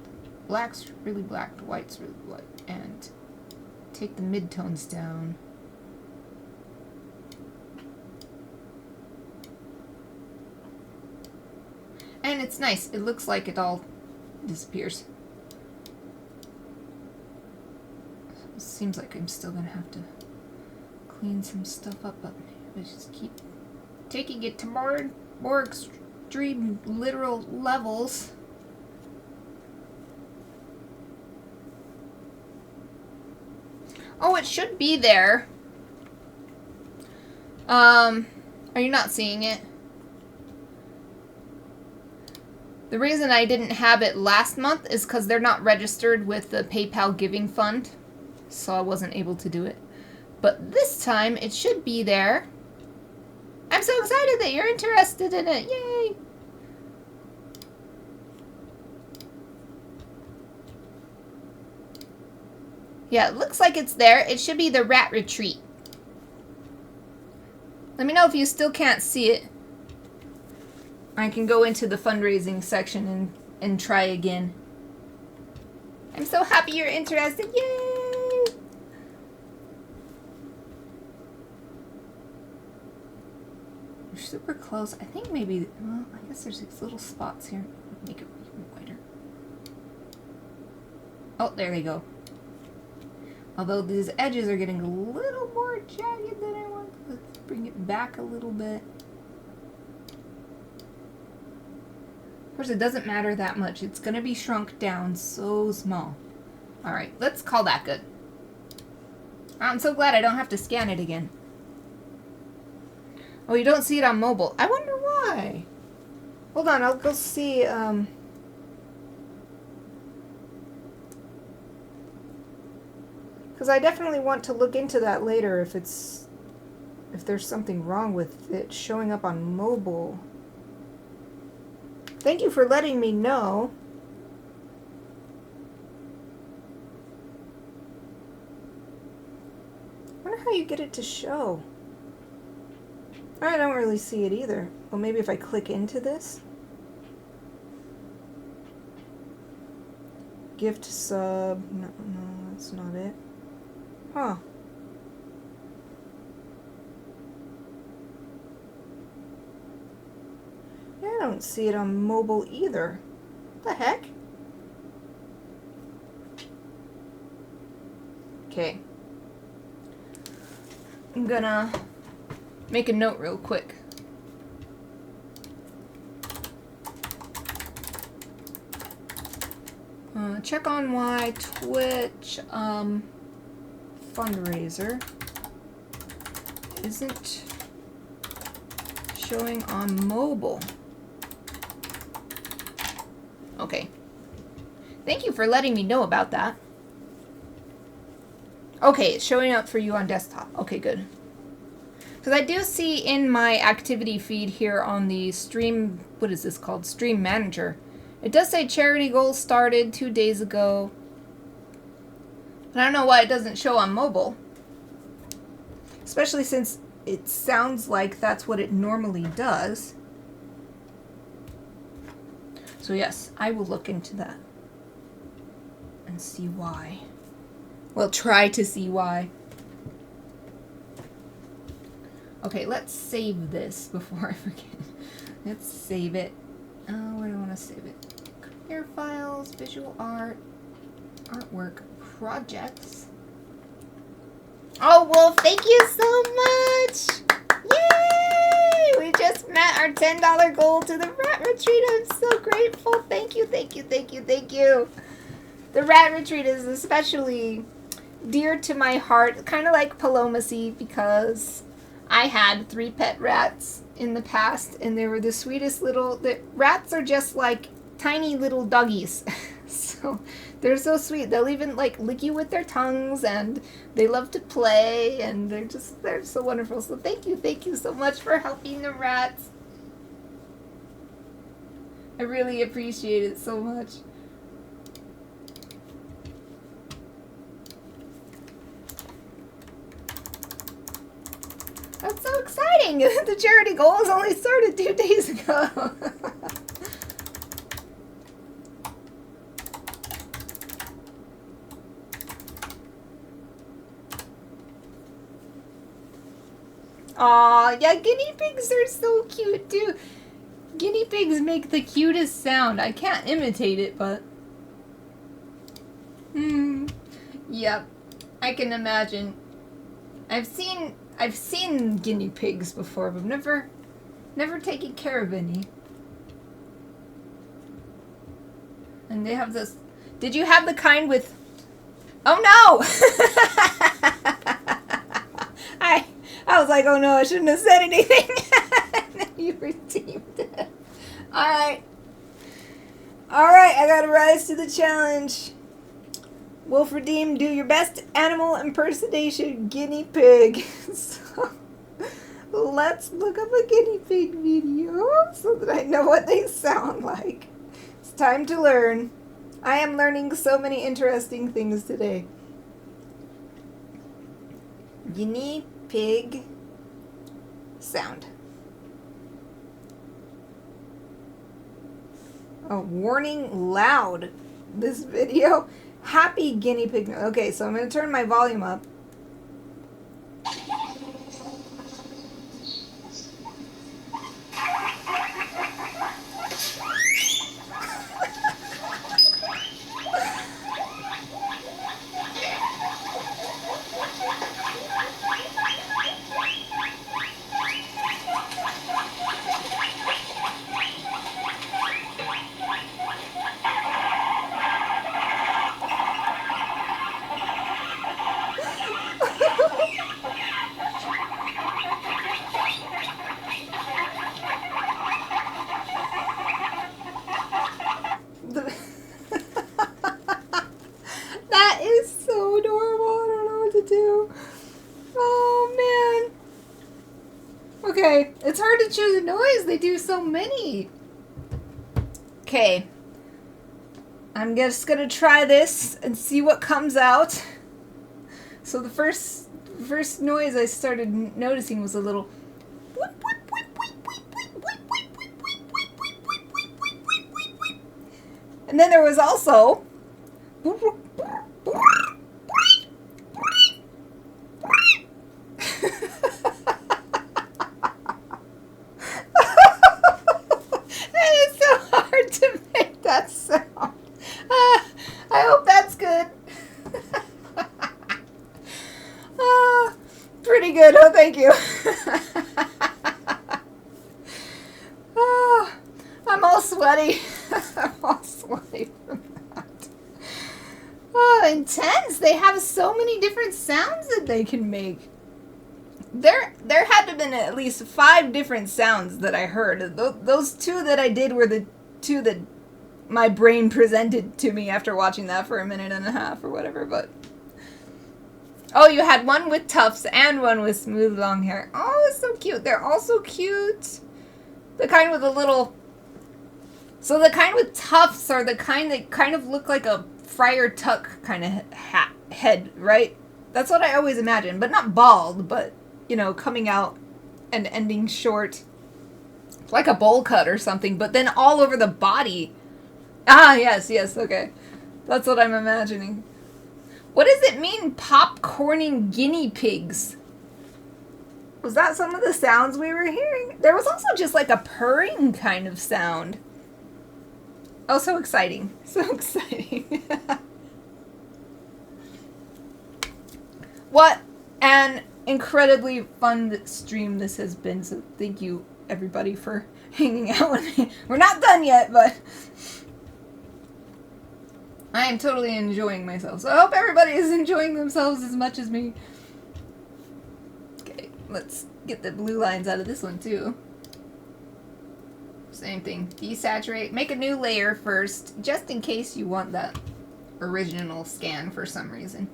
black's really black, the white's really white, and take the midtones down. And it's nice, it looks like it all disappears. Seems like I'm still gonna have to clean some stuff up, but I just keep taking it to more extreme literal levels. Oh, it should be there. Are you not seeing it? The reason I didn't have it last month is because they're not registered with the PayPal Giving Fund, so I wasn't able to do it. But this time, it should be there. I'm so excited that you're interested in it. Yay! Yeah, it looks like it's there. It should be the Rat Retreat. Let me know if you still can't see it. I can go into the fundraising section and try again. I'm so happy you're interested. Yay! Super close. I think maybe, well, I guess there's these little spots here. Make it even wider. Oh, there they go. Although these edges are getting a little more jagged than I want. Let's bring it back a little bit. Of course, it doesn't matter that much. It's going to be shrunk down so small. All right, let's call that good. I'm so glad I don't have to scan it again. Oh, you don't see it on mobile. I wonder why. Hold on, I'll go see, because I definitely want to look into that later if there's something wrong with it showing up on mobile. Thank you for letting me know. I wonder how you get it to show. I don't really see it either. Well, maybe if I click into this. Gift sub. No, that's not it. Huh. Yeah, I don't see it on mobile either. What the heck? Okay. I'm gonna make a note real quick. Check on why Twitch fundraiser isn't showing on mobile. Okay. Thank you for letting me know about that. Okay, it's showing up for you on desktop. Okay, good. Because I do see in my activity feed here on the stream, what is this called? Stream Manager. It does say charity goals started 2 days ago. But I don't know why it doesn't show on mobile. Especially since it sounds like that's what it normally does. So yes, I will look into that and see why. Well, try to see why. Okay, let's save this before I forget. Let's save it. Where do I want to save it? Career files, visual art, artwork, projects. Oh, Wolf, thank you so much! Yay! We just met our $10 goal to the Rat Retreat. I'm so grateful. Thank you, thank you, thank you, thank you. The Rat Retreat is especially dear to my heart, kind of like Palomacy, because I had 3 pet rats in the past, and they were the sweetest little... The rats are just like tiny little doggies. So they're so sweet. They'll even like lick you with their tongues, and they love to play, and they're so wonderful. So thank you so much for helping the rats. I really appreciate it so much. That's so exciting! The charity goal has only started 2 days ago. Aw, yeah, guinea pigs are so cute too. Guinea pigs make the cutest sound. I can't imitate it, but... Yep, I can imagine. I've seen guinea pigs before, but never taken care of any. And they have this... Did you have the kind with... Oh no! I was like, oh no, I shouldn't have said anything. And then you redeemed it. Alright, I gotta rise to the challenge. Wolf redeemed, do your best animal impersonation, guinea pig. So, let's look up a guinea pig video so that I know what they sound like. It's time to learn. I am learning so many interesting things today. Guinea pig sound. Oh, warning loud. This video. Happy guinea pig. Okay, so I'm going to turn my volume up. That is so adorable. I don't know what to do. Oh man. Okay, it's hard to choose a noise. They do so many. Okay. I'm just gonna try this and see what comes out. So the first noise I started noticing was a little... And then there was also... It's so hard to make that sound. I hope that's good. Pretty good, oh thank you. I'm all sweaty. I'm all sweaty from that. Oh, intense. They have so many different sounds that they can make. There had to have been at least 5 different sounds that I heard. Those 2 that I did were the 2 that my brain presented to me after watching that for a minute and a half or whatever, but... Oh, you had one with tufts and one with smooth long hair. Oh, it's so cute. They're also cute. The kind with a little... So the kind with tufts are the kind that kind of look like a Friar Tuck kind of head, right? That's what I always imagine. But not bald, but, you know, coming out and ending short. Like a bowl cut or something, but then all over the body. Ah, yes, okay. That's what I'm imagining. What does it mean, popcorning guinea pigs? Was that some of the sounds we were hearing? There was also just like a purring kind of sound. Oh, so exciting. So exciting. What an incredibly fun stream this has been, so thank you everybody for hanging out with me. We're not done yet, but I am totally enjoying myself. So I hope everybody is enjoying themselves as much as me. Okay, let's get the blue lines out of this one too. Same thing. Desaturate. Make a new layer first, just in case you want that original scan for some reason.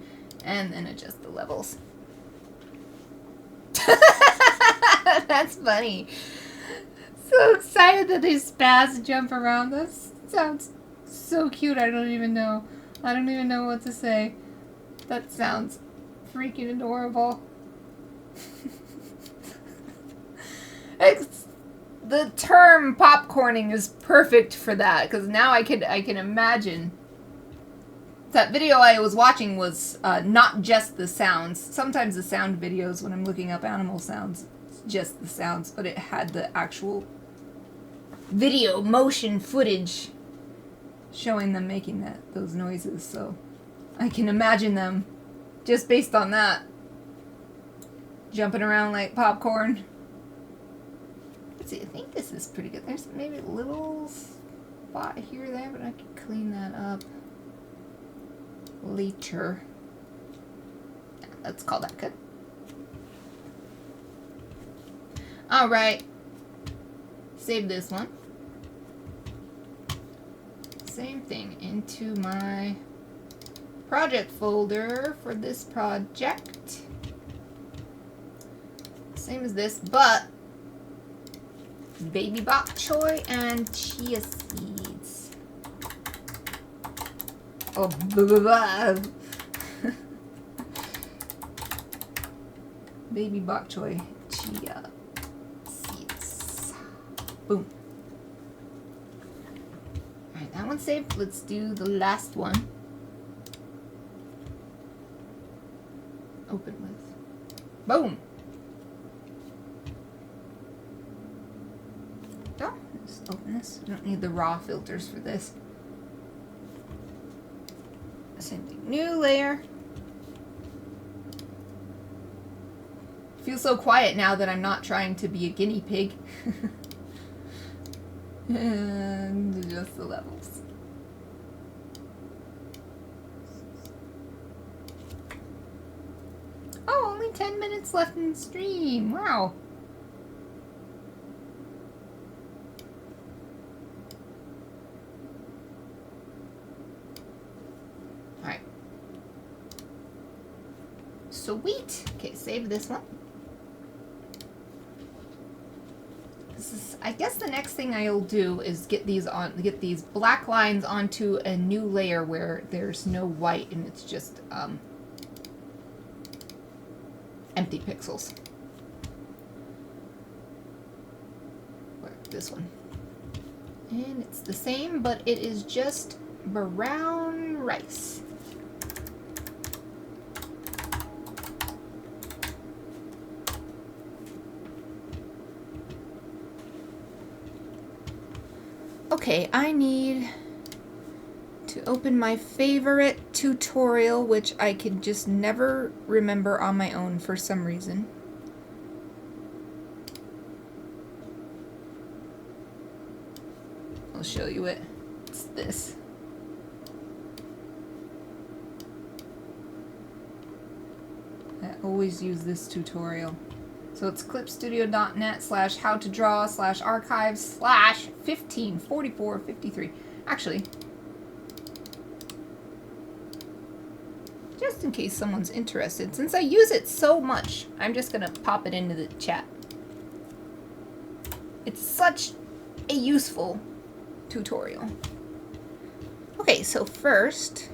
And then adjust the levels. That's funny. So excited that they spaz jump around. That sounds so cute. I don't even know what to say. That sounds freaking adorable. The term popcorning is perfect for that, because now I can imagine. That video I was watching was not just the sounds. Sometimes the sound videos, when I'm looking up animal sounds, it's just the sounds, but it had the actual video motion footage showing them making those noises, so I can imagine them just based on that jumping around like popcorn. Let's see, I think this is pretty good. There's maybe a little spot here or there, but I can clean that up later. Let's call that good. Alright, save this one. Same thing into my project folder for this project. Same as this, but baby bok choy and chia seeds. Oh, blah, blah, blah. Baby bok choy, chia seeds. Boom. Alright, that one's saved. Let's do the last one. Open with. Boom. Oh, just open this. I don't need the raw filters for this. Same thing. New layer. Feels so quiet now that I'm not trying to be a guinea pig. And just the levels. Oh, only 10 minutes left in the stream. Wow. Alright. Sweet. Okay, save this one. I guess the next thing I'll do is get these black lines onto a new layer where there's no white and it's just empty pixels. Like this one. And it's the same, but it is just brown rice. Okay, I need to open my favorite tutorial, which I can just never remember on my own for some reason. I'll show you it. It's this. I always use this tutorial. So it's clipstudio.net/howtodraw/archives/154453. Actually, just in case someone's interested, since I use it so much, I'm just going to pop it into the chat. It's such a useful tutorial. Okay, so first,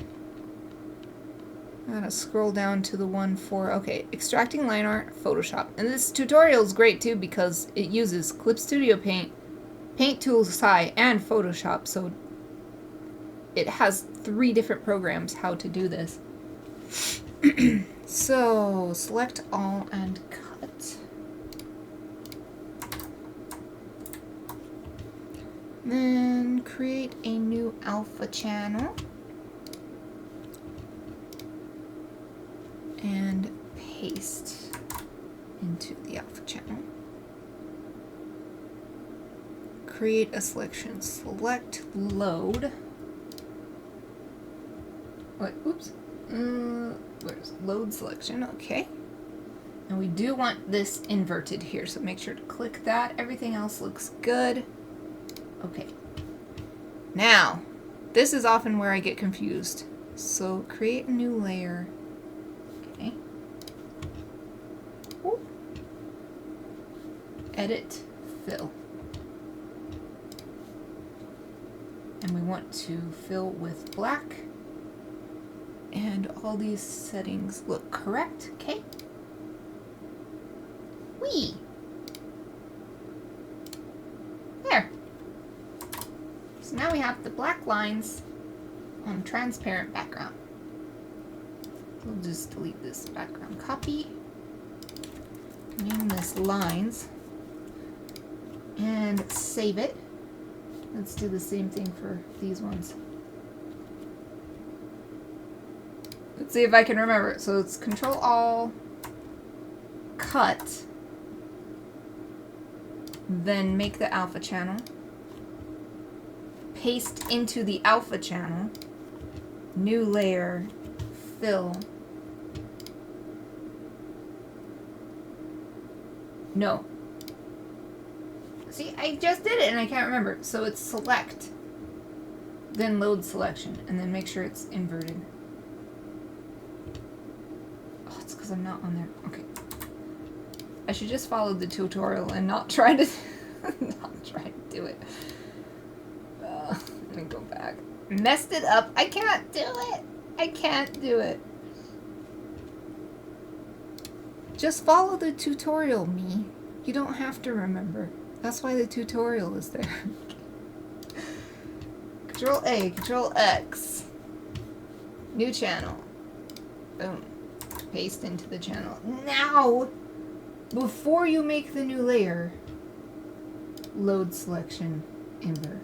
I'm gonna scroll down to the one for, okay, extracting line art, Photoshop. And this tutorial is great too because it uses Clip Studio Paint, Paint Tool SAI, and Photoshop. So it has 3 different programs how to do this. So select all and cut. Then create a new alpha channel. And paste into the alpha channel. Create a selection. Select load. Wait, oops. Where's load selection? Okay. And we do want this inverted here, so make sure to click that. Everything else looks good. Okay. Now, this is often where I get confused. So create a new layer. Okay. Ooh. Edit, fill. And we want to fill with black. And all these settings look correct. Okay. Whee! There. So now we have the black lines on transparent background. We'll just delete this background copy. Name this lines. And save it. Let's do the same thing for these ones. Let's see if I can remember it. So it's Control All, cut, then make the alpha channel, paste into the alpha channel, new layer, fill. No. See, I just did it and I can't remember. So it's select, then load selection, and then make sure it's inverted. Oh, it's because I'm not on there. Okay. I should just follow the tutorial and not try to do it. Let me go back. Messed it up. I can't do it. I can't do it. Just follow the tutorial, me. You don't have to remember. That's why the tutorial is there. Control A, Control X. New channel. Boom. Paste into the channel. Now, before you make the new layer, load selection, invert.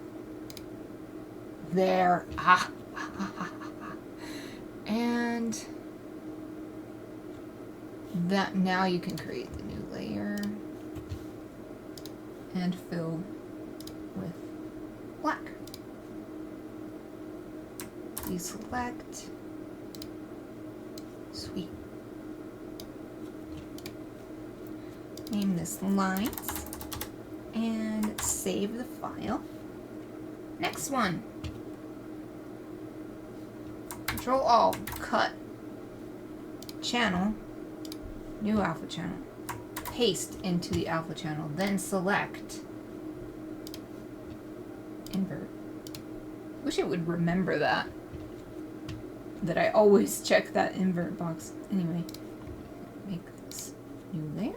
There. Ah. And that now you can create the new layer and fill with black. Deselect. Sweet. Name this lines and save the file. Next one. Control All, cut, channel, new alpha channel, paste into the alpha channel, then select, invert. Wish it would remember that I always check that invert box. Anyway, make this new layer.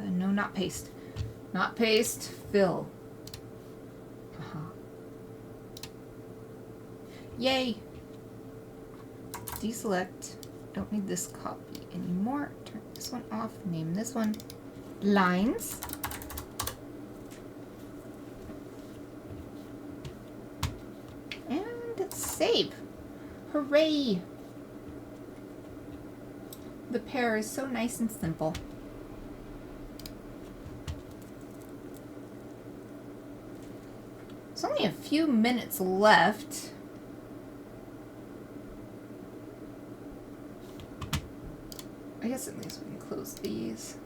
No, not paste. Not paste, fill. Yay! Deselect. Don't need this copy anymore. Turn this one off. Name this one lines. And save. Hooray! The pair is so nice and simple. There's only a few minutes left. I guess at least we can close these.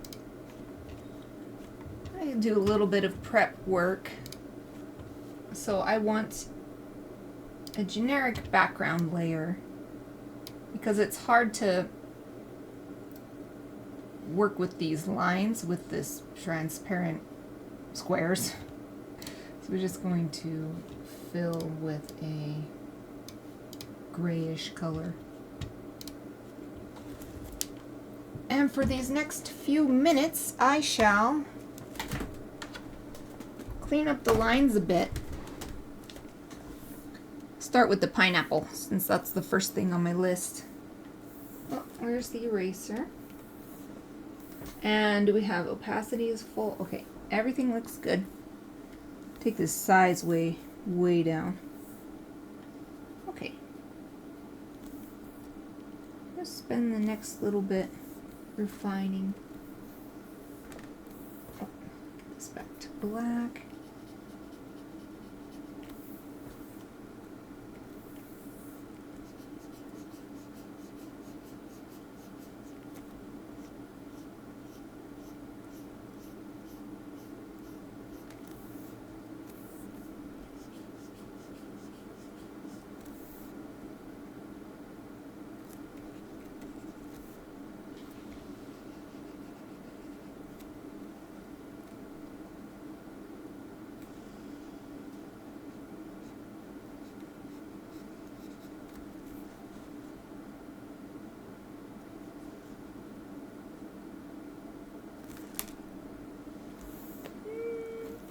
I can do a little bit of prep work. So I want a generic background layer because it's hard to work with these lines with this transparent squares. So we're just going to fill with a grayish color. And for these next few minutes, I shall clean up the lines a bit. Start with the pineapple, since that's the first thing on my list. Oh, where's the eraser? And do we have opacity is full? Okay, everything looks good. Take this size way down. Okay. Just spend the next little bit refining. Oh, get this back to black.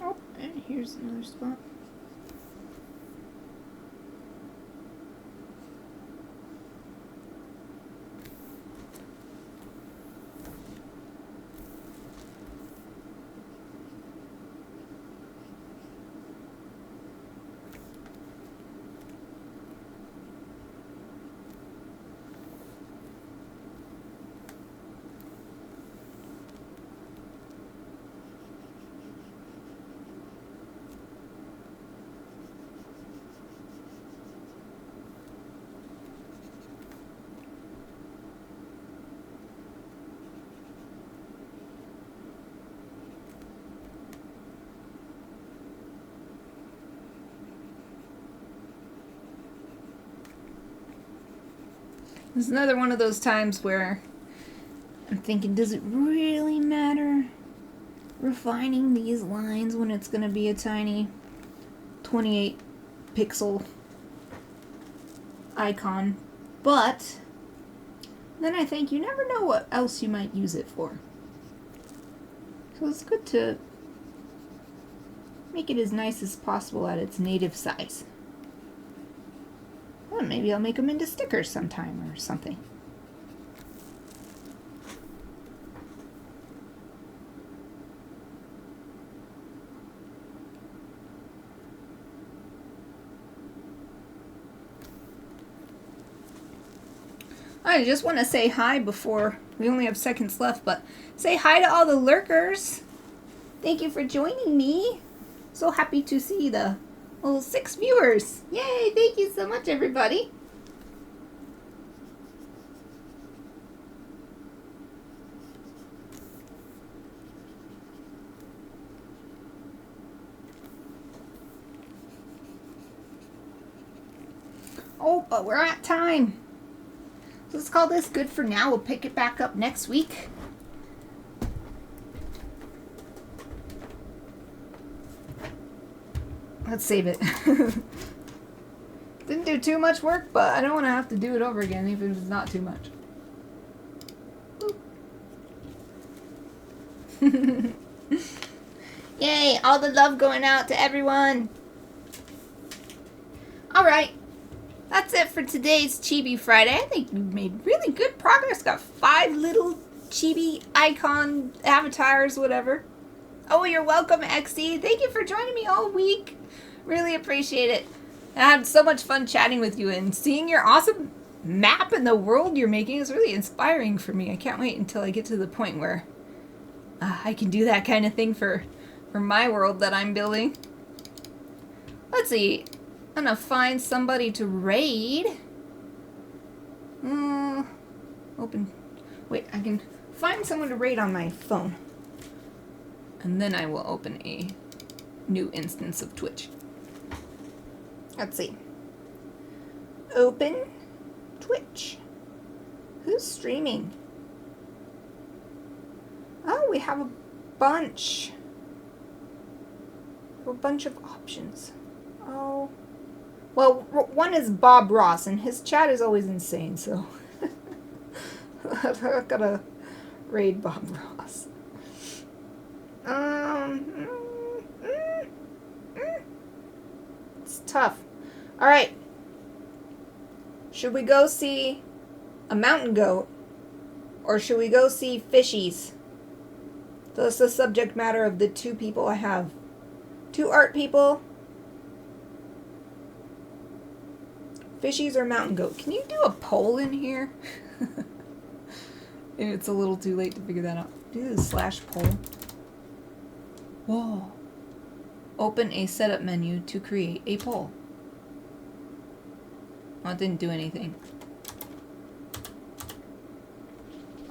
Oh, and here's another spot. This is another one of those times where I'm thinking, does it really matter refining these lines when it's going to be a tiny 28 pixel icon? But then I think you never know what else you might use it for. So it's good to make it as nice as possible at its native size. Well, maybe I'll make them into stickers sometime or something. I just want to say hi before we only have seconds left, but say hi to all the lurkers. Thank you for joining me. So happy to see the 6 viewers. Yay, thank you so much, everybody. Oh, but we're at time. So let's call this good for now. We'll pick it back up next week. Let's save it. Didn't do too much work, but I don't want to have to do it over again, even if it's not too much. Yay, all the love going out to everyone. Alright, that's it for today's Chibi Friday. I think we've made really good progress. Got 5 little Chibi icon avatars, whatever. Oh, you're welcome, XD. Thank you for joining me all week. Really appreciate it. I had so much fun chatting with you, and seeing your awesome map and the world you're making is really inspiring for me. I can't wait until I get to the point where I can do that kind of thing for my world that I'm building. Let's see. I'm gonna find somebody to raid. Open. Wait, I can find someone to raid on my phone. And then I will open a new instance of Twitch. Let's see. Open Twitch. Who's streaming? Oh, we have a bunch. A bunch of options. Oh, Well, one is Bob Ross, and his chat is always insane, so I've got to raid Bob Ross. It's tough. All right. Should we go see a mountain goat, or should we go see fishies? That's the subject matter of the two people I have. Two art people. Fishies or mountain goat? Can you do a poll in here? It's a little too late to figure that out. Do the / poll. Whoa. Open a setup menu to create a poll. Oh, it didn't do anything.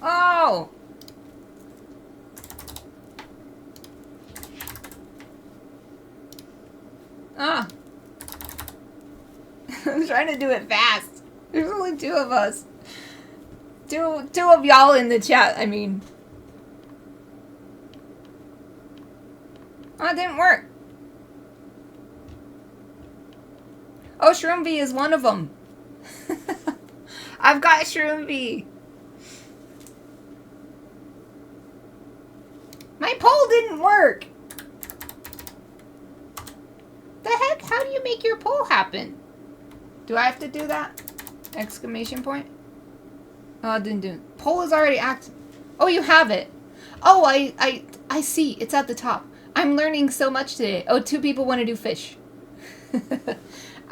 Oh! Ah! I'm trying to do it fast. There's only 2 of us. Two of y'all in the chat, I mean. Oh, it didn't work. Oh, Shroomby is one of them. I've got Shroomby. My poll didn't work. The heck? How do you make your poll happen? Do I have to do that? Exclamation point? Oh, it didn't do it. Poll is already active. Oh, you have it. Oh, I see. It's at the top. I'm learning so much today. Oh, 2 people want to do fish.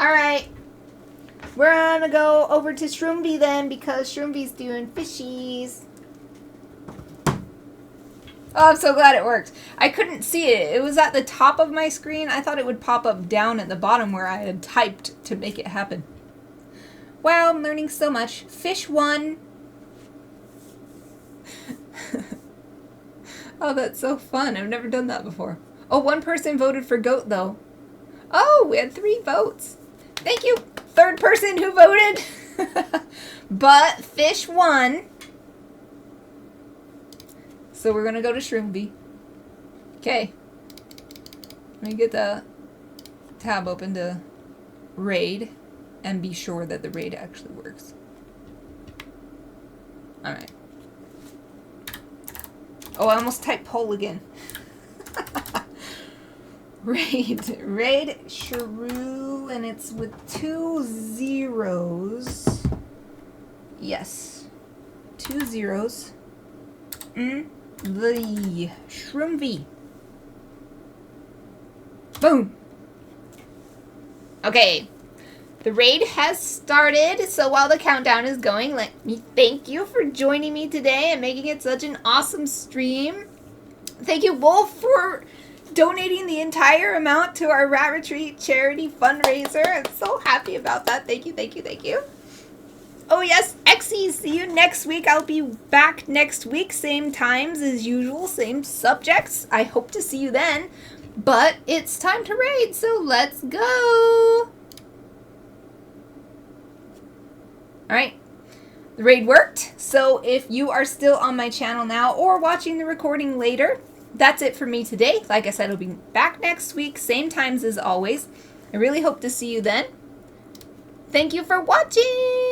Alright. We're gonna go over to Shroomby then, because Shroomby's doing fishies. Oh, I'm so glad it worked. I couldn't see it. It was at the top of my screen. I thought it would pop up down at the bottom where I had typed to make it happen. Wow, I'm learning so much. Fish 1. Oh, that's so fun. I've never done that before. Oh, 1 person voted for goat, though. Oh, we had 3 votes. Thank you, 3rd person who voted. But fish 1. So we're going to go to Shroomby. Okay. Let me get the tab open to raid and be sure that the raid actually works. Alright. Oh, I almost typed poll again. Raid Shrew, and it's with 2 zeros. Yes. 2 zeros. The Shroomby. Boom. Okay. The raid has started, so while the countdown is going, let me thank you for joining me today and making it such an awesome stream. Thank you, Wolf, for donating the entire amount to our Rat Retreat charity fundraiser. I'm so happy about that. Thank you, thank you, thank you. Oh yes, Exie, see you next week. I'll be back next week, same times as usual, same subjects. I hope to see you then. But it's time to raid, so let's go. Alright, the raid worked. So if you are still on my channel now or watching the recording later, that's it for me today. Like I said, I'll be back next week, same times as always. I really hope to see you then. Thank you for watching!